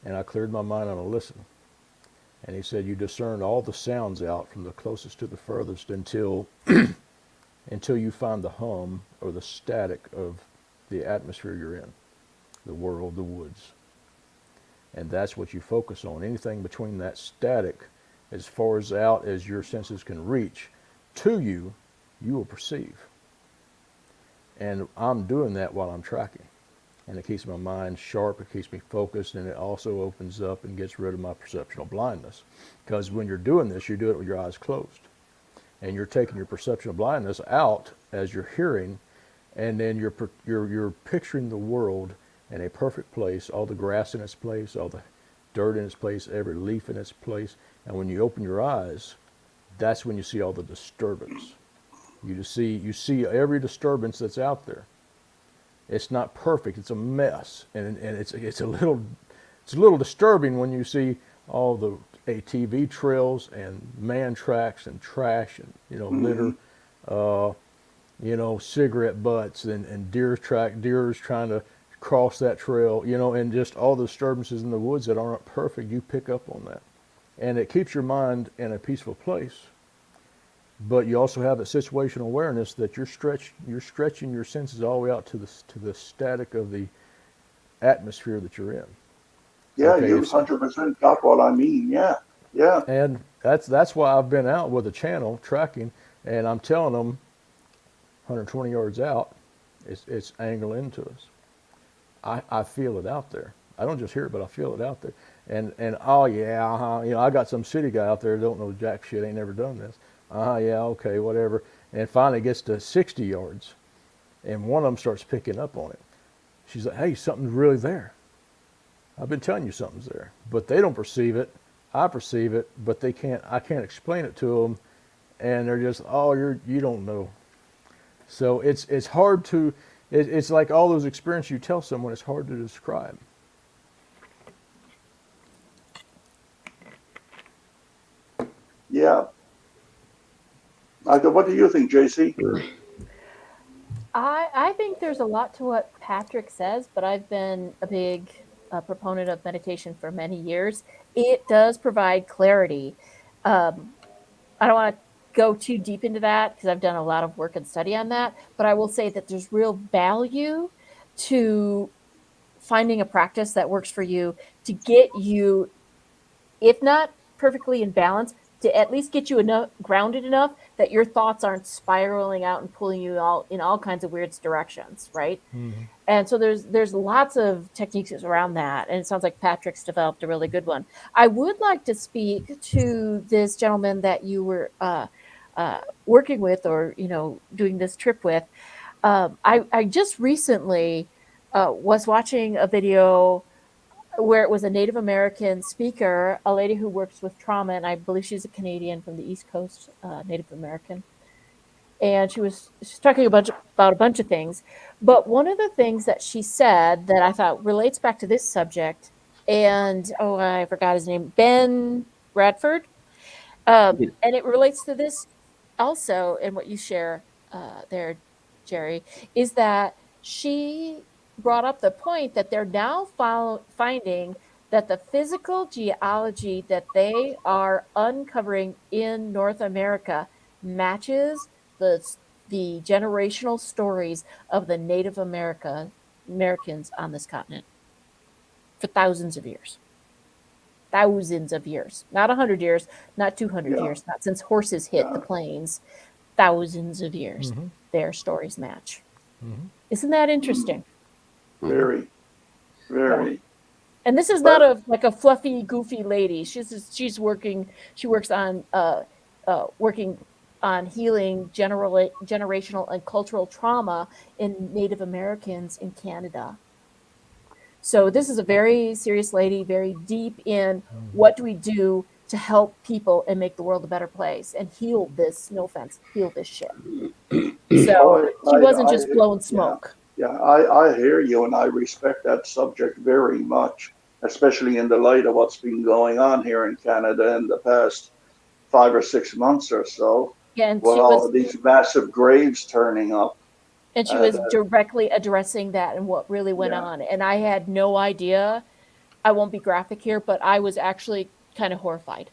And I cleared my mind and I listened. And he said you discern all the sounds out from the closest to the furthest until you find the hum or the static of the atmosphere you're in, the world, the woods. And that's what you focus on. Anything between that static, as far as out as your senses can reach to you, you will perceive. And I'm doing that while I'm tracking. And it keeps my mind sharp, it keeps me focused, and it also opens up and gets rid of my perceptual blindness. Because when you're doing this, you do it with your eyes closed. And you're taking your perceptual blindness out as you're hearing, and then you're picturing the world in a perfect place, all the grass in its place, all the dirt in its place, every leaf in its place. And when you open your eyes, that's when you see all the disturbance. You see every disturbance that's out there. It's not perfect. It's a mess, and it's a little disturbing when you see all the ATV trails and man tracks and trash and litter, cigarette butts and deers trying to cross that trail, and just all the disturbances in the woods that aren't perfect. You pick up on that, and it keeps your mind in a peaceful place. But you also have that situational awareness that you're stretching your senses all the way out to the static of the atmosphere that you're in. Yeah, Okay, you 100% got what I mean. Yeah, yeah. and that's why I've been out with a channel tracking, and I'm telling them 120 yards out, it's angling into us. I feel it out there. I don't just hear it, but I feel it out there. And oh yeah, I got some city guy out there that don't know jack shit, ain't never done this. Yeah, okay, whatever. And finally it gets to 60 yards, and one of them starts picking up on it. She's like, "Hey, something's really there. I've been telling you something's there," but they don't perceive it. I perceive it, but they can't. I can't explain it to them, and they're just, "Oh, you don't know." So it's hard to. It's like all those experiences you tell someone. It's hard to describe. Yeah. What do you think, JC? I think there's a lot to what Patrick says, but I've been a big proponent of meditation for many years. It does provide clarity. Um, I don't want to go too deep into that because I've done a lot of work and study on that, but I will say that there's real value to finding a practice that works for you to get you, if not perfectly in balance, to at least get you enough grounded enough that your thoughts aren't spiraling out and pulling you all in all kinds of weird directions, right? Mm-hmm. And so there's lots of techniques around that, and it sounds like Patrick's developed a really good one. I would like to speak to this gentleman that you were working with, or doing this trip with. I just recently was watching a video where it was a Native American speaker, a lady who works with trauma, and I believe she's a Canadian from the East Coast, Native American. And she's talking about a bunch of things, but one of the things that she said that I thought relates back to this subject, and oh, I forgot his name, Ben Bradford, and it relates to this also in what you share there, Jerry, is that she brought up the point that they're now finding that the physical geology that they are uncovering in North America matches the the generational stories of the Native Americans on this continent for thousands of years. Thousands of years, not 100 years, not 200 Yeah, years, not since horses hit the yeah, plains, thousands of years. Mm-hmm. Their stories match. Mm-hmm. Isn't that mm, interesting? very, Yeah. very. And this is not But like a fluffy, goofy lady. She's working. She works on working on healing generational and cultural trauma in Native Americans in Canada. So this is a very serious lady, very deep in what do we do to help people and make the world a better place and heal this, no offense, heal this shit. oh, So she wasn't just blowing yeah, smoke. yeah. I hear you, and I respect that subject very much, especially in the light of what's been going on here in Canada in the past 5 or 6 months or so, Yeah, with all of these massive graves turning up. and she Uh, was directly addressing that and what really went yeah. on. And I had no idea. I won't be graphic here, but I was actually kind of horrified.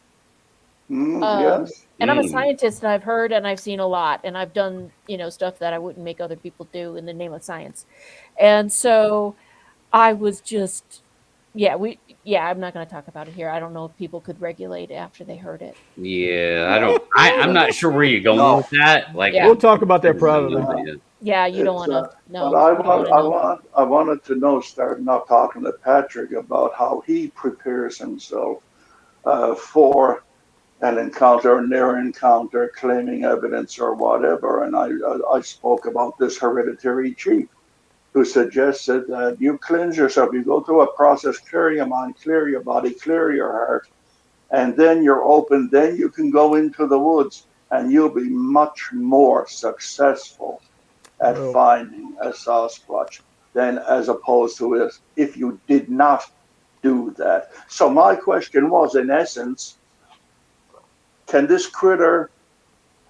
Yes. And I'm a Mm. scientist, and I've heard and I've seen a lot, and I've done stuff that I wouldn't make other people do in the name of science. And so I was just, yeah, I'm not going to talk about it here. I don't know if people could regulate after they heard it. Yeah, I No. don't. I'm not sure where you're going No. with that. Like, Yeah, We'll talk about that privately. Yeah. yeah, you don't It's want to. but No, you don't want to know. I wanted to know, starting out talking to Patrick about how he prepares himself for an encounter, near encounter, claiming evidence or whatever. And I spoke about this hereditary chief who suggested that you cleanse yourself, you go through a process, clear your mind, clear your body, clear your heart, and then you're open. Then you can go into the woods, and you'll be much more successful at Well, finding a Sasquatch than as opposed to if you did not do that. So my question was, in essence, can this critter,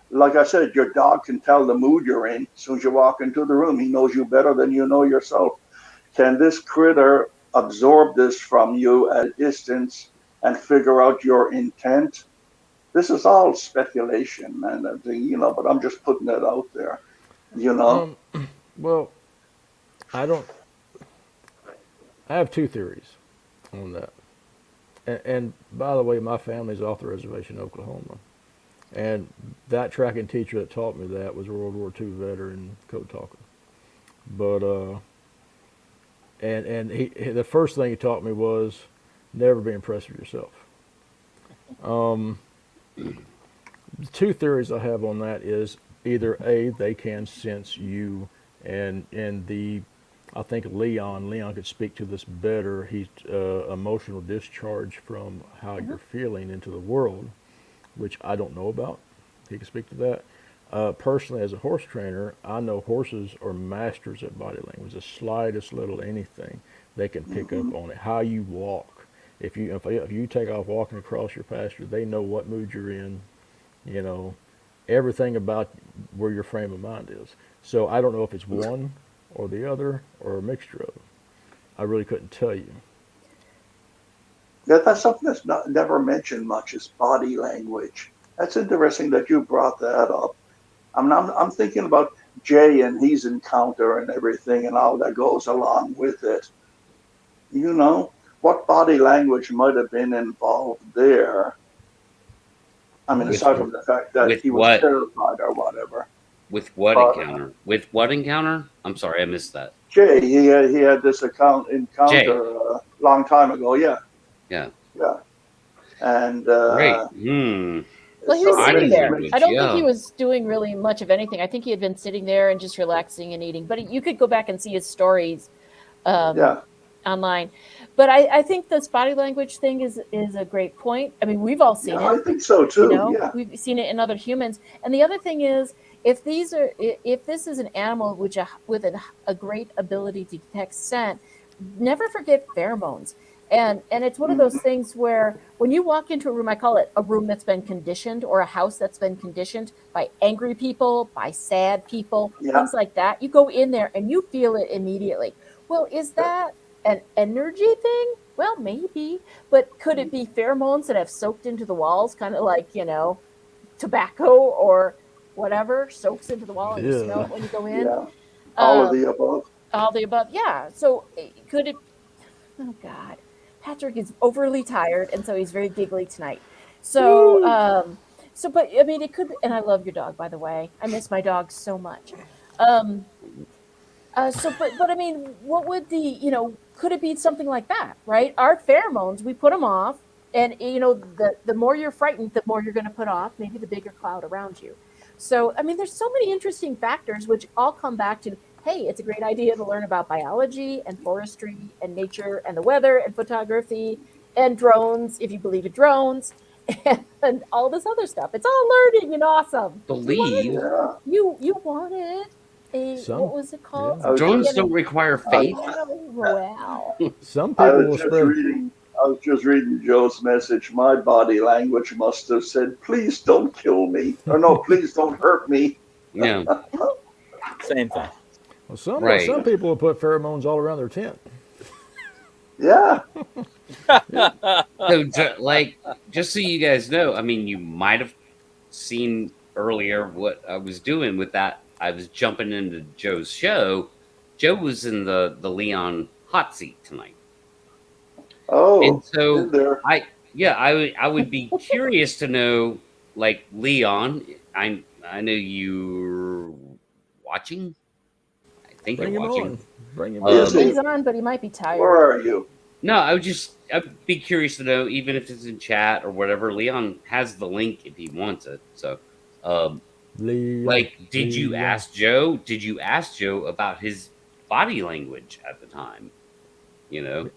like I said, your dog can tell the mood you're in as soon as you walk into the room. He knows you better than you know yourself. Can this critter absorb this from you at a distance and figure out your intent? This is all speculation, man. But I'm just putting that out there. You know, um, well, I don't. I have two theories on that. And by the way, my family's off the reservation in Oklahoma, and that tracking teacher that taught me that was a World War II veteran code talker. But and the first thing he taught me was Never be impressed with yourself. Um, the two theories I have on that is either A, they can sense you, and the I think Leon could speak to this better. He's emotional discharge from how Mhm. you're feeling into the world, which I don't know about. He can speak to that. Personally, as a horse trainer, I know horses are masters at body language. The slightest little anything, they can pick Hmm. up on it. How you walk. If you take off walking across your pasture, they know what mood you're in. You know, everything about where your frame of mind is. So I don't know if it's one or the other or a mixture of them. I really couldn't tell you. Yeah, that's something that's not never mentioned much is body language. That's interesting that you brought that up. I'm thinking about Jay and his encounter and everything and all that goes along with it. You know, what body language might have been involved there? I mean, With aside from the fact that with he was what? terrified or whatever. With what But encounter? With what encounter? I'm sorry, I missed that. Jay, he had this Jay. encounter a long time ago. Yeah, Yeah. yeah, and Right. Well, he was so it Body sitting makes there. me. I language. don't think he Yeah. was doing really much of anything. I think he had been sitting there and just relaxing and eating. But you could go back and see his stories um, Yeah, online. But I think this body language thing is a great point. I mean, we've all yeah, seen I it. think so You too. know, Yeah, we've seen it in other humans. And the other thing is, if this is an animal which with a great ability to detect scent, never forget pheromones. And it's one of hmm, those things where when you walk into a room, I call it a room that's been conditioned or a house that's been conditioned by angry people, by sad people, yeah, things like that. You go in there and you feel it immediately. Well, is that an energy thing? Well, maybe, but could it be pheromones that have soaked into the walls, kind of like, tobacco or whatever soaks into the wall and you smell Yeah. it when you go in? yeah, all of Um, the above. all the above. Yeah. So could it? Oh God, Patrick is overly tired, and so he's very giggly tonight. So, but I mean, it could. And I love your dog, by the way. I miss my dog so much. Um, but I mean, what would could it be something like that, right? Our pheromones, we put them off, and the more you're frightened, the more you're going to put off, maybe the bigger cloud around you. So, I mean, there's so many interesting factors which all come back to, hey, it's a great idea to learn about biology and forestry and nature and the weather and photography and drones, if you believe in drones, and all this other stuff. It's all learning and awesome. Believe Yeah, You wanted a, what Some, was it called? yeah. I was drones just, don't require I, faith. Royale. Some I people was will just spread. reading. I was just reading Joe's message. My body language must have said, "Please don't kill me," or "No, please don't hurt me." Yeah. Same thing. Well, some Right. people will put pheromones all around their tent. Yeah, Yeah. So, like, just so you guys know, I mean, you might have seen earlier what I was doing with that. I was jumping into Joe's show. Joe was in the Leon hot seat tonight, and oh, in so there. yeah, I would be curious to know, like, Leon. I know you're watching. I think you're Bring him watching. on. Bring him Is on. he? He's on, but he might be tired. Where are you? No, I'd be curious to know, even if it's in chat or whatever. Leon has the link if he wants it. So, um, Leon. like, Leon. Did you ask Joe about his body language at the time? You know,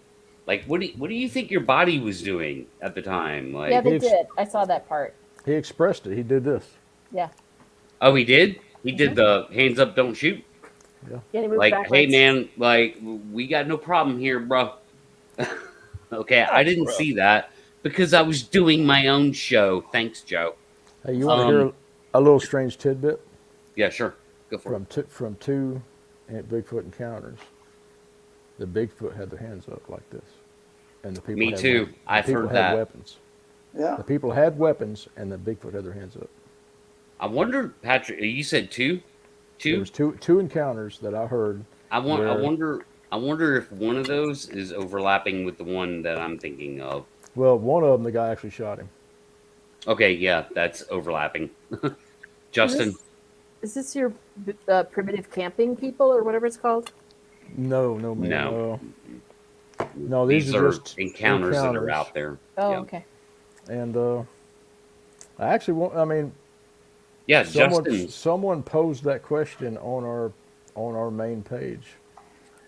like, what do you think your body was doing at the time? Yeah, Like, He they ex- did. I saw that part. he expressed it. He did this. Yeah. oh, he did. He did Hmm. the hands up, don't shoot. Yeah. Yeah, he moved Like, hey backwards. man, like, we got no problem here, bro. Okay, I Oh, didn't bro. see that because I was doing my own show. Thanks, Joe. Hey, you want to Um, hear a little strange tidbit yeah, sure, go for it. from two Bigfoot encounters? The Bigfoot had their hands up like this, and the people Me had too. the I've people heard had that. weapons. Yeah. The people had weapons, and the Bigfoot had their hands up. I wonder, Patrick. You said two, There two. was two encounters that I heard I want. I where, wonder. I wonder if one of those is overlapping with the one that I'm thinking of. well, one of them the guy actually shot him. Okay, yeah, that's overlapping. Is Justin, this your primitive camping people or whatever it's called? No, no, man, no. no. No, these are just encounters that are encounters. out there. Oh, Yeah. okay. And I actually want. I mean, Yeah, someone Justin. someone posed that question on our main page,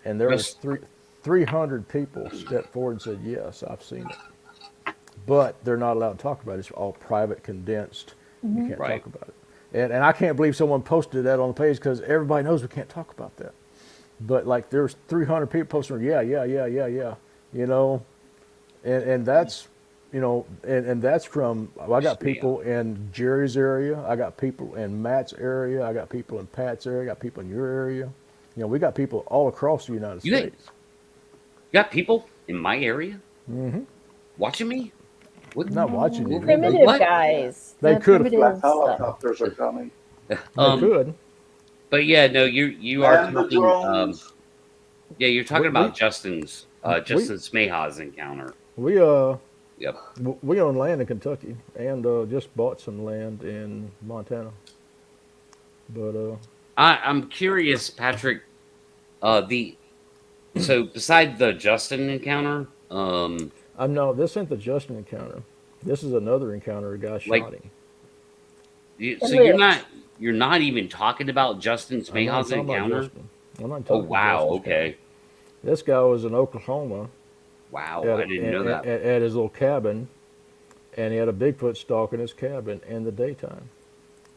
and there was Just 300 people stepped forward and said, "Yes, I've seen it," but they're not allowed to talk about it. It's all private, condensed. You can't right. talk about it. And I can't believe someone posted that on the page because everybody knows we can't talk about that. But like there's 300 people posting, yeah, you know, and that's, you know, and that's from, I got people in Jerry's area, I got people in Matt's area, I got people in Pat's area, I got people in your area. You know, we got people all across the United You got- States. You got people in my area watching me? What? Not watching you. Primitive What? guys. They The could have primitive Black stuff. helicopters are coming. They Um, could. but yeah, no, you are And the talking. drones. Yeah, you're talking We- about we- Justin's Justin Smeha's encounter. We Yep. we own land in Kentucky and just bought some land in Montana. But I'm curious, Patrick. So beside the Justin encounter, no, this ain't the Justin encounter. This is another encounter. A guy Like- shot him. so Lived. you're not even talking about Justin I'm not Smeha's talking about encounter. Justin. I'm not Oh talking about wow, Justin's okay, encounter. This guy was in Oklahoma wow, at, I didn't know that. at his little cabin, and he had a Bigfoot stalking his cabin in the daytime.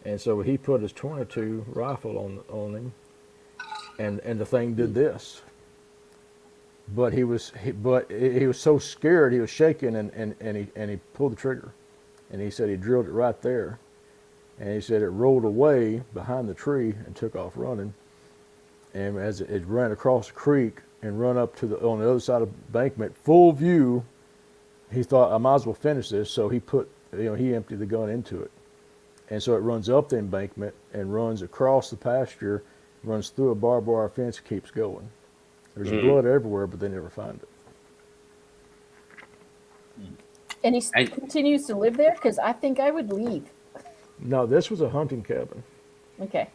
And so he put his 22 rifle on him, and the thing did this. But he was so scared, he was shaking, and he pulled the trigger, and he said he drilled it right there, and he said it rolled away behind the tree and took off running, and as it ran across the creek and run up to on the other side of the embankment, full view, he thought I might as well finish this, so he emptied the gun into it. And so it runs up the embankment and runs across the pasture, runs through a barbed wire fence, keeps going. There's blood everywhere, but they never find it. And he continues to live there? Because I think I would leave. No, this was a hunting cabin. Okay.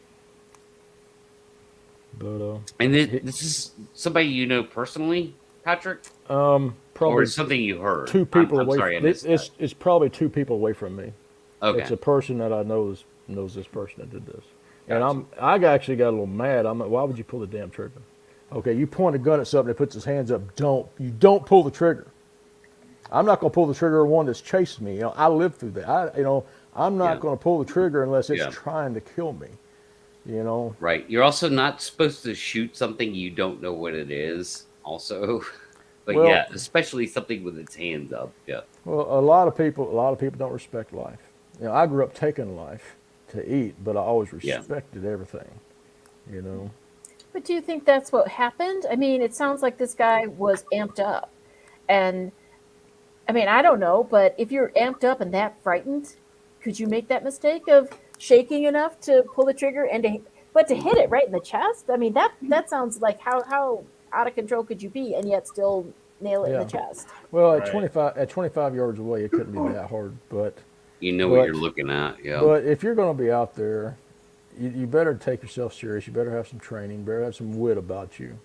But And this is somebody you know personally, Patrick, or probably is something you heard? two people I'm away. sorry, I missed that. It's probably 2 people away from me. Okay. It's a person that I knows this person that did this. And Gotcha. I actually got a little mad. I'm like, why would you pull the damn trigger? Okay, you point a gun at something that puts his hands up. You don't pull the trigger. I'm not going to pull the trigger on one that's chasing me. You know, I lived through that. I'm not Yeah. going to pull the trigger unless it's Yeah. trying to kill me. You know. Right. You're also not supposed to shoot something you don't know what it is. Also, but Well- yeah, especially something with its hands up. Yeah. Well, a lot of people don't respect life. You know, I grew up taking life to eat, but I always Yeah. respected everything. You know. But do you think that's what happened? I mean, it sounds like this guy was amped up. And I mean, I don't know, but if you're amped up and that frightened, could you make that mistake of shaking enough to pull the trigger and to hit it right in the chest? I mean, that sounds like how out of control could you be and yet still nail it in Yeah. the chest? Well, Right. at 25 yards away, it couldn't be that hard. But You know But- what you're looking at. Yeah. but if you're going to be out there, you better take yourself serious. You better have some training. You better have some wit about you.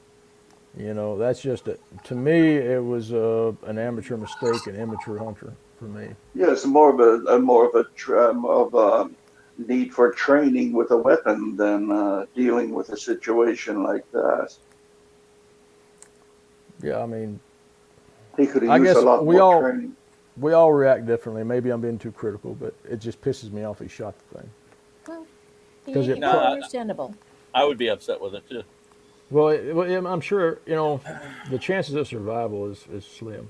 You know, that's just to me. It was an amateur mistake, an immature hunter for me. Yeah, it's more of a need for training with a weapon than dealing with a situation like that. Yeah, I mean, He could I have used guess a lot we more all- training. we all react differently. Maybe I'm being too critical, but it just pisses me off he shot the thing. Well, 'Cause it- it's No, understandable. I would be upset with it too. Well, I'm sure the chances of survival is slim.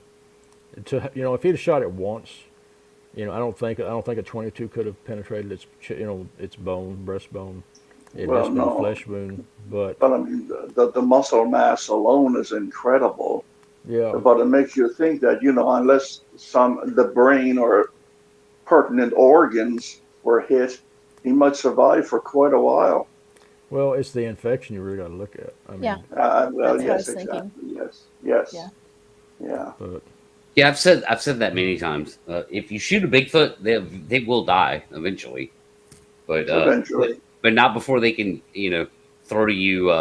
If he'd have shot it once, I don't think a 22 could have penetrated its bone, breastbone. It'd Well, just been a no. flesh wound, but But I mean, the muscle mass alone is incredible. yeah, But it makes you think that, unless the brain or pertinent organs were hit, he might survive for quite a while. well, it's the infection you really got to look at. I mean, Yeah. Well, That's what I yes, was thinking. exactly. Yes. Yeah. Yeah. but Yeah, I've said that many times. If you shoot a Bigfoot, they will die eventually, but Eventually. but not before they can throw to you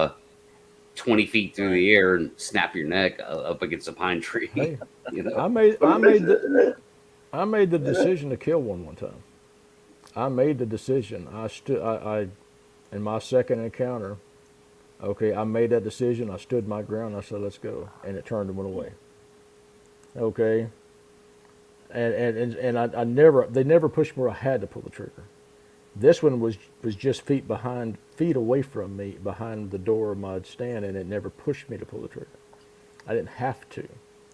20 feet through the air and snap your neck up against a pine tree. Hey, You know, I made But I it made makes the I made the decision to kill one time. I made the decision. I in my second encounter. Okay, I made that decision. I stood my ground. I said, "Let's go," and it turned and went away. Okay, and I never they never pushed me where I had to pull the trigger. This one was just feet away from me, behind the door of my stand, and it never pushed me to pull the trigger. I didn't have to,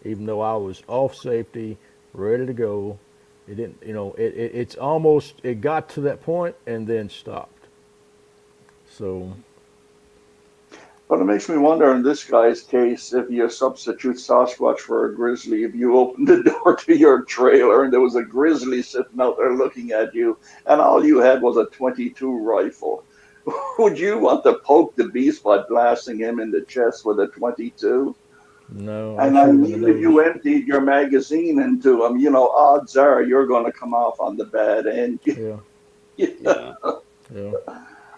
even though I was off safety, ready to go. It didn't, it's almost, it got to that point and then stopped. So, But it makes me wonder in this guy's case, if you substitute Sasquatch for a grizzly, if you opened the door to your trailer and there was a grizzly sitting out there looking at you, and all you had was a 22 rifle, would you want to poke the beast by blasting him in the chest with a 22? no, I And I shoot him in the mean, if you nose. emptied your magazine into him, odds are you're going to come off on the bad end. Yeah, yeah, yeah. yeah.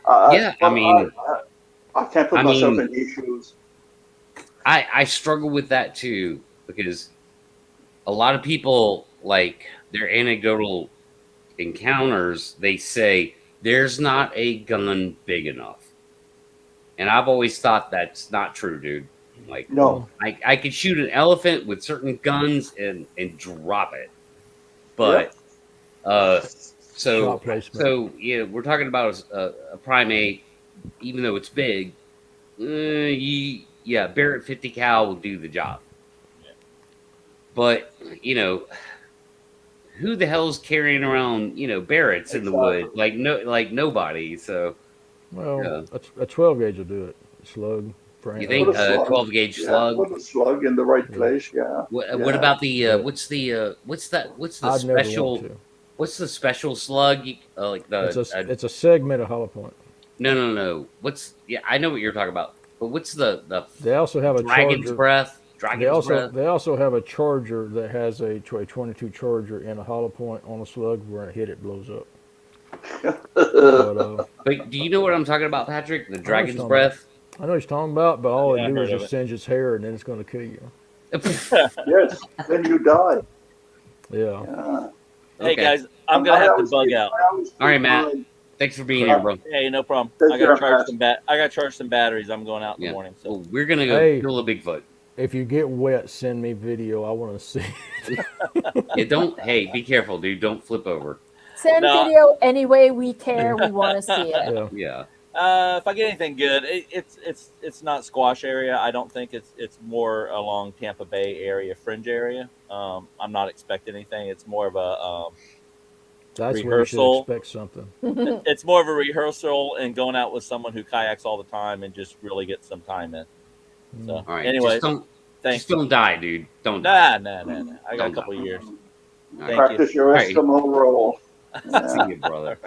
But I can't put I myself mean, in his shoes. I struggle with that too because a lot of people like their anecdotal encounters. They say there's not a gun big enough, and I've always thought that's not true, dude. Like No. I could shoot an elephant with certain guns and drop it, Yep. but so Shot placement. so yeah, we're talking about a primate, even though it's big. Yeah, Barrett 50 cal will do the job. But who the hell's carrying around Barretts in the wood? Exactly. Like nobody. So Well, yeah, a 12 gauge will do it. Slug, you Put think a slug. 12 gauge Yeah, slug? put a slug in the right yeah. place. Yeah. What Yeah. about the But what's the I'd never want special to. what's the special slug? Like It's the a segment of hollow point. no. What's I know what you're talking about, but what's the They also have a dragon's charger. breath? They Dragon's also breath. they also have a charger that has a 22 charger and a hollow point on a slug where it hit it blows up. But But do you know what I'm talking about, Patrick? The I know what dragon's you're talking about. breath. I know what you're talking about, but all Yeah, it I do is heard of just it. singe its hair and then it's going to kill you. Yes. Then you die. Yeah. Yeah. Hey Okay. guys, I'm gonna have to bug out. All right, Matt. Thanks for being here, bro. Hey, no problem. Take I gotta care, charge Matt. I gotta charge some batteries. I'm going out in Yeah. the morning. So Well, we're gonna go Hey. kill a Bigfoot. If you get wet, send me video. I want to see. Yeah, don't. Hey, be careful, dude. Don't flip over. Send No. video any way we care. We want to see it. Yeah. Yeah. if I get anything good, it's not Squash area. I don't think it's more along Tampa Bay area, fringe area. I'm not expecting anything. It's more of a That's where you should rehearsal. expect something. It's more of a rehearsal and going out with someone who kayaks all the time and just really get some time in. So, All right. anyways, Just thanks. don't die, dude. Don't die. Nah. I got a Don't couple die. of years. All right. Thank Practice your Right. Eskimo roll. See you, brother.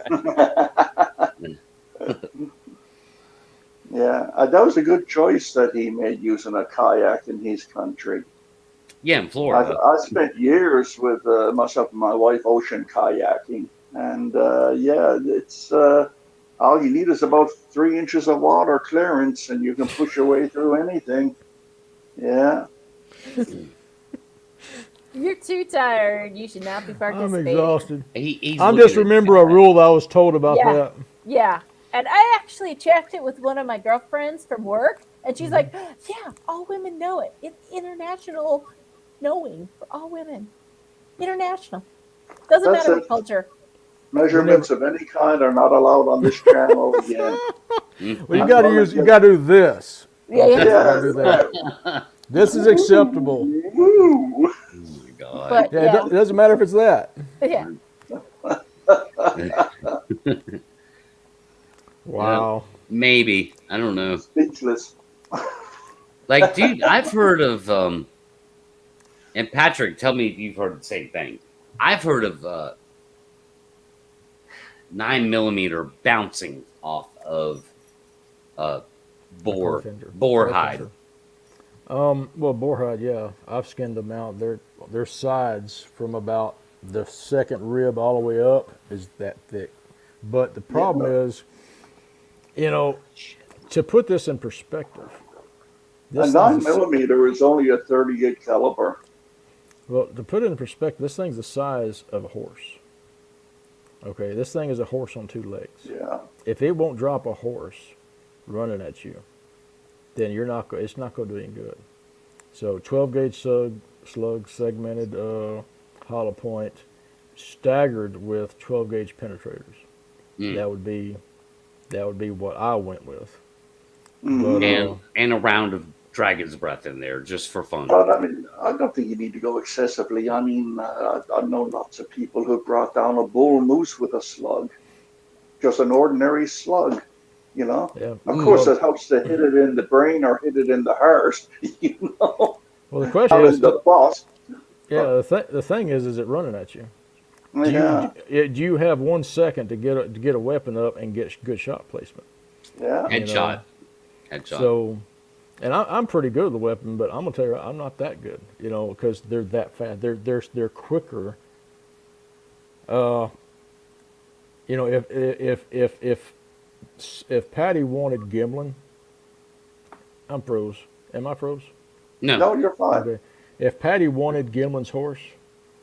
Yeah, that was a good choice that he made using a kayak in his country. Yeah, in Florida. I spent years with myself and my wife ocean kayaking, and it's all you need is about 3 inches of water clearance, and you can push your way through anything. Yeah. You're too tired. You should not be I'm participating. exhausted. He's I'm looking just at remember a that. rule that I was told about Yeah. that. Yeah. And I actually checked it with one of my girlfriends from work, and she's like, yeah, all women know it. It's international knowing for all women. International. Doesn't That's matter it. what culture. Measurements of any kind are not allowed on this channel again. Well, you got to do this. Yeah. You gotta do that. This is acceptable. Woo. Oh my god. But Yeah, yeah. it doesn't matter if it's that. Yeah. Wow. Maybe. I don't know. Speechless. Like, dude, I've heard of and Patrick, tell me if you've heard the same thing. I've heard of 9mm bouncing off of boar Bowfinger. hide. Well, boarhide, yeah. I've skinned them out. Their sides from about the second rib all the way up is that thick. But the problem is, to put this in perspective, A This thing's 9mm is only a 38 caliber. well, to put it in perspective, this thing's the size of a horse. Okay, this thing is a horse on two legs. Yeah. If it won't drop a horse running at you, then you're not. It's not going to do any good. So 12 gauge slug segmented hollow point, staggered with 12 gauge penetrators. Mm. That would be what I went with. Mhm. But And a round of dragon's breath in there just for fun. But I mean, I don't think you need to go excessively. I mean, I know lots of people who brought down a bull moose with a slug, just an ordinary slug. You know, yeah, of course, well, it helps to hit it in the brain or hit it in the heart. You know, well, the question not is, in the bust. yeah, the thing is it running at you? Yeah, Do you have 1 second to get a weapon up and get good shot placement? yeah. Headshot. Headshot. So, and I'm pretty good with the weapon, but I'm gonna tell you, I'm not that good. You know, because they're that fast. They're quicker. You know, if Patty wanted Gimlin, I'm froze. Am I froze? No. No, you're fine. Okay. If Patty wanted Gimlin's horse,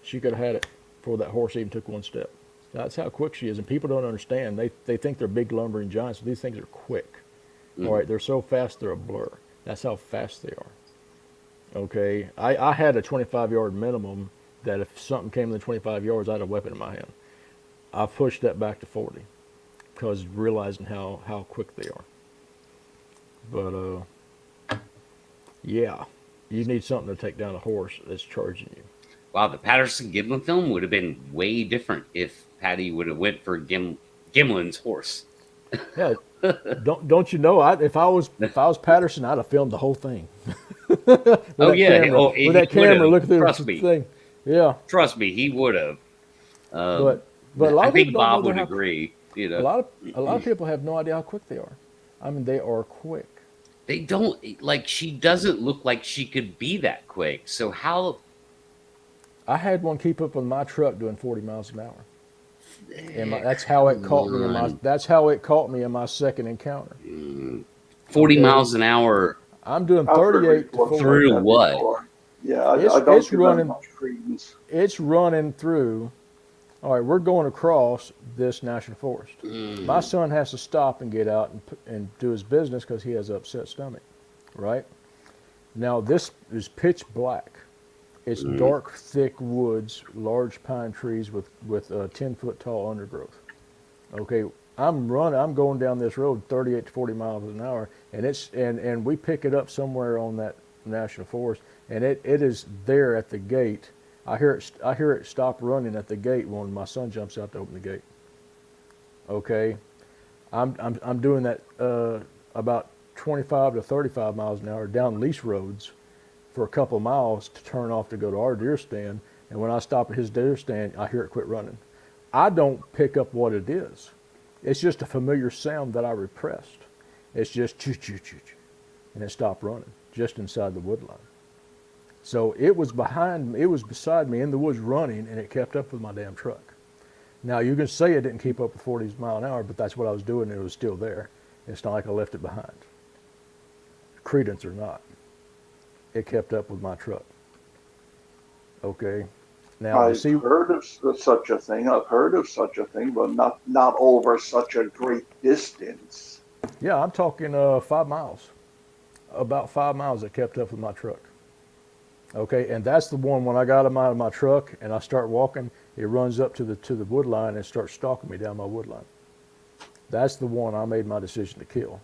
she could have had it before that horse even took one step. That's how quick she is, and people don't understand. They think they're big lumbering giants, but these things are quick. Mm. All right, they're so fast they're a blur. That's how fast they are. Okay, I had a 25-yard minimum that if something came in 25 yards, I had a weapon in my hand. I pushed that back to 40 because realizing how quick they are. But yeah, you need something to take down a horse that's charging you. Wow, the Patterson Gimlin film would have been way different if Patty would have went for Gimlin's horse. Yeah, don't you know? If I was Patterson, I'd have filmed the whole thing. Oh yeah, With that camera looking through Trust the me. thing. Yeah, Trust me, he would have. but a lot I of think people don't Bob know would how agree. You a know, lot of people have no idea how quick they are. I mean, they are quick. they don't like. She doesn't look like she could be that quick. So how? I had one keep up with my truck doing 40 miles an hour, and that's how it caught me in my. That's how it caught me in my second encounter. 40 Okay. miles an hour I'm doing I've heard 38 to reports 40. Through like that what? before. Yeah, It's- I don't it's give running- them much credence. It's running through. All right, we're going across this national forest. My son has to stop and get out and do his business because he has an upset stomach, right? Now this is pitch black. It's dark, thick woods, large pine trees with 10-foot tall undergrowth. Okay, I'm going down this road 38 to 40 miles an hour, and we pick it up somewhere on that national forest, and it is there at the gate. I hear it stop running at the gate when my son jumps out to open the gate. Okay, I'm doing that about 25 to 35 miles an hour down lease roads for a couple of miles to turn off to go to our deer stand, and when I stop at his deer stand, I hear it quit running. I don't pick up what it is. It's just a familiar sound that I repressed. It's just choo choo choo choo, and it stopped running just inside the wood line. So it was beside me in the woods running, and it kept up with my damn truck. Now you can say it didn't keep up with 40 miles an hour, but that's what I was doing, and it was still there. It's not like I left it behind. Credence or not, it kept up with my truck. Okay. Now I've heard of such a thing. I've heard of such a thing, but not over such a great distance. Yeah, I'm talking 5 miles. About 5 miles it kept up with my truck. Okay, and that's the one when I got him out of my truck and I start walking, it runs up to the wood line and starts stalking me down my wood line. That's the one I made my decision to kill.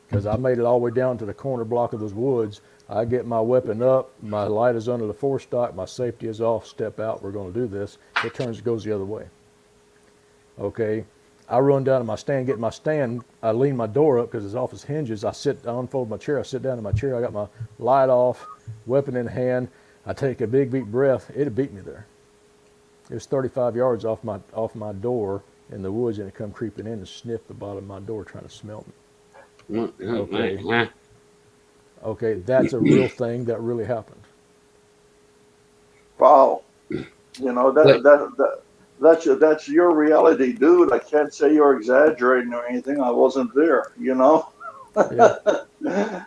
Because I made it all the way down to the corner block of those woods. I get my weapon up, my light is under the forestock, my safety is off, step out, we're going to do this. It goes the other way. Okay, I run down to my stand, get my stand, I lean my door up because it's off its hinges. I unfold my chair, I sit down in my chair, I got my light off, weapon in hand. I take a big deep breath, it beat me there. It was 35 yards off my door in the woods, and it come creeping in and sniffed the bottom of my door trying to smell me. Okay. Okay, that's a real thing that really happened. Wow, you know that's your reality, dude. I can't say you're exaggerating or anything. I wasn't there, you know. Yeah.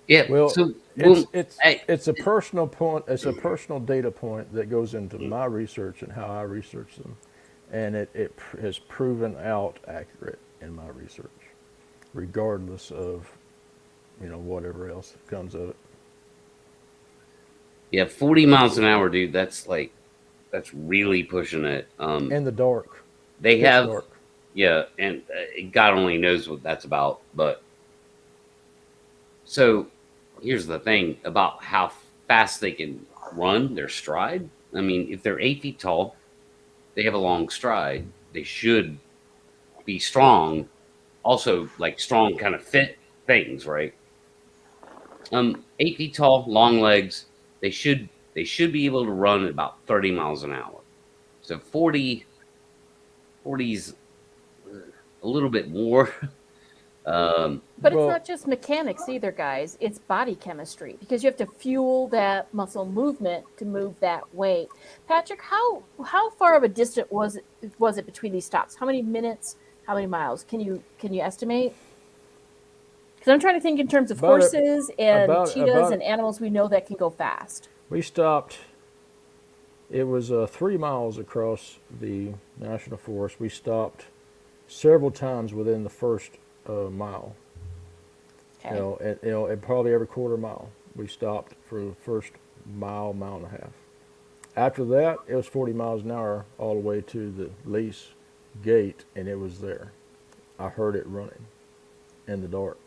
Yeah. Well, So, it's well, it's I, it's a personal point. It's a personal data point that goes into my research and how I research them, and has proven out accurate in my research, regardless of whatever else comes of it. yeah, 40 miles an hour, dude. That's really pushing it. In the dark, They pitch have, dark. yeah, and God only knows what that's about. But so here's the thing about how fast they can run their stride. I mean, if they're 8 feet tall, they have a long stride. They should be strong. Also, like strong, kind of fit things, right? 8 feet tall, long legs. They should be able to run at about 30 miles an hour. So 40's a little bit more. But it's Well, not just mechanics either, guys. It's body chemistry because you have to fuel that muscle movement to move that weight. Patrick, how far of a distance was it between these stops? How many minutes? How many miles? Can you estimate? Because I'm trying to think in terms of about a, horses and cheetahs about and animals we know that can go fast. we stopped. It was 3 miles across the national forest. We stopped several times within the first mile. Okay. And probably every quarter mile we stopped for the first mile, mile and a half. After that, it was 40 miles an hour all the way to the lease gate, and it was there. I heard it running in the dark.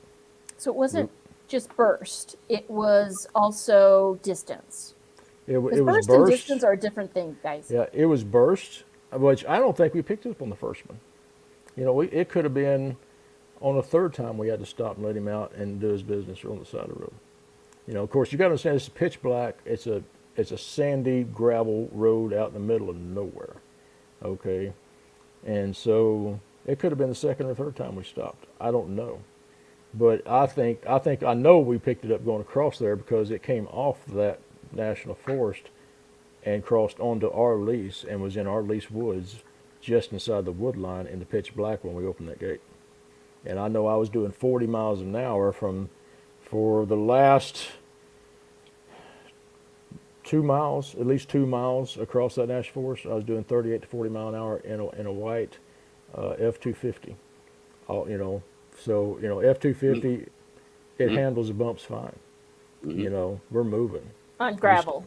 So it wasn't just burst; it was also distance. It Because was burst and burst. distance are a different thing, guys. Yeah, it was burst, which I don't think we picked up on the first one. It could have been on the third time we had to stop and let him out and do his business on the side of the road. Of course, you got to understand it's pitch black. It's a sandy gravel road out in the middle of nowhere. Okay, and so it could have been the second or third time we stopped. I don't know, but I know we picked it up going across there because it came off that national forest and crossed onto our lease and was in our lease woods, just inside the wood line in the pitch black when we opened that gate. And I know I was doing 40 miles an hour for the last 2 miles, at least 2 miles across that national forest. I was doing 38 to 40 mile an hour in a white F-250. F-250, it mm, handles the bumps fine. mm, We're moving. On gravel.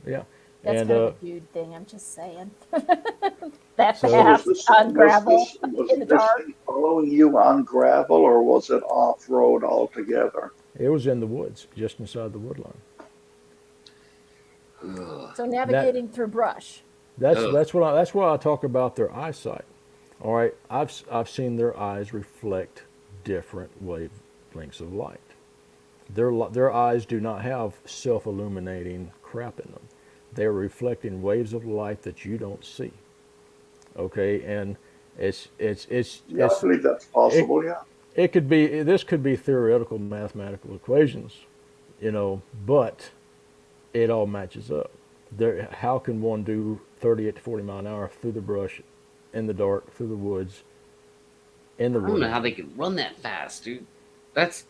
Yeah, That's and kind of a dude thing. I'm just saying. That So so was fast this on gravel was in the this dark. thing following you on gravel, or was it off road altogether? it was in the woods, just inside the wood line. ugh, So That navigating through brush. that's ugh. that's why I talk about their eyesight. All right, I've seen their eyes reflect different wavelengths of light. Their eyes do not have self-illuminating crap in them. They're reflecting waves of light that you don't see. Okay, and it's it's it's Yeah, I it's believe that's it possible. Yeah. it could be this could be theoretical mathematical equations, but it all matches up. How can one do 38 to 40 mile an hour through the brush, in the dark, through the woods, in the I don't wood know how line? they can run that fast, dude. That's,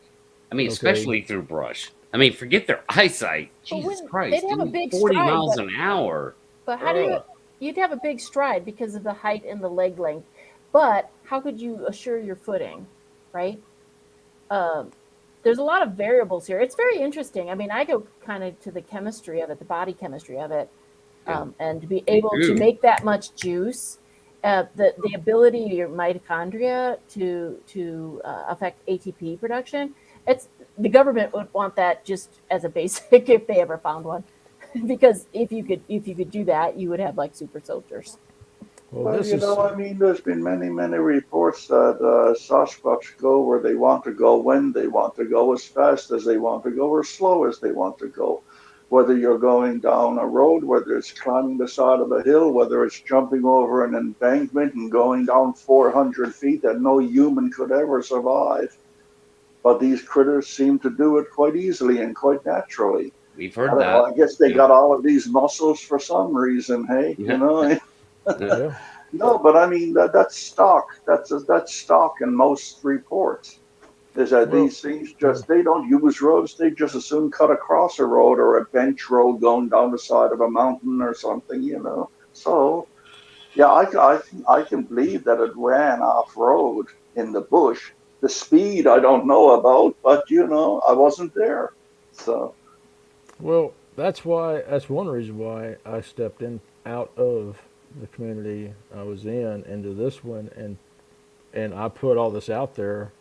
I mean, Okay, especially through brush. I mean, forget their eyesight. But Jesus when they'd Christ, have a dude. big 40 stride, miles an hour. but how do Ugh. you'd have a big stride because of the height and the leg length. But how could you assure your footing, right? Um, there's a lot of variables here. It's very interesting. I mean, I go kind of to the chemistry of it, the body chemistry of it, Yeah, and to be me able to too. make that much juice, the ability of your mitochondria to affect ATP production. It's the government would want that just as a basic if they ever found one, because if you could do that, you would have like super soldiers. well, Well, this is I mean, there's been many reports that Sasquatch go where they want to go, when they want to go, as fast as they want to go, or slow as they want to go. Whether you're going down a road, whether it's climbing the side of a hill, whether it's jumping over an embankment and going down 400 feet that no human could ever survive. But these critters seem to do it quite easily and quite naturally. We've I heard don't know. that. I guess they Yeah. got all of these muscles for some reason. Hey, Yeah. Yeah. yeah. No, but I mean that's stock. That's stock in most reports. is that Well, these things just, they don't use roads. They just as soon cut across a road or a bench road going down the side of a mountain or something, you know. So, yeah, I can believe that it ran off road in the bush. The speed I don't know about, but you know, I wasn't there. So, well, that's one reason why I stepped in out of the community I was in into this one, and I put all this out there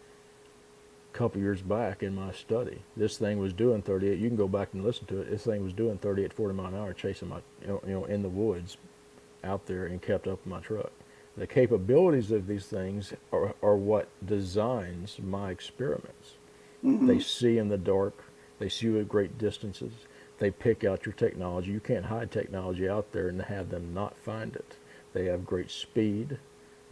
a couple years back in my study. This thing was doing 38. You can go back and listen to it. This thing was doing 38, 40 mile an hour, chasing my, in the woods out there, and kept up with my truck. The capabilities of these things are what designs my experiments. They mhm. see in the dark. They see you at great distances. They pick out your technology. You can't hide technology out there and have them not find it. They have great speed.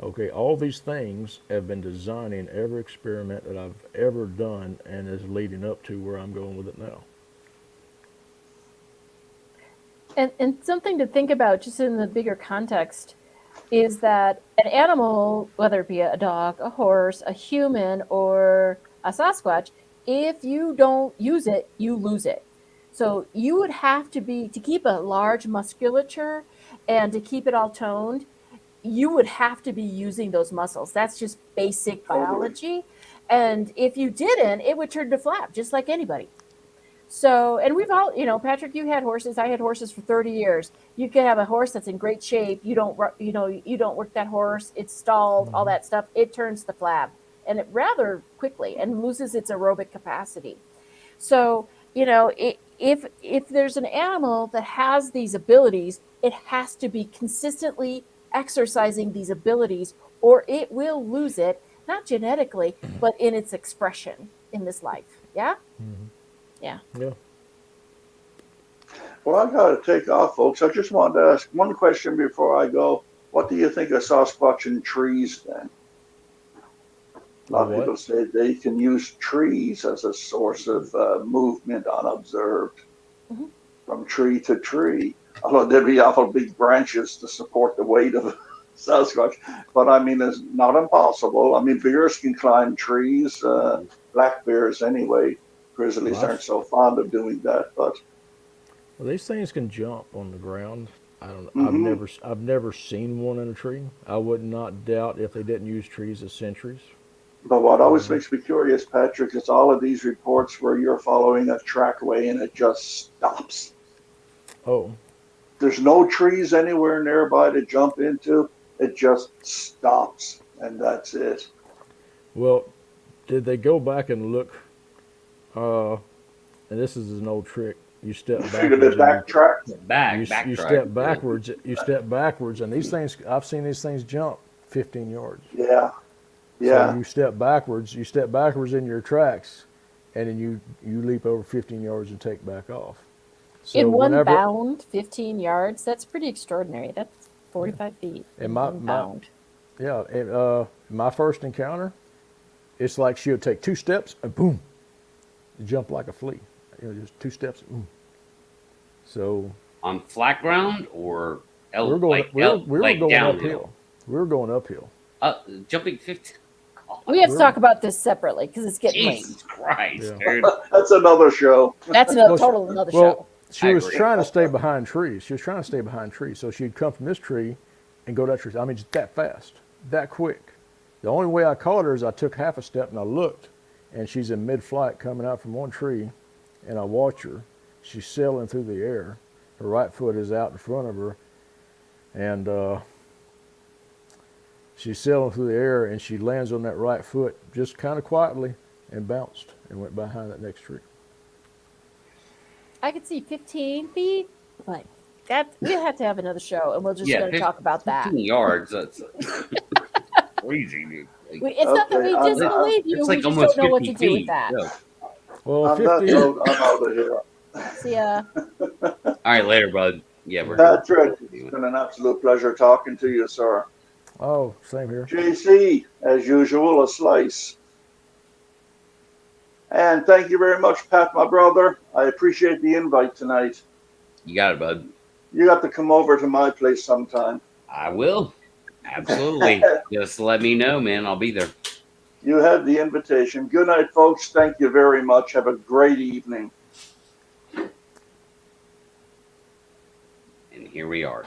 Okay, all these things have been designing every experiment that I've ever done and is leading up to where I'm going with it now. And something to think about just in the bigger context is that an animal, whether it be a dog, a horse, a human, or a Sasquatch, if you don't use it, you lose it. So you would have to be, to keep a large musculature and to keep it all toned, you would have to be using those muscles. That's just basic Totally. biology. And if you didn't, it would turn to flab, just like anybody. So, and we've all, Patrick, you had horses. I had horses for 30 years. You could have a horse that's in great shape. You don't work that horse. It's stalled, all that stuff. It turns to flab and it rather quickly and loses its aerobic capacity. So, if there's an animal that has these abilities, it has to be consistently exercising these abilities or it will lose it, not genetically, but in its expression in this life. Yeah? Yeah. Yeah. Well, I got to take off, folks. I just wanted to ask one question before I go. What do you think of Sasquatch in trees then? A A lot of what? people say they can use trees as a source of movement unobserved Mhm. from tree to tree. Although there'd be awful big branches to support the weight of a Sasquatch. But I mean, it's not impossible. I mean, bears can climb trees, black bears anyway. Grizzlies Well, aren't so fond of doing that, but these things can jump on the ground. I don't. hmm I've never seen one in a tree. I would not doubt if they didn't use trees as sentries. But what always Um, makes me curious, Patrick, is all of these reports where you're following a trackway and it just stops. oh, There's no trees anywhere nearby to jump into. It just stops, and that's it. well, did they go back and look? Uh, and this is an old trick. You step Figure the backwards and backtrack. you Backtrack. step backwards. You step backwards, and these things I've seen these things jump 15 yards. Yeah, So yeah. you step backwards. You step backwards in your tracks, and then you leap over 15 yards and take back off. So In one whenever, bound, 15 yards, that's pretty extraordinary. That's yeah, 45 feet and in one bound. yeah, and, my first encounter, it's like she would take two steps and boom, jump like a flea. Just two steps. Boom. So On flat ground or we were going we were like going downhill? uphill. We were going uphill. Jumping 15. We God, have We to were talk about this separately because it's getting late. Jesus Christ, yeah. dude. That's another show. That's another Well, total another well, show. she I was agree. trying to stay behind trees. She was trying to stay behind trees. So she'd come from this tree and go to that tree. I mean, just that fast, that quick. The only way I caught her is I took half a step and I looked, and she's in mid-flight coming out from one tree, and I watch her. She's sailing through the air. Her right foot is out in front of her, and she's sailing through the air, and she lands on that right foot just kind of quietly and bounced and went behind that next tree. I could see 15 feet, but that we have to have another show, and we're just Yeah, going to talk about that. 15 yards. That's crazy, dude. Like, It's not that Okay, we disbelieve you. it's We like just almost don't know what 50 to do with feet. that. Yeah. Well, On that 50. note, I'm out of here. See ya. All right, later, bud. Yeah, we're Patrick, good. it's been an absolute pleasure talking to you, sir. Oh, same here. JC, as usual, a slice. And thank you very much, Pat, my brother. I appreciate the invite tonight. You got it, bud. You got to come over to my place sometime. I will. Absolutely. Just let me know, man. I'll be there. You had the invitation. Good night, folks. Thank you very much. Have a great evening. And here we are.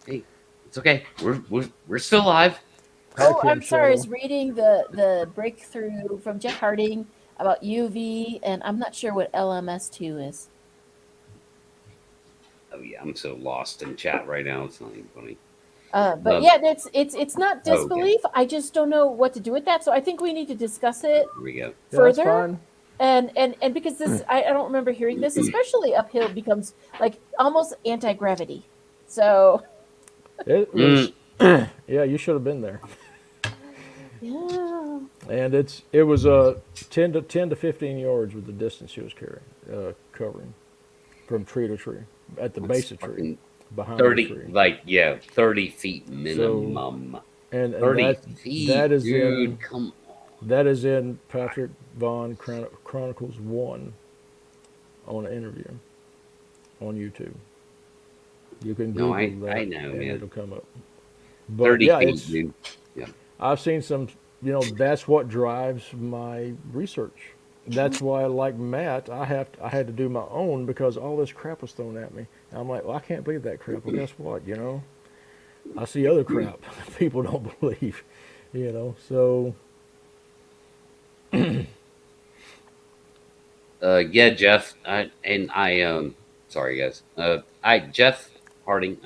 Hey, it's okay. We're still alive. Hi, Oh, Kim I'm sorry. I Shadow. was reading the breakthrough from Jeff Harding about UV, and I'm not sure what LMS2 is. Oh yeah, I'm so lost in chat right now. It's not even funny. But Um, yeah, it's not oh, okay. disbelief. I just don't know what to do with that. So I think we need to discuss it Here we go. Yeah, that's further. fine. And because this, I don't remember hearing this, especially uphill becomes like almost anti-gravity. So It was, yeah, you should have been there. yeah. And it was 10 to 15 yards with the distance she was covering from tree to tree at the That's base of tree, fucking behind the 30, tree. like, yeah, 30 feet minimum. And 30 that feet, is dude. in Come that is in Patrick Vaughn Chronicles 1 on an interview on YouTube. You can on. No, Google I that know, and man. it'll come up. But 30 yeah, feet, dude. Yeah. I've seen some, that's what drives my research. That's why, like Matt, I had to do my own because all this crap was thrown at me. And I'm like, well, I can't believe that crap. Well, guess what? I see other crap people don't believe. So Yeah, Jeff. Sorry, guys. Jeff Harding.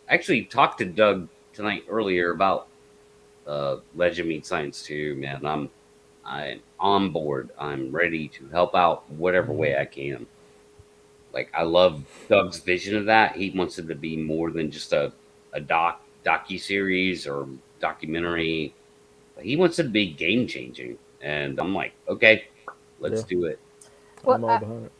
Actually talked to Doug tonight earlier about Legend Meet Science 2. Man, I'm on board. I'm ready to help out whatever way I can. Like, I love Doug's vision of that. He wants it to be more than just a docu series or documentary. He wants it to be game changing, and I'm like, okay, let's yeah, do it. I'm Well, all behind it.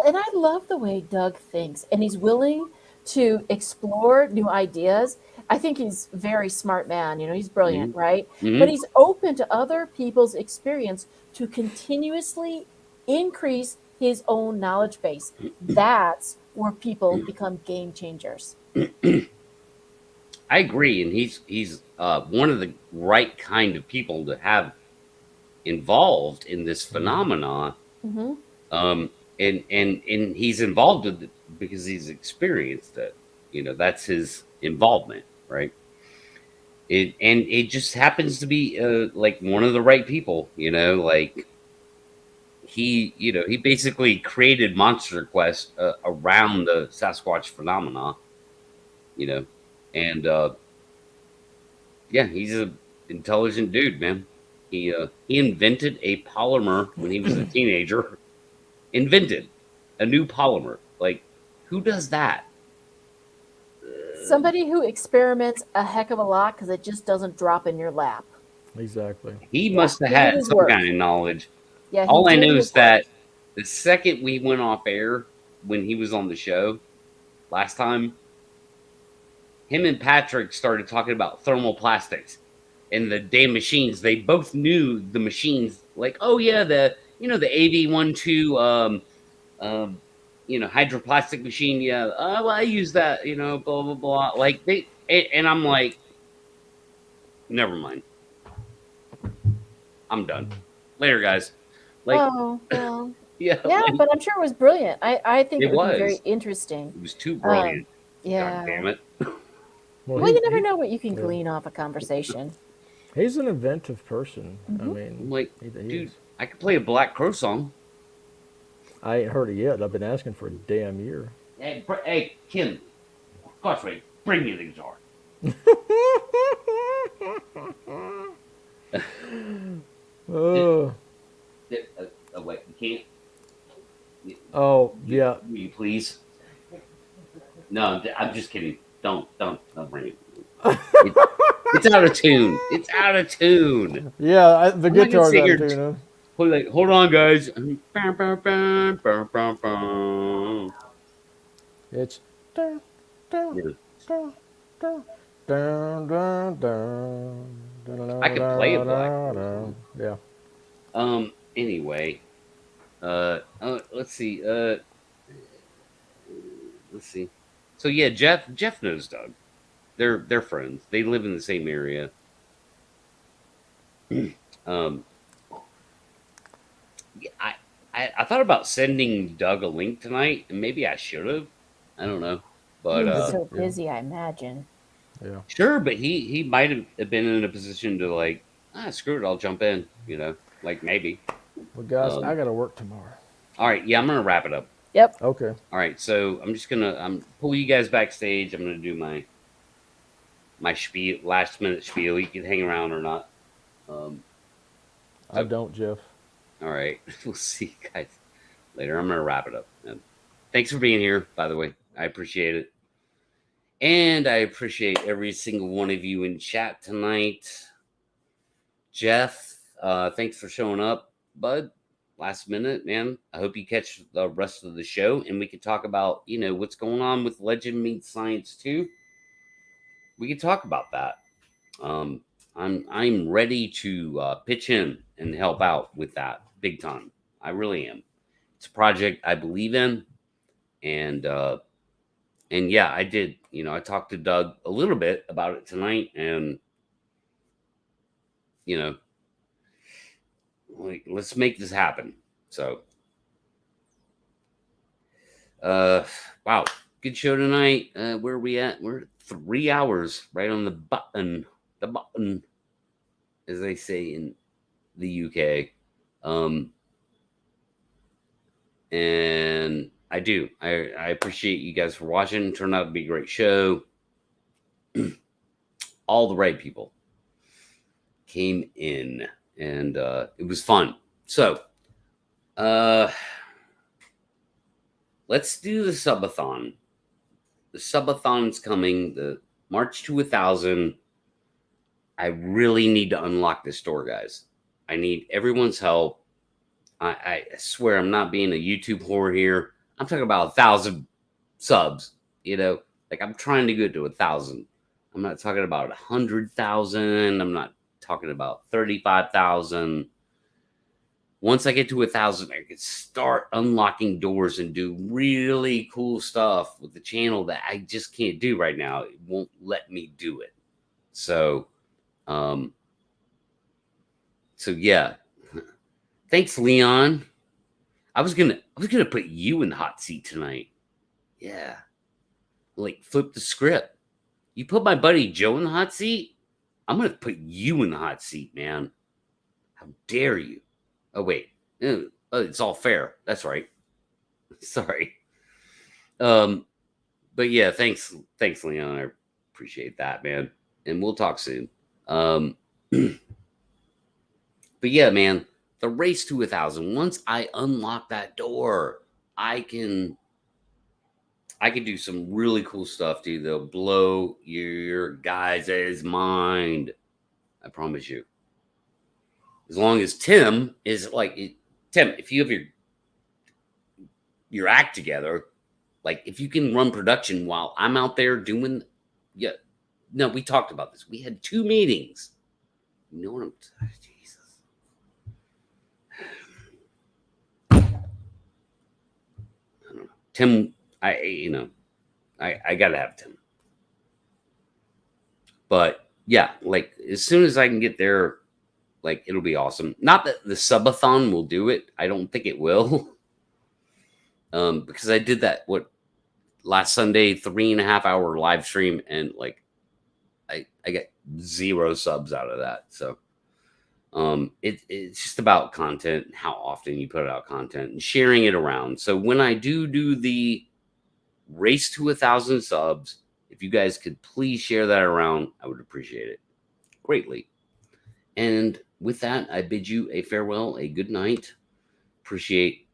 and I love the way Doug thinks, and he's willing to explore new ideas. I think he's a very smart man. He's Hmm. brilliant, right? But Hmm. he's open to other people's experience to continuously increase his own knowledge base. That's where people become game changers. I agree, and he's one of the right kind of people to have involved in this phenomena. Hmm. And he's involved with it because he's experienced it. That's his involvement, right? It just happens to be like one of the right people. Like he basically created Monster Quest around the Sasquatch phenomena. You know, and yeah, he's a intelligent dude, man. He invented a polymer when he was a teenager. Invented a new polymer. Like, who does that? Somebody who experiments a heck of a lot because it just doesn't drop in your lap. Exactly. He Yeah, must have he did had his some work. kind of knowledge. Yeah, he All I did know his is work. that the second we went off air when he was on the show last time, him and Patrick started talking about thermoplastics and the damn machines. They both knew the machines, like, oh yeah, the AV12 hydroplastic machine. Yeah, well, I use that. Blah blah blah. Like and I'm like, never mind. I'm done. Later, guys. Like, Oh, well. yeah, Yeah, like but I'm sure it was brilliant. I think it it would be very was. interesting. It was too Um, brilliant. God yeah. damn it. Well, Well, you never know what you can yeah. glean off a conversation. He's an inventive person. I Hmm. mean, I'm like, he dude, is. I could play a Black Crow song. I ain't heard it yet. I've been asking for a damn year. Hey, Kim, Crossway, bring me the guitar. Uh, Wait, you can't. oh, yeah. Will you please? No, I'm just kidding. Don't bring it. It's out of tune. It's out of tune. Yeah, the I'm not gonna guitar's sit out here. of tune, huh? Hold on, guys. It's dun, dun, Yeah. dun, dun, dun, dun, dun, I could play a Black Crow song. yeah. Anyway, let's see. Let's see. So yeah, Jeff knows Doug. They're friends. They live in the same area. um, I thought about sending Doug a link tonight, and maybe I should have. I don't know, but He's so Yeah. busy, I imagine. Yeah. sure. But he might have been in a position to like, screw it, I'll jump in. Like maybe. Well, guys, I Um, got to work tomorrow. all right, yeah, I'm gonna wrap it up. Yep. Okay. All right, so I'm just gonna pull you guys backstage. I'm gonna do my spiel, last minute spiel. You can hang around or not. I don't, Jeff. All right, we'll see you guys later. I'm gonna wrap it up. And thanks for being here, by the way. I appreciate it, and I appreciate every single one of you in chat tonight. Jeff, thanks for showing up, bud. Last minute, man. I hope you catch the rest of the show, and we can talk about what's going on with Legend Meets Science 2. We can talk about that. I'm ready to pitch in and help out with that big time. I really am. It's a project I believe in, and yeah, I did. I talked to Doug a little bit about it tonight, and let's make this happen. So, wow, good show tonight. Where are we at? We're 3 hours, right on the button, as they say in the UK. And I do. I appreciate you guys for watching. It turned out to be a great show. All the right people came in, and it was fun. So, let's do the subathon. The subathon's coming. The March to 1,000. I really need to unlock this door, guys. I need everyone's help. I swear I'm not being a YouTube whore here. I'm talking about 1,000 subs. Like I'm trying to get to 1,000. I'm not talking about 100,000. I'm not talking about 35,000. Once I get to 1,000, I can start unlocking doors and do really cool stuff with the channel that I just can't do right now. It won't let me do it. So yeah. Thanks, Leon. I was gonna put you in the hot seat tonight. Yeah. Like flip the script. You put my buddy Joe in the hot seat, I'm gonna put you in the hot seat, man. How dare you? Oh wait. It's all fair. That's right. Sorry. But yeah, thanks, Leon. I appreciate that, man. And we'll talk soon. But yeah, man, the race to 1,000. Once I unlock that door, I can do some really cool stuff, dude. They'll blow your guys' mind. I promise you. As long as Tim is like, Tim, if you have your act together, like if you can run production while I'm out there doing, yeah. No, we talked about this. We had 2 meetings. You know what I'm Jesus. I don't know. Tim, I gotta have Tim. But yeah, like as soon as I can get there, like it'll be awesome. Not that the subathon will do it. I don't think it will. Because I did that last Sunday, 3.5 hour live stream, and like I got 0 subs out of that. So it's just about content and how often you put out content and sharing it around. So when I do the race to 1,000 subs, if you guys could please share that around, I would appreciate it greatly. And with that, I bid you a farewell, a good night. Appreciate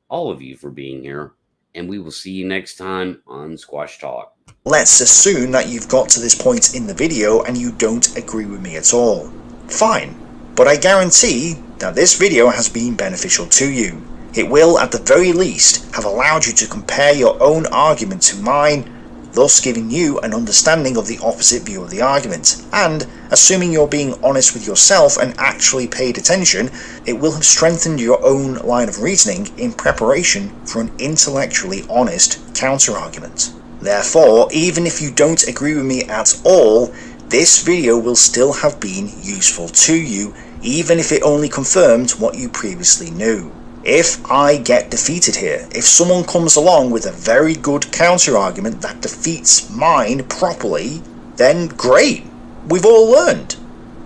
all of you for being here, and we will see you next time on Squash Talk. Let's assume that you've got to this point in the video and you don't agree with me at all. Fine, but I guarantee that this video has been beneficial to you. It will, at the very least, have allowed you to compare your own argument to mine, thus giving you an understanding of the opposite view of the argument, and, assuming you're being honest with yourself and actually paid attention, it will have strengthened your own line of reasoning in preparation for an intellectually honest counter-argument. Therefore, even if you don't agree with me at all, this video will still have been useful to you, even if it only confirmed what you previously knew. If I get defeated here, if someone comes along with a very good counter argument that defeats mine properly, then great, we've all learned.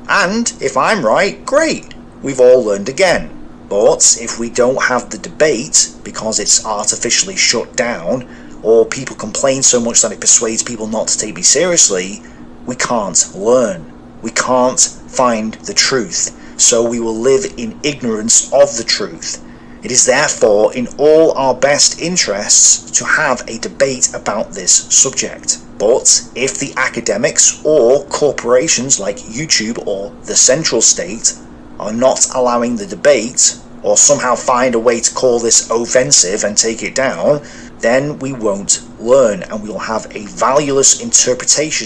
And if I'm right, great, we've all learned again. But if we don't have the debate because it's artificially shut down, or people complain so much that it persuades people not to take me seriously, we can't learn. We can't find the truth. So we will live in ignorance of the truth. It is therefore in all our best interests to have a debate about this subject. But if the academics or corporations like YouTube or the central state are not allowing the debate, or somehow find a way to call this offensive and take it down, then we won't learn, and we will have a valueless interpretation